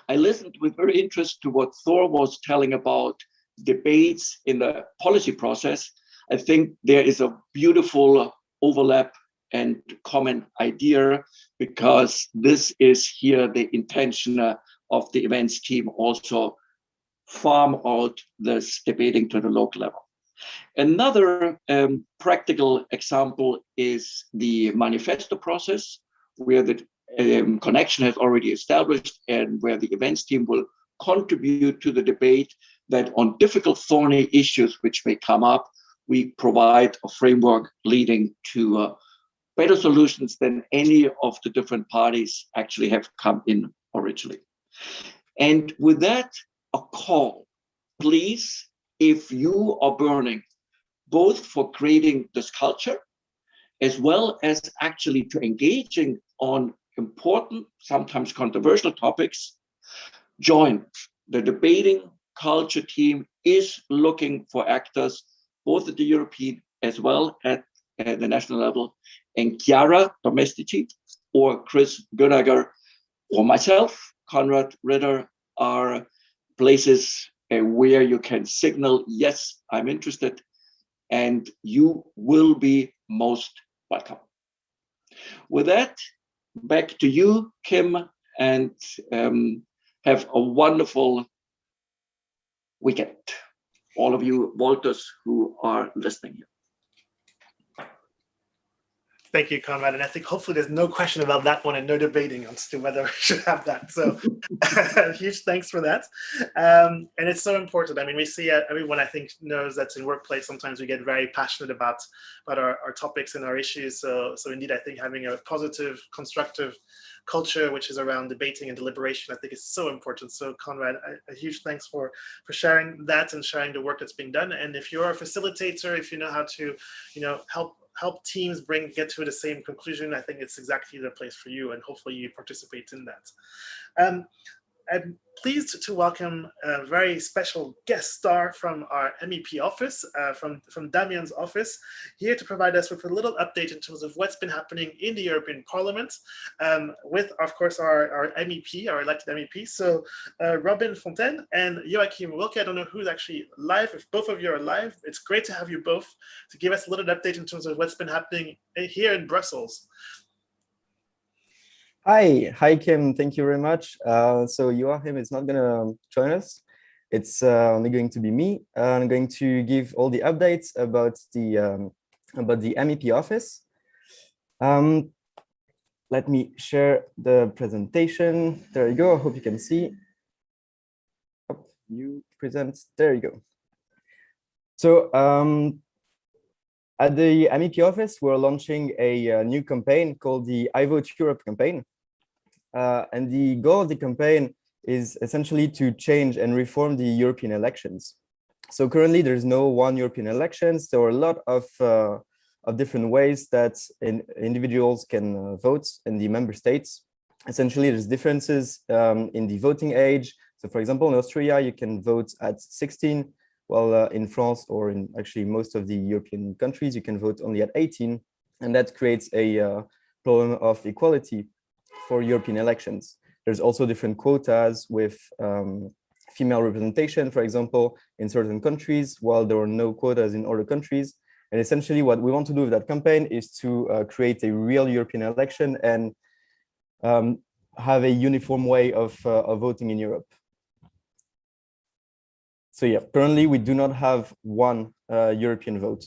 I listened with very interest to what Thor was telling about debates in the policy process. I think there is a beautiful overlap and common idea, because this is here the intention of the events team also farm out this debating to the local level. Another practical example is the Manifesto process, where the connection has already established and where the events team will contribute to the debate that on difficult, thorny issues which may come up, we provide a framework leading to better solutions than any of the different parties actually have come in originally. And with that, a call, please, if you are burning both for creating this culture, as well as actually to engaging on important, sometimes controversial topics, join the debating culture team is looking for actors, both at the European as well at the national level. And Chiara Domestici or Chris Gunnager or myself, Konrad Ritter, are places where you can signal, yes, I'm interested, and you will be most welcome. With that, back to you, Kim, and have a wonderful weekend. All of you Volters who are listening here. Thank you, Konrad. And I think hopefully there's no question about that one and no debating as to whether we should have that. So huge thanks for that. And it's so important. I mean, we see everyone, I think, knows that in workplace, sometimes we get very passionate about our topics and our issues. So indeed, I think having a positive, constructive culture, which is around debating and deliberation, I think is so important. So Konrad, a huge thanks for sharing that and sharing the work that's being done. And if you're a facilitator, if you know how to, help teams get to the same conclusion, I think it's exactly the place for you, and hopefully you participate in that. I'm pleased to welcome a very special guest star from our MEP office, from Damian's office, here to provide us with a little update in terms of what's been happening in the European Parliament, with, of course, our MEP, our elected MEP. So Robin Fontaine and Joachim Wilke, I don't know who's actually live. If both of you are live, it's great to have you both to give us a little update in terms of what's been happening here in Brussels. Hi, Kim. Thank you very much. So Joachim is not going to join us. It's only going to be me. I'm going to give all the updates about the MEP office. Let me share the presentation. There you go. I hope you can see. You present. There you go. So at the MEP office, we're launching a new campaign called the I Vote Europe campaign. And the goal of the campaign is essentially to change and reform the European elections. So currently there's no one European elections. There are a lot of different ways that individuals can vote in the member states. Essentially, there's differences in the voting age. So for example, in Austria, you can vote at 16, while in France, or in actually most of the European countries, you can vote only at 18. And that creates a problem of equality for European elections. There's also different quotas with female representation, for example, in certain countries, while there are no quotas in other countries. And essentially what we want to do with that campaign is to create a real European election and have a uniform way of voting in Europe. So yeah, currently we do not have one European vote.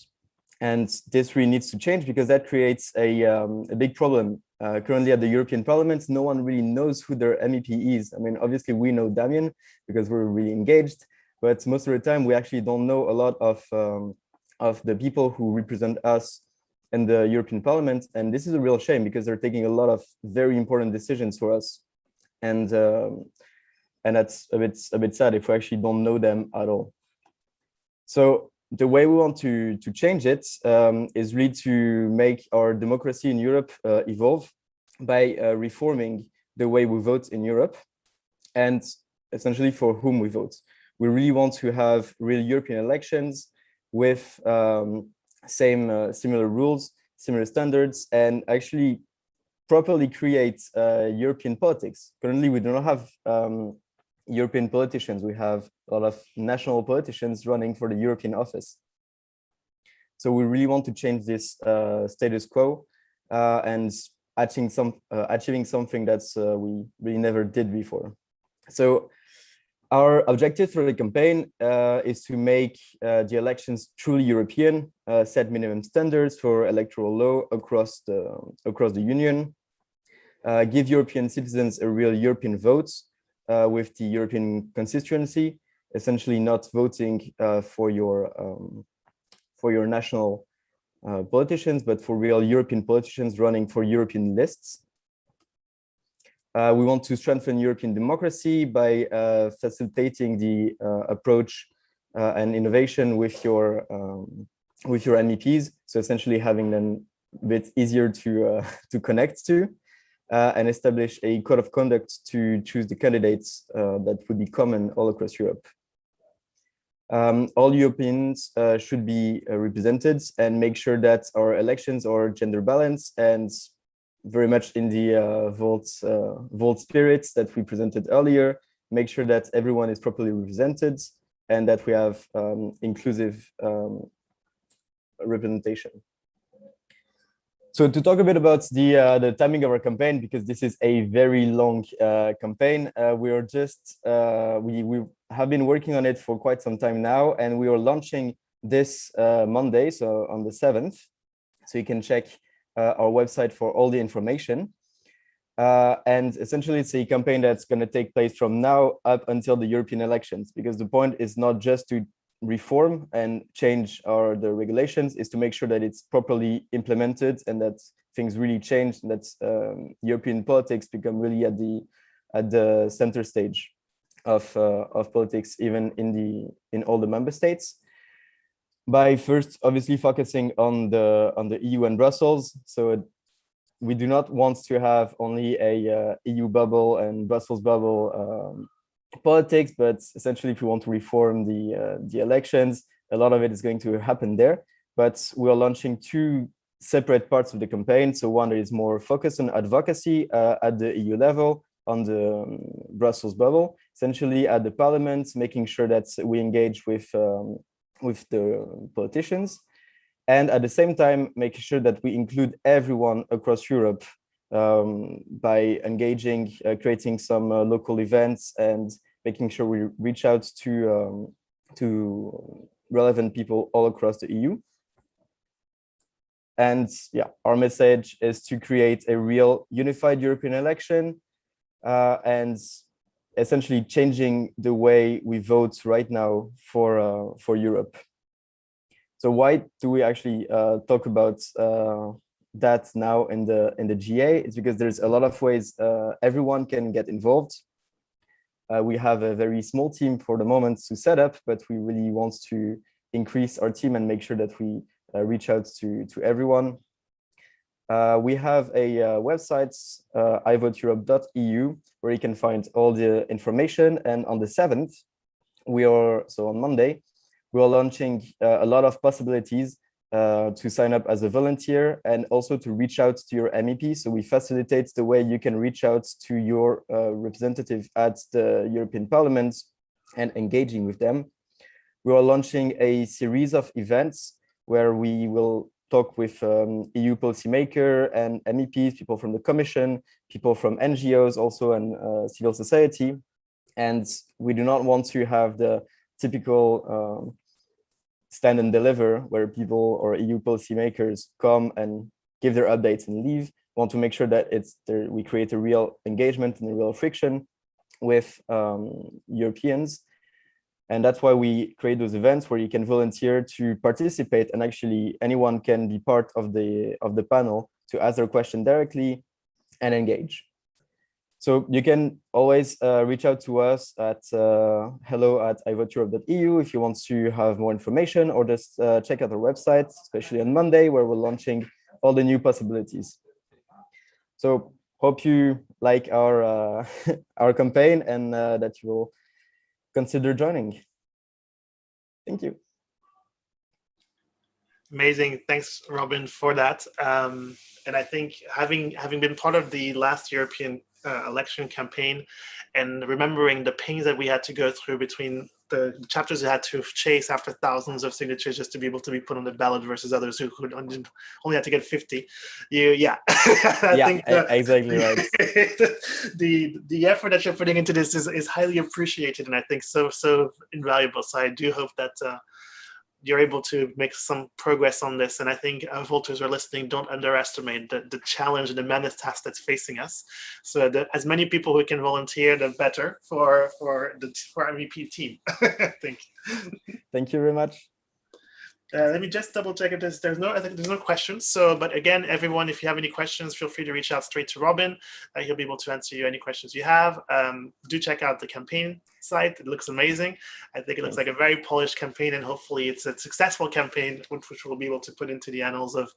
And this really needs to change because that creates a big problem. Currently at the European Parliament, no one really knows who their MEP is. I mean, obviously we know Damian because we're really engaged, but most of the time we actually don't know a lot of the people who represent us in the European Parliament. And this is a real shame because they're taking a lot of very important decisions for us. And that's a bit sad if we actually don't know them at all. So the way we want to change it is really to make our democracy in Europe evolve by reforming the way we vote in Europe and essentially for whom we vote. We really want to have real European elections with similar rules, similar standards, and actually properly create European politics. Currently, we do not have European politicians. We have a lot of national politicians running for the European office. So we really want to change this status quo and achieving something that's we really never did before. So our objective for the campaign is to make the elections truly European, set minimum standards for electoral law across the Union, give European citizens a real European vote with the European constituency, essentially not voting for your national politicians, but for real European politicians running for European lists. We want to strengthen European democracy by facilitating the approach and innovation with your MEPs. So essentially having them a bit easier to connect to. And establish a code of conduct to choose the candidates that would be common all across Europe. All Europeans should be represented and make sure that our elections are gender balanced and very much in the Volt spirits that we presented earlier. Make sure that everyone is properly represented and that we have inclusive representation. So to talk a bit about the timing of our campaign, because this is a very long campaign, we have been working on it for quite some time now, and we are launching this Monday, so on the 7th. So you can check our website for all the information. And essentially, it's a campaign that's going to take place from now up until the European elections, because the point is not just to reform and change the regulations, is to make sure that it's properly implemented and that things really change, and that European politics become really at the center stage of politics, even in all the member states. By first, obviously, focusing on the EU and Brussels. So we do not want to have only a EU bubble and Brussels bubble politics, but essentially, if we want to reform the elections, a lot of it is going to happen there. But we are launching two separate parts of the campaign. So one is more focused on advocacy at the EU level, on the Brussels bubble, essentially at the parliament, making sure that we engage with the politicians, and at the same time, making sure that we include everyone across Europe by engaging, creating some local events, and making sure we reach out to relevant people all across the EU. And yeah, our message is to create a real unified European election and essentially changing the way we vote right now for Europe. So why do we actually talk about that now in the GA? It's because there's a lot of ways everyone can get involved. We have a very small team for the moment to set up, but we really want to increase our team and make sure that we reach out to everyone. We have a website, ivoteeurope.eu, where you can find all the information. And on the 7th, on Monday, we are launching a lot of possibilities to sign up as a volunteer and also to reach out to your MEP. So we facilitate the way you can reach out to your representative at the European Parliament and engaging with them. We are launching a series of events where we will talk with EU policymakers and MEPs, people from the Commission, people from NGOs also, and civil society. And we do not want to have the typical stand and deliver where people or EU policymakers come and give their updates and leave. We want to make sure that we create a real engagement and a real friction with Europeans. And that's why we create those events where you can volunteer to participate, and actually anyone can be part of the panel to ask their question directly and engage. So you can always reach out to us at hello@ivoteeurope.eu if you want to have more information, or just check out our website, especially on Monday, where we're launching all the new possibilities. So hope you like our our campaign and that you will consider joining. Thank you. Amazing. Thanks, Robin, for that. And I think having been part of the last European election campaign and remembering the pains that we had to go through between the chapters we had to chase after thousands of signatures just to be able to be put on the ballot versus others who only had to get 50. I think exactly right. the effort that you're putting into this is highly appreciated, and I think so invaluable. So I do hope that you're able to make some progress on this. And I think voters are listening, don't underestimate the challenge and the mammoth task that's facing us. So as many people who can volunteer, the better for our MEP team, I think. Thank you very much. Let me just double check if there's no questions. So, but again, everyone, if you have any questions, feel free to reach out straight to Robin. He'll be able to answer you any questions you have. Do check out the campaign site. It looks amazing. I think it looks like a very polished campaign, and hopefully it's a successful campaign, which we'll be able to put into the annals of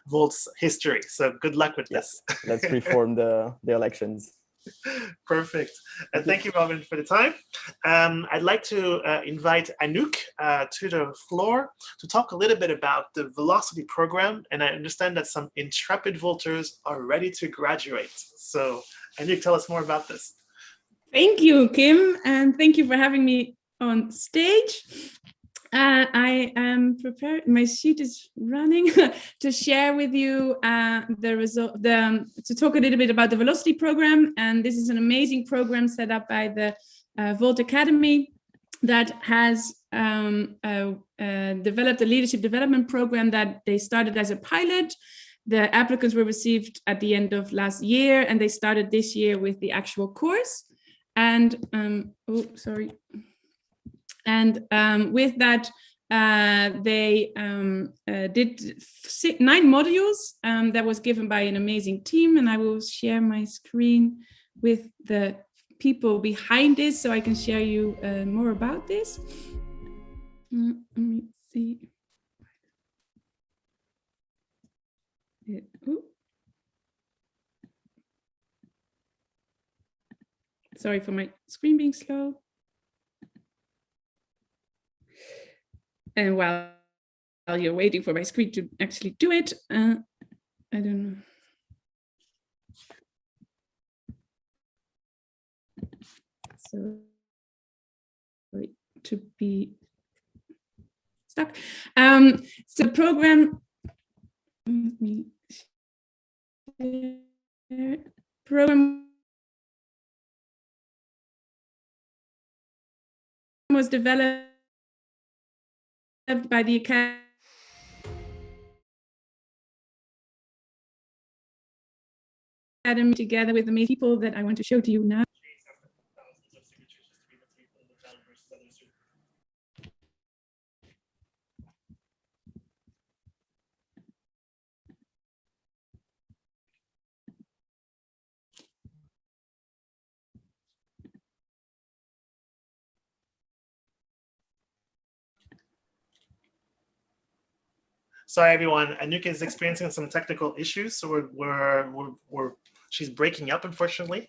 Volt's history. So good luck with this. Let's reform the elections. Perfect. Thank you, Robin, for the time. I'd like to invite Anouk to the floor to talk a little bit about the Velocity program. And I understand that some intrepid voters are ready to graduate. So Anouk, tell us more about this. Thank you, Kim, and thank you for having me on stage. I am prepared, my sheet is running to share with you the result, to talk a little bit about the Velocity program. And this is an amazing program set up by the Volt Academy that has developed a leadership development program that they started as a pilot. The applicants were received at the end of last year, and they started this year with the actual course. And with that, they did 9 modules that was given by an amazing team, and I will share my screen with the people behind this so I can share you more about this. Let me see. Sorry for my screen being slow. And while you're waiting for my screen to actually do it, I don't know. So to be stuck. So program, let me share. Program was developed by the Academy together with the main people that I want to show to you now. Sorry, everyone. Anouk is experiencing some technical issues, so she's breaking up, unfortunately.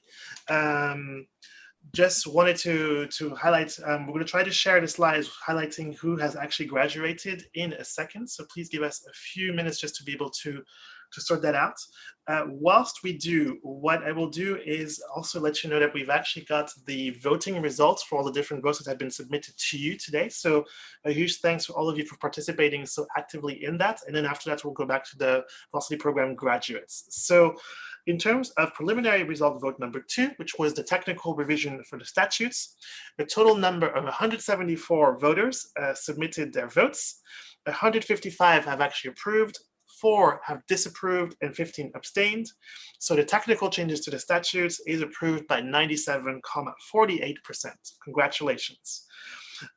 Just wanted to highlight, we're going to try to share the slides highlighting who has actually graduated in a second. So please give us a few minutes just to be able to sort that out. Whilst we do, what I will do is also let you know that we've actually got the voting results for all the different votes that have been submitted to you today. So a huge thanks to all of you for participating so actively in that. And then after that, we'll go back to the Velocity program graduates. So in terms of preliminary result vote number 2, which was the technical revision for the statutes, a total number of 174 voters submitted their votes. 155 have actually approved, 4 have disapproved, and 15 abstained. So the technical changes to the statutes is approved by 97.48%. Congratulations.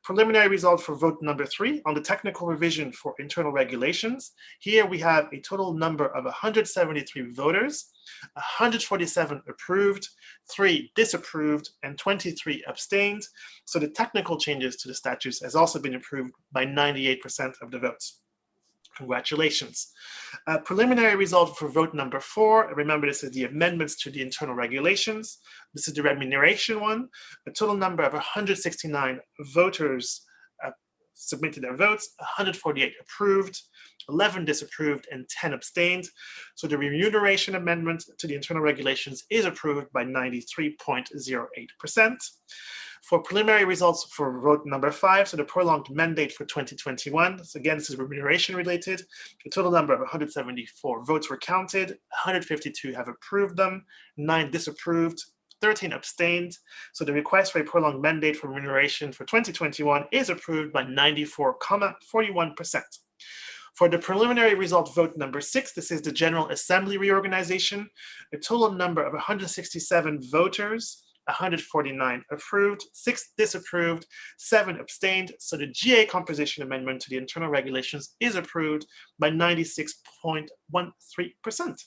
Preliminary result for vote number 3 on the technical revision for internal regulations. Here we have a total number of 173 voters, 147 approved, 3 disapproved, and 23 abstained. So the technical changes to the statutes has also been approved by 98% of the votes. Congratulations. Preliminary result for vote number 4. Remember, this is the amendments to the internal regulations. This is the remuneration one. A total number of 169 voters submitted their votes, 148 approved, 11 disapproved, and 10 abstained. So the remuneration amendment to the internal regulations is approved by 93.08%. For preliminary results for vote number 5, so the prolonged mandate for 2021, so again, this is remuneration related. A total number of 174 votes were counted, 152 have approved them, 9 disapproved, 13 abstained. So the request for a prolonged mandate for remuneration for 2021 is approved by 94.41%. For the preliminary result vote number 6, this is the General Assembly reorganization. A total number of 167 voters, 149 approved, 6 disapproved, 7 abstained. So the GA composition amendment to the internal regulations is approved by 96.13%.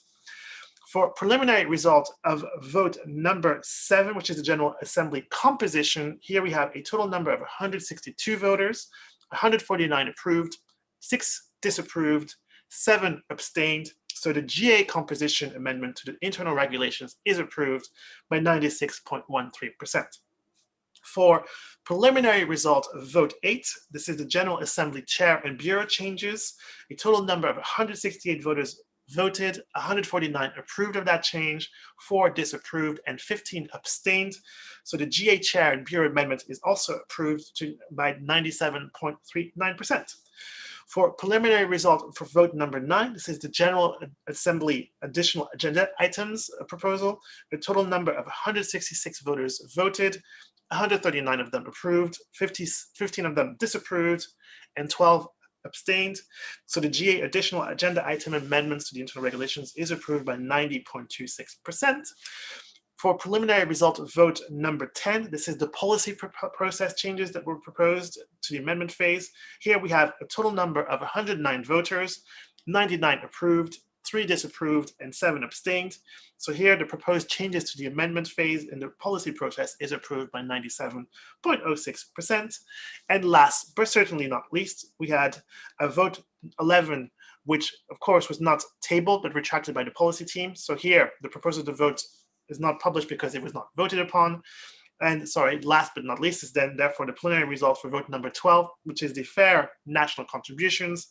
For preliminary result of vote number 7, which is the General Assembly composition, here we have a total number of 162 voters, 149 approved, 6 disapproved, 7 abstained. So the GA composition amendment to the internal regulations is approved by 96.13%. For preliminary result of vote 8, this is the General Assembly Chair and Bureau changes. A total number of 168 voters voted, 149 approved of that change, 4 disapproved, and 15 abstained. So the GA Chair and Bureau amendment is also approved by 97.39%. For preliminary result for vote number 9, this is the General Assembly additional agenda items proposal. The total number of 166 voters voted, 139 of them approved, 15 of them disapproved, and 12 abstained. So the GA additional agenda item amendments to the internal regulations is approved by 90.26%. For preliminary result of vote number 10, this is the policy process changes that were proposed to the amendment phase. Here we have a total number of 109 voters, 99 approved, 3 disapproved, and 7 abstained. So here the proposed changes to the amendment phase in the policy process is approved by 97.06%. And last, but certainly not least, we had a vote 11, which of course was not tabled, but retracted by the policy team. So here the proposal to vote is not published because it was not voted upon. And sorry, last but not least is then therefore the preliminary result for vote number 12, which is the fair national contributions.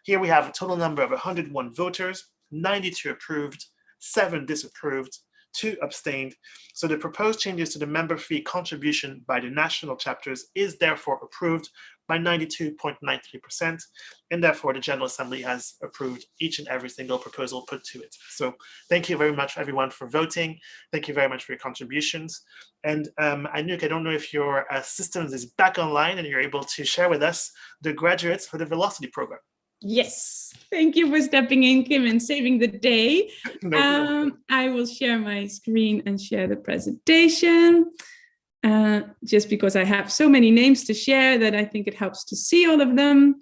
Here we have a total number of 101 voters, 92 approved, 7 disapproved, 2 abstained. So the proposed changes to the member fee contribution by the national chapters is therefore approved by 92.93%, and therefore the General Assembly has approved each and every single proposal put to it. So thank you very much everyone for voting. Thank you very much for your contributions. And Anouk, I don't know if your systems is back online and you're able to share with us the graduates for the Velocity program. Yes, thank you for stepping in, Kim, and saving the day. No. I will share my screen and share the presentation. Just because I have so many names to share that I think it helps to see all of them.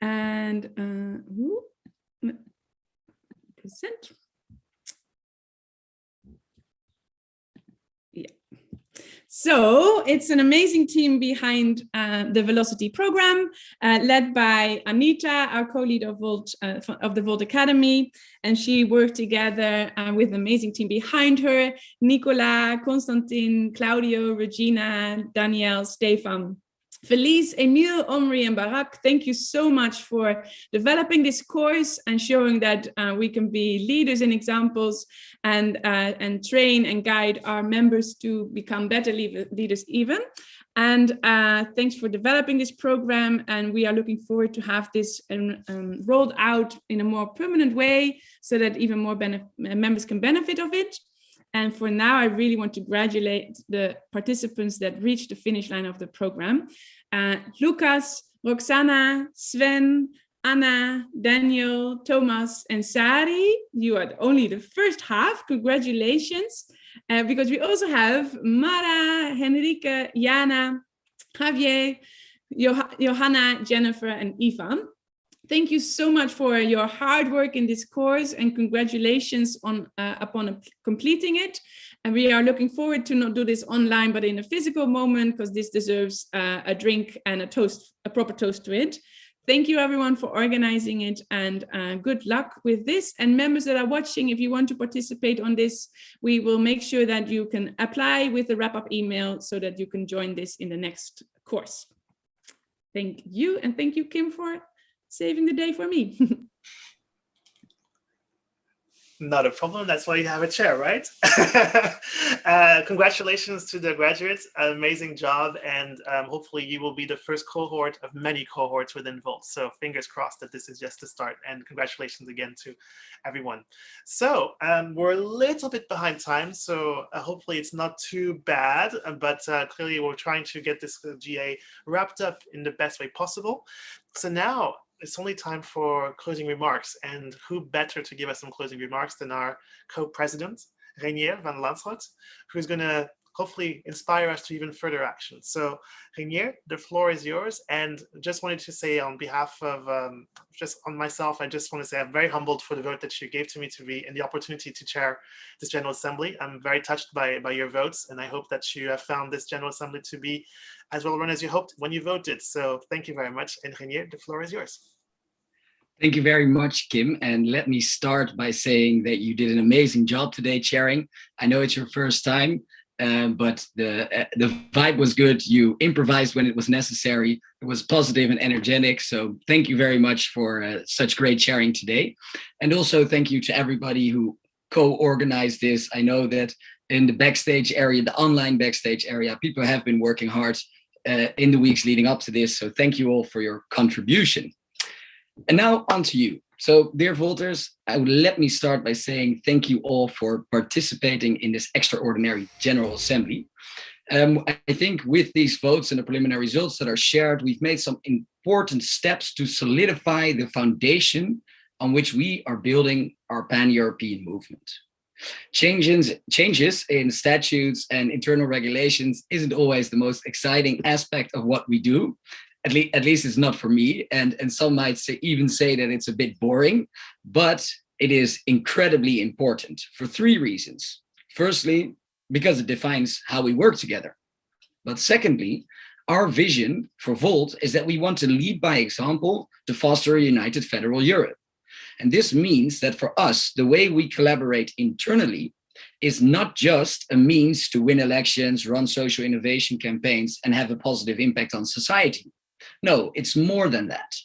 And present. Yeah. So it's an amazing team behind the Velocity program, led by Anita, our co-lead of the Volt Academy, and she worked together with an amazing team behind her: Nicola, Constantin, Claudio, Regina, Danielle, Stefan, Felice, Emile, Omri, and Barak. Thank you so much for developing this course and showing that we can be leaders and examples and train and guide our members to become better leaders even. And thanks for developing this program. And we are looking forward to have this rolled out in a more permanent way so that even more members can benefit of it. And for now, I really want to congratulate the participants that reached the finish line of the program. Lucas, Roxana, Sven, Anna, Daniel, Thomas, and Sari. You are only the first half. Congratulations. Because we also have Mara, Henrike, Jana, Javier, Johanna, Jennifer, and Eva. Thank you so much for your hard work in this course, and congratulations upon completing it. And we are looking forward to not do this online, but in a physical moment, because this deserves a drink and a toast, a proper toast to it. Thank you everyone for organizing it, and good luck with this. And members that are watching, if you want to participate on this, we will make sure that you can apply with the wrap-up email so that you can join this in the next course. Thank you, and thank you, Kim, for saving the day for me. Not a problem. That's why you have a chair, right? Congratulations to the graduates. Amazing job. And hopefully you will be the first cohort of many cohorts within Volt. So fingers crossed that this is just the start. And congratulations again to everyone. So we're a little bit behind time. So hopefully it's not too bad. But clearly we're trying to get this GA wrapped up in the best way possible. So now it's only time for closing remarks, and who better to give us some closing remarks than our co-president, Reinier van Lanschot, who's going to hopefully inspire us to even further action. So Reinier, the floor is yours. And just wanted to say on behalf of, just on myself, I just want to say I'm very humbled for the vote that you gave to me to be and the opportunity to chair this General Assembly. I'm very touched by your votes, and I hope that you have found this General Assembly to be as well run as you hoped when you voted. So thank you very much. And Reinier, the floor is yours. Thank you very much, Kim. And let me start by saying that you did an amazing job today chairing. I know it's your first time, but the vibe was good. You improvised when it was necessary. It was positive and energetic. So thank you very much for such great chairing today. And also thank you to everybody who co-organized this. I know that in the backstage area, the online backstage area, people have been working hard in the weeks leading up to this. So thank you all for your contribution. And now on to you. So dear voters, let me start by saying thank you all for participating in this extraordinary General Assembly. I think with these votes and the preliminary results that are shared, we've made some important steps to solidify the foundation on which we are building our pan-European movement. Changes in statutes and internal regulations isn't always the most exciting aspect of what we do. At least it's not for me, and some might even say that it's a bit boring, but it is incredibly important for 3 reasons. Firstly, because it defines how we work together. But secondly, our vision for Volt is that we want to lead by example to foster a united federal Europe. And this means that for us, the way we collaborate internally is not just a means to win elections, run social innovation campaigns, and have a positive impact on society. No, it's more than that.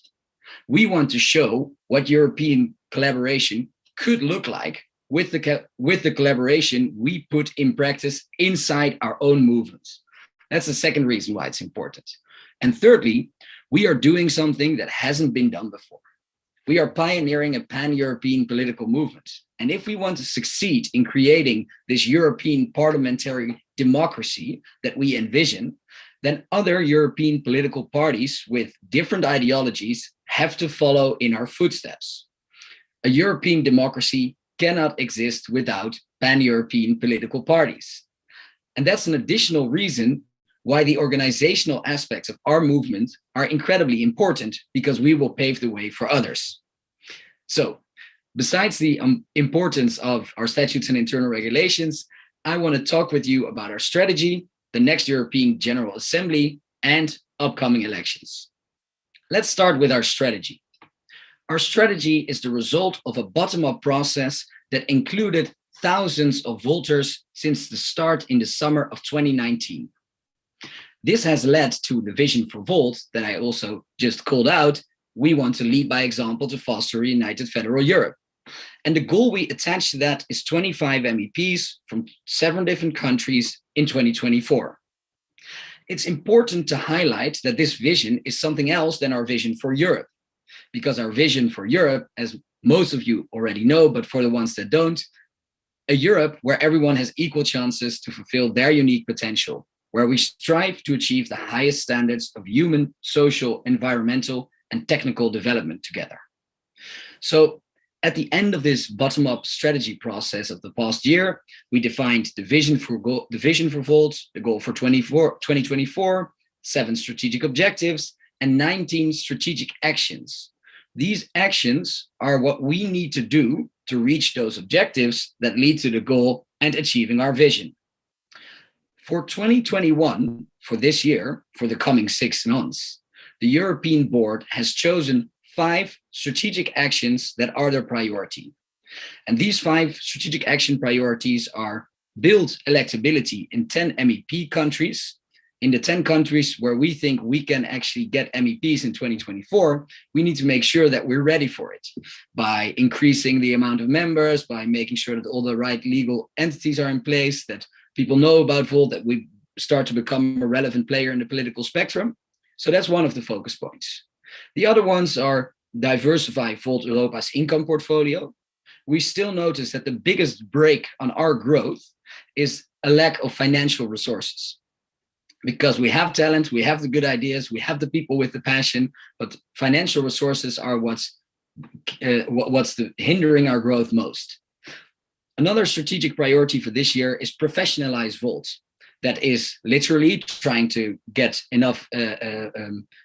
We want to show what European collaboration could look like with the collaboration we put in practice inside our own movements. That's the second reason why it's important. And thirdly, we are doing something that hasn't been done before. We are pioneering a pan-European political movement. And if we want to succeed in creating this European parliamentary democracy that we envision, then other European political parties with different ideologies have to follow in our footsteps. A European democracy cannot exist without pan-European political parties. And that's an additional reason why the organizational aspects of our movement are incredibly important, because we will pave the way for others. So, besides the importance of our statutes and internal regulations, I want to talk with you about our strategy, the next European General Assembly, and upcoming elections. Let's start with our strategy. Our strategy is the result of a bottom-up process that included thousands of voters since the start in the summer of 2019. This has led to the vision for Volt that I also just called out. We want to lead by example to foster a united federal Europe. And the goal we attach to that is 25 MEPs from 7 different countries in 2024. It's important to highlight that this vision is something else than our vision for Europe, because our vision for Europe, as most of you already know, but for the ones that don't, a Europe where everyone has equal chances to fulfill their unique potential, where we strive to achieve the highest standards of human, social, environmental, and technical development together. So at the end of this bottom-up strategy process of the past year, we defined the vision for Volt, the goal for 2024, 7 strategic objectives, and 19 strategic actions. These actions are what we need to do to reach those objectives that lead to the goal and achieving our vision. For 2021, for this year, for the coming 6 months, the European Board has chosen 5 strategic actions that are their priority. And these 5 strategic action priorities are: build electability in 10 MEP countries. In the 10 countries where we think we can actually get MEPs in 2024, we need to make sure that we're ready for it by increasing the amount of members, by making sure that all the right legal entities are in place, that people know about Volt, that we start to become a relevant player in the political spectrum. So that's one of the focus points. The other ones are diversify Volt Europa's income portfolio. We still notice that the biggest brake on our growth is a lack of financial resources. Because we have talent, we have the good ideas, we have the people with the passion, but financial resources are what's hindering our growth most. Another strategic priority for this year is professionalize Volt. That is literally trying to get enough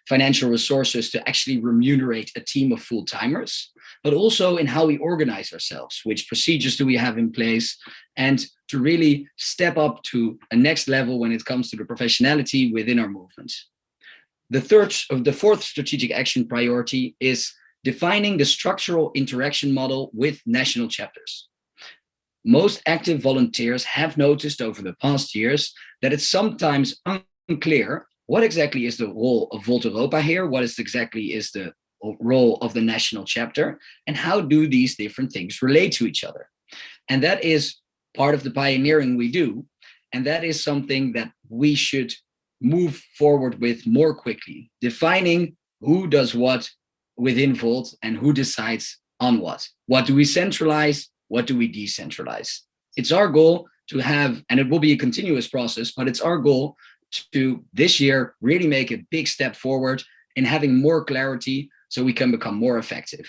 financial resources to actually remunerate a team of full-timers, but also in how we organize ourselves, which procedures do we have in place, and to really step up to a next level when it comes to the professionality within our movement. The fourth strategic action priority is defining the structural interaction model with national chapters. Most active volunteers have noticed over the past years that it's sometimes unclear what exactly is the role of Volt Europa here, what exactly is the role of the national chapter, and how do these different things relate to each other. And that is part of the pioneering we do, and that is something that we should move forward with more quickly, defining who does what within Volt and who decides on what. What do we centralize? What do we decentralize? It's our goal to have, and it will be a continuous process, but it's our goal to this year really make a big step forward in having more clarity so we can become more effective.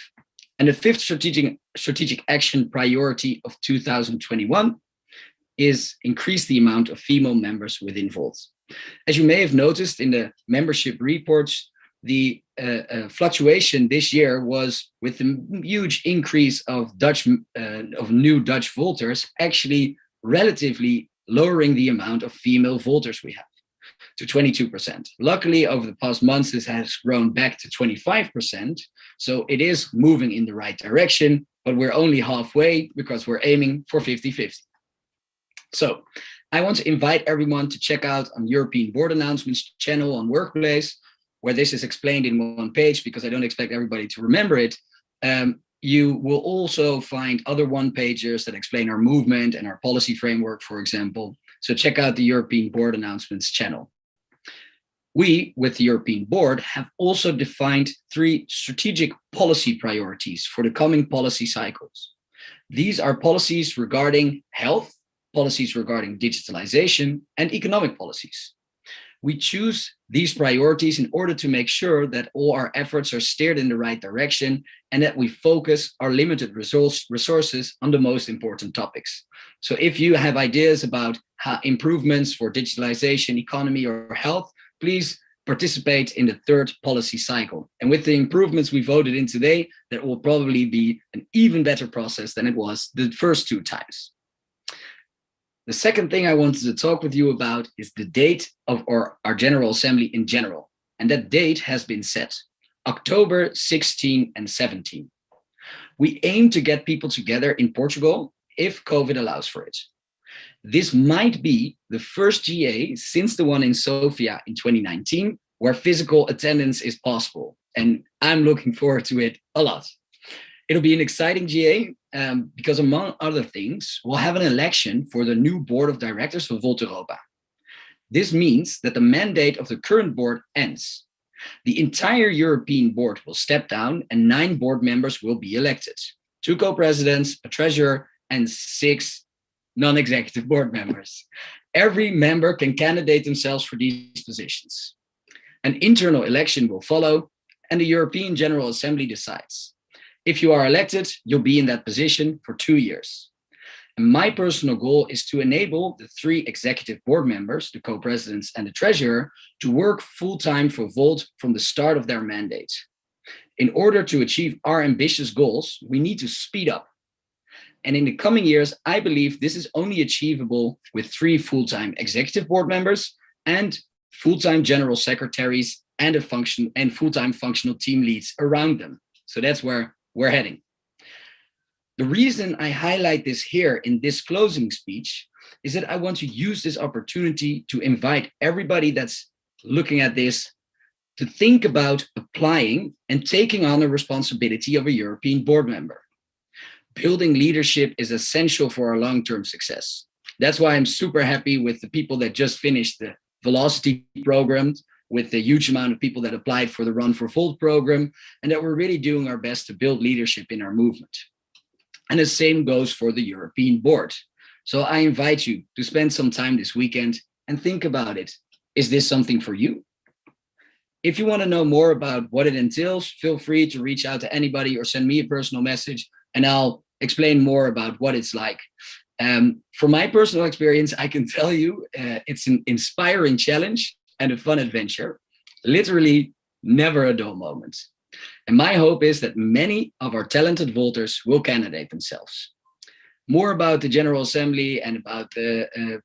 And the fifth strategic action priority of 2021 is increase the amount of female members within Volt. As you may have noticed in the membership reports, the fluctuation this year was with the huge increase of new Dutch Volters, actually relatively lowering the amount of female Volters we have to 22%. Luckily, over the past months, this has grown back to 25%. So it is moving in the right direction, but we're only halfway because we're aiming for 50-50. So I want to invite everyone to check out on European Board Announcements channel on Workplace, where this is explained in one page because I don't expect everybody to remember it. You will also find other one-pagers that explain our movement and our policy framework, for example. So check out the European Board Announcements channel. We, with the European Board, have also defined 3 strategic policy priorities for the coming policy cycles. These are policies regarding health, policies regarding digitalization, and economic policies. We choose these priorities in order to make sure that all our efforts are steered in the right direction and that we focus our limited resources on the most important topics. So if you have ideas about how improvements for digitalization, economy, or health, please participate in the 3rd policy cycle. And with the improvements we voted in today, that will probably be an even better process than it was the first 2 times. The second thing I wanted to talk with you about is the date of our General Assembly in general. And that date has been set, October 16 and 17. We aim to get people together in Portugal if COVID allows for it. This might be the first GA since the one in Sofia in 2019, where physical attendance is possible. And I'm looking forward to it a lot. It'll be an exciting GA because, among other things, we'll have an election for the new board of directors of Volt Europa. This means that the mandate of the current board ends. The entire European board will step down and 9 board members will be elected. 2 co-presidents, a treasurer, and 6 non-executive board members. Every member can candidate themselves for these positions. An internal election will follow, and the European General Assembly decides. If you are elected, you'll be in that position for 2 years. And my personal goal is to enable the 3 executive board members, the co-presidents and the treasurer, to work full-time for Volt from the start of their mandate. In order to achieve our ambitious goals, we need to speed up. And in the coming years, I believe this is only achievable with 3 full-time executive board members and full-time general secretaries and full-time functional team leads around them. So that's where we're heading. The reason I highlight this here in this closing speech is that I want to use this opportunity to invite everybody that's looking at this to think about applying and taking on the responsibility of a European board member. Building leadership is essential for our long-term success. That's why I'm super happy with the people that just finished the Velocity program, with the huge amount of people that applied for the Run for Volt program, and that we're really doing our best to build leadership in our movement. And the same goes for the European board. So I invite you to spend some time this weekend and think about it. Is this something for you? If you want to know more about what it entails, feel free to reach out to anybody or send me a personal message, and I'll explain more about what it's like. From my personal experience, I can tell you it's an inspiring challenge and a fun adventure, literally never a dull moment. And my hope is that many of our talented Volters will candidate themselves. More about the General Assembly and about the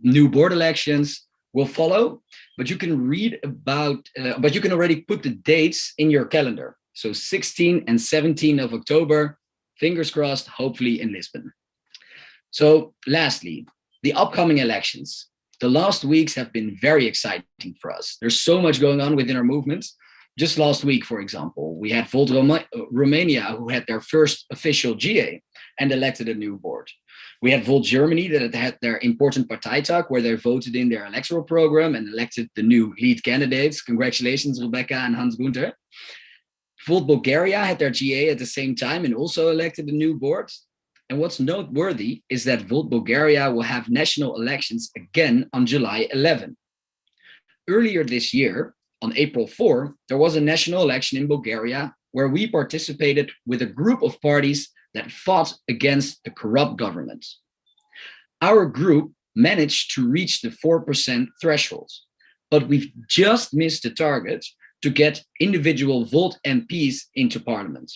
new board elections will follow, but you can read about, but you can already put the dates in your calendar. So 16 and 17 of October, fingers crossed, hopefully in Lisbon. So lastly, the upcoming elections. The last weeks have been very exciting for us. There's so much going on within our movement. Just last week, for example, we had Volt Romania, who had their first official GA and elected a new board. We had Volt Germany that had their important Parteitag, where they voted in their electoral program and elected the new lead candidates. Congratulations, Rebecca and Hans Gunther. Volt Bulgaria had their GA at the same time and also elected a new board. And what's noteworthy is that Volt Bulgaria will have national elections again on July 11. Earlier this year, on April 4, there was a national election in Bulgaria where we participated with a group of parties that fought against the corrupt government. Our group managed to reach the 4% threshold, but we've just missed the target to get individual Volt MPs into parliament.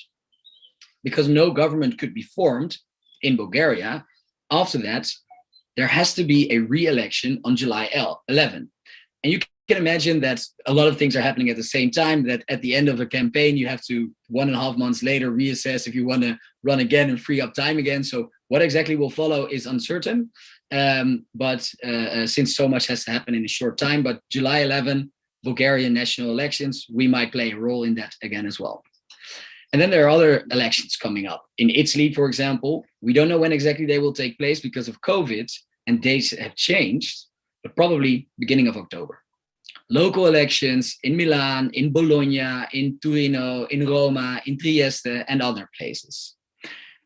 Because no government could be formed in Bulgaria, after that, there has to be a re-election on July 11. And you can imagine that a lot of things are happening at the same time, that at the end of a campaign, you have to 1.5 months later reassess if you want to run again and free up time again. So what exactly will follow is uncertain. But since so much has to happen in a short time, but July 11, Bulgarian national elections, we might play a role in that again as well. And then there are other elections coming up. In Italy, for example, we don't know when exactly they will take place because of COVID and dates have changed, but probably beginning of October. Local elections in Milan, in Bologna, in Torino, in Roma, in Trieste, and other places.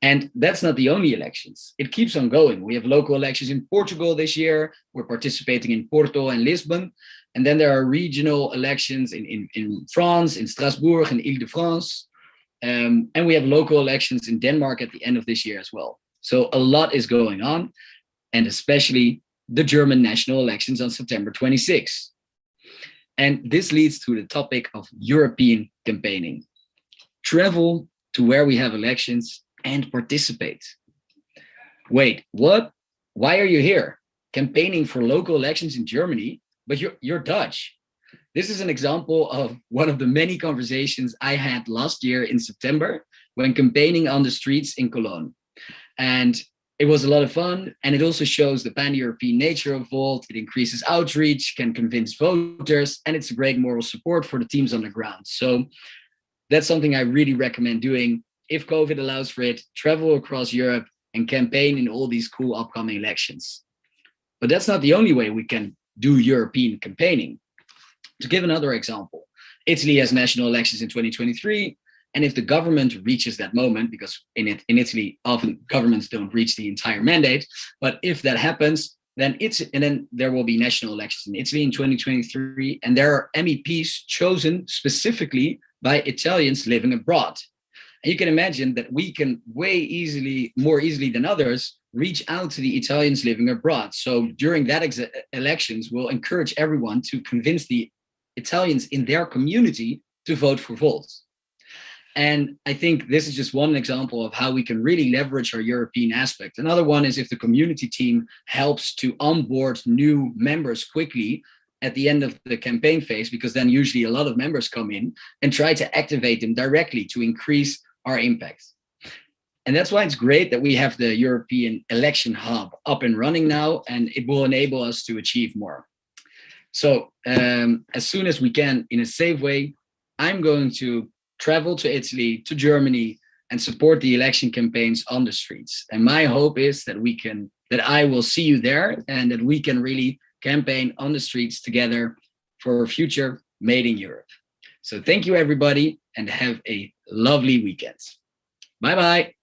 And that's not the only elections. It keeps on going. We have local elections in Portugal this year. We're participating in Porto and Lisbon. And then there are regional elections in France, in Strasbourg, in Ile-de-France. And we have local elections in Denmark at the end of this year as well. So a lot is going on, and especially the German national elections on September 26. And this leads to the topic of European campaigning. Travel to where we have elections and participate. Wait, what? Why are you here? Campaigning for local elections in Germany, but you're Dutch. This is an example of one of the many conversations I had last year in September when campaigning on the streets in Cologne. And it was a lot of fun. And it also shows the pan-European nature of Volt. It increases outreach, can convince voters, and it's a great moral support for the teams on the ground. So that's something I really recommend doing. If COVID allows for it, travel across Europe and campaign in all these cool upcoming elections. But that's not the only way we can do European campaigning. To give another example, Italy has national elections in 2023. And if the government reaches that moment, because in Italy, often governments don't reach the entire mandate, but if that happens, then there will be national elections in Italy in 2023. And there are MEPs chosen specifically by Italians living abroad. And you can imagine that we can more easily than others, reach out to the Italians living abroad. So during that elections, we'll encourage everyone to convince the Italians in their community to vote for Volt. And I think this is just one example of how we can really leverage our European aspect. Another one is if the community team helps to onboard new members quickly at the end of the campaign phase, because then usually a lot of members come in and try to activate them directly to increase our impact. And that's why it's great that we have the European Election Hub up and running now, and it will enable us to achieve more. So as soon as we can, in a safe way, I'm going to travel to Italy, to Germany, and support the election campaigns on the streets. And my hope is that I will see you there and that we can really campaign on the streets together for a future made in Europe. So thank you, everybody, and have a lovely weekend. Bye-bye.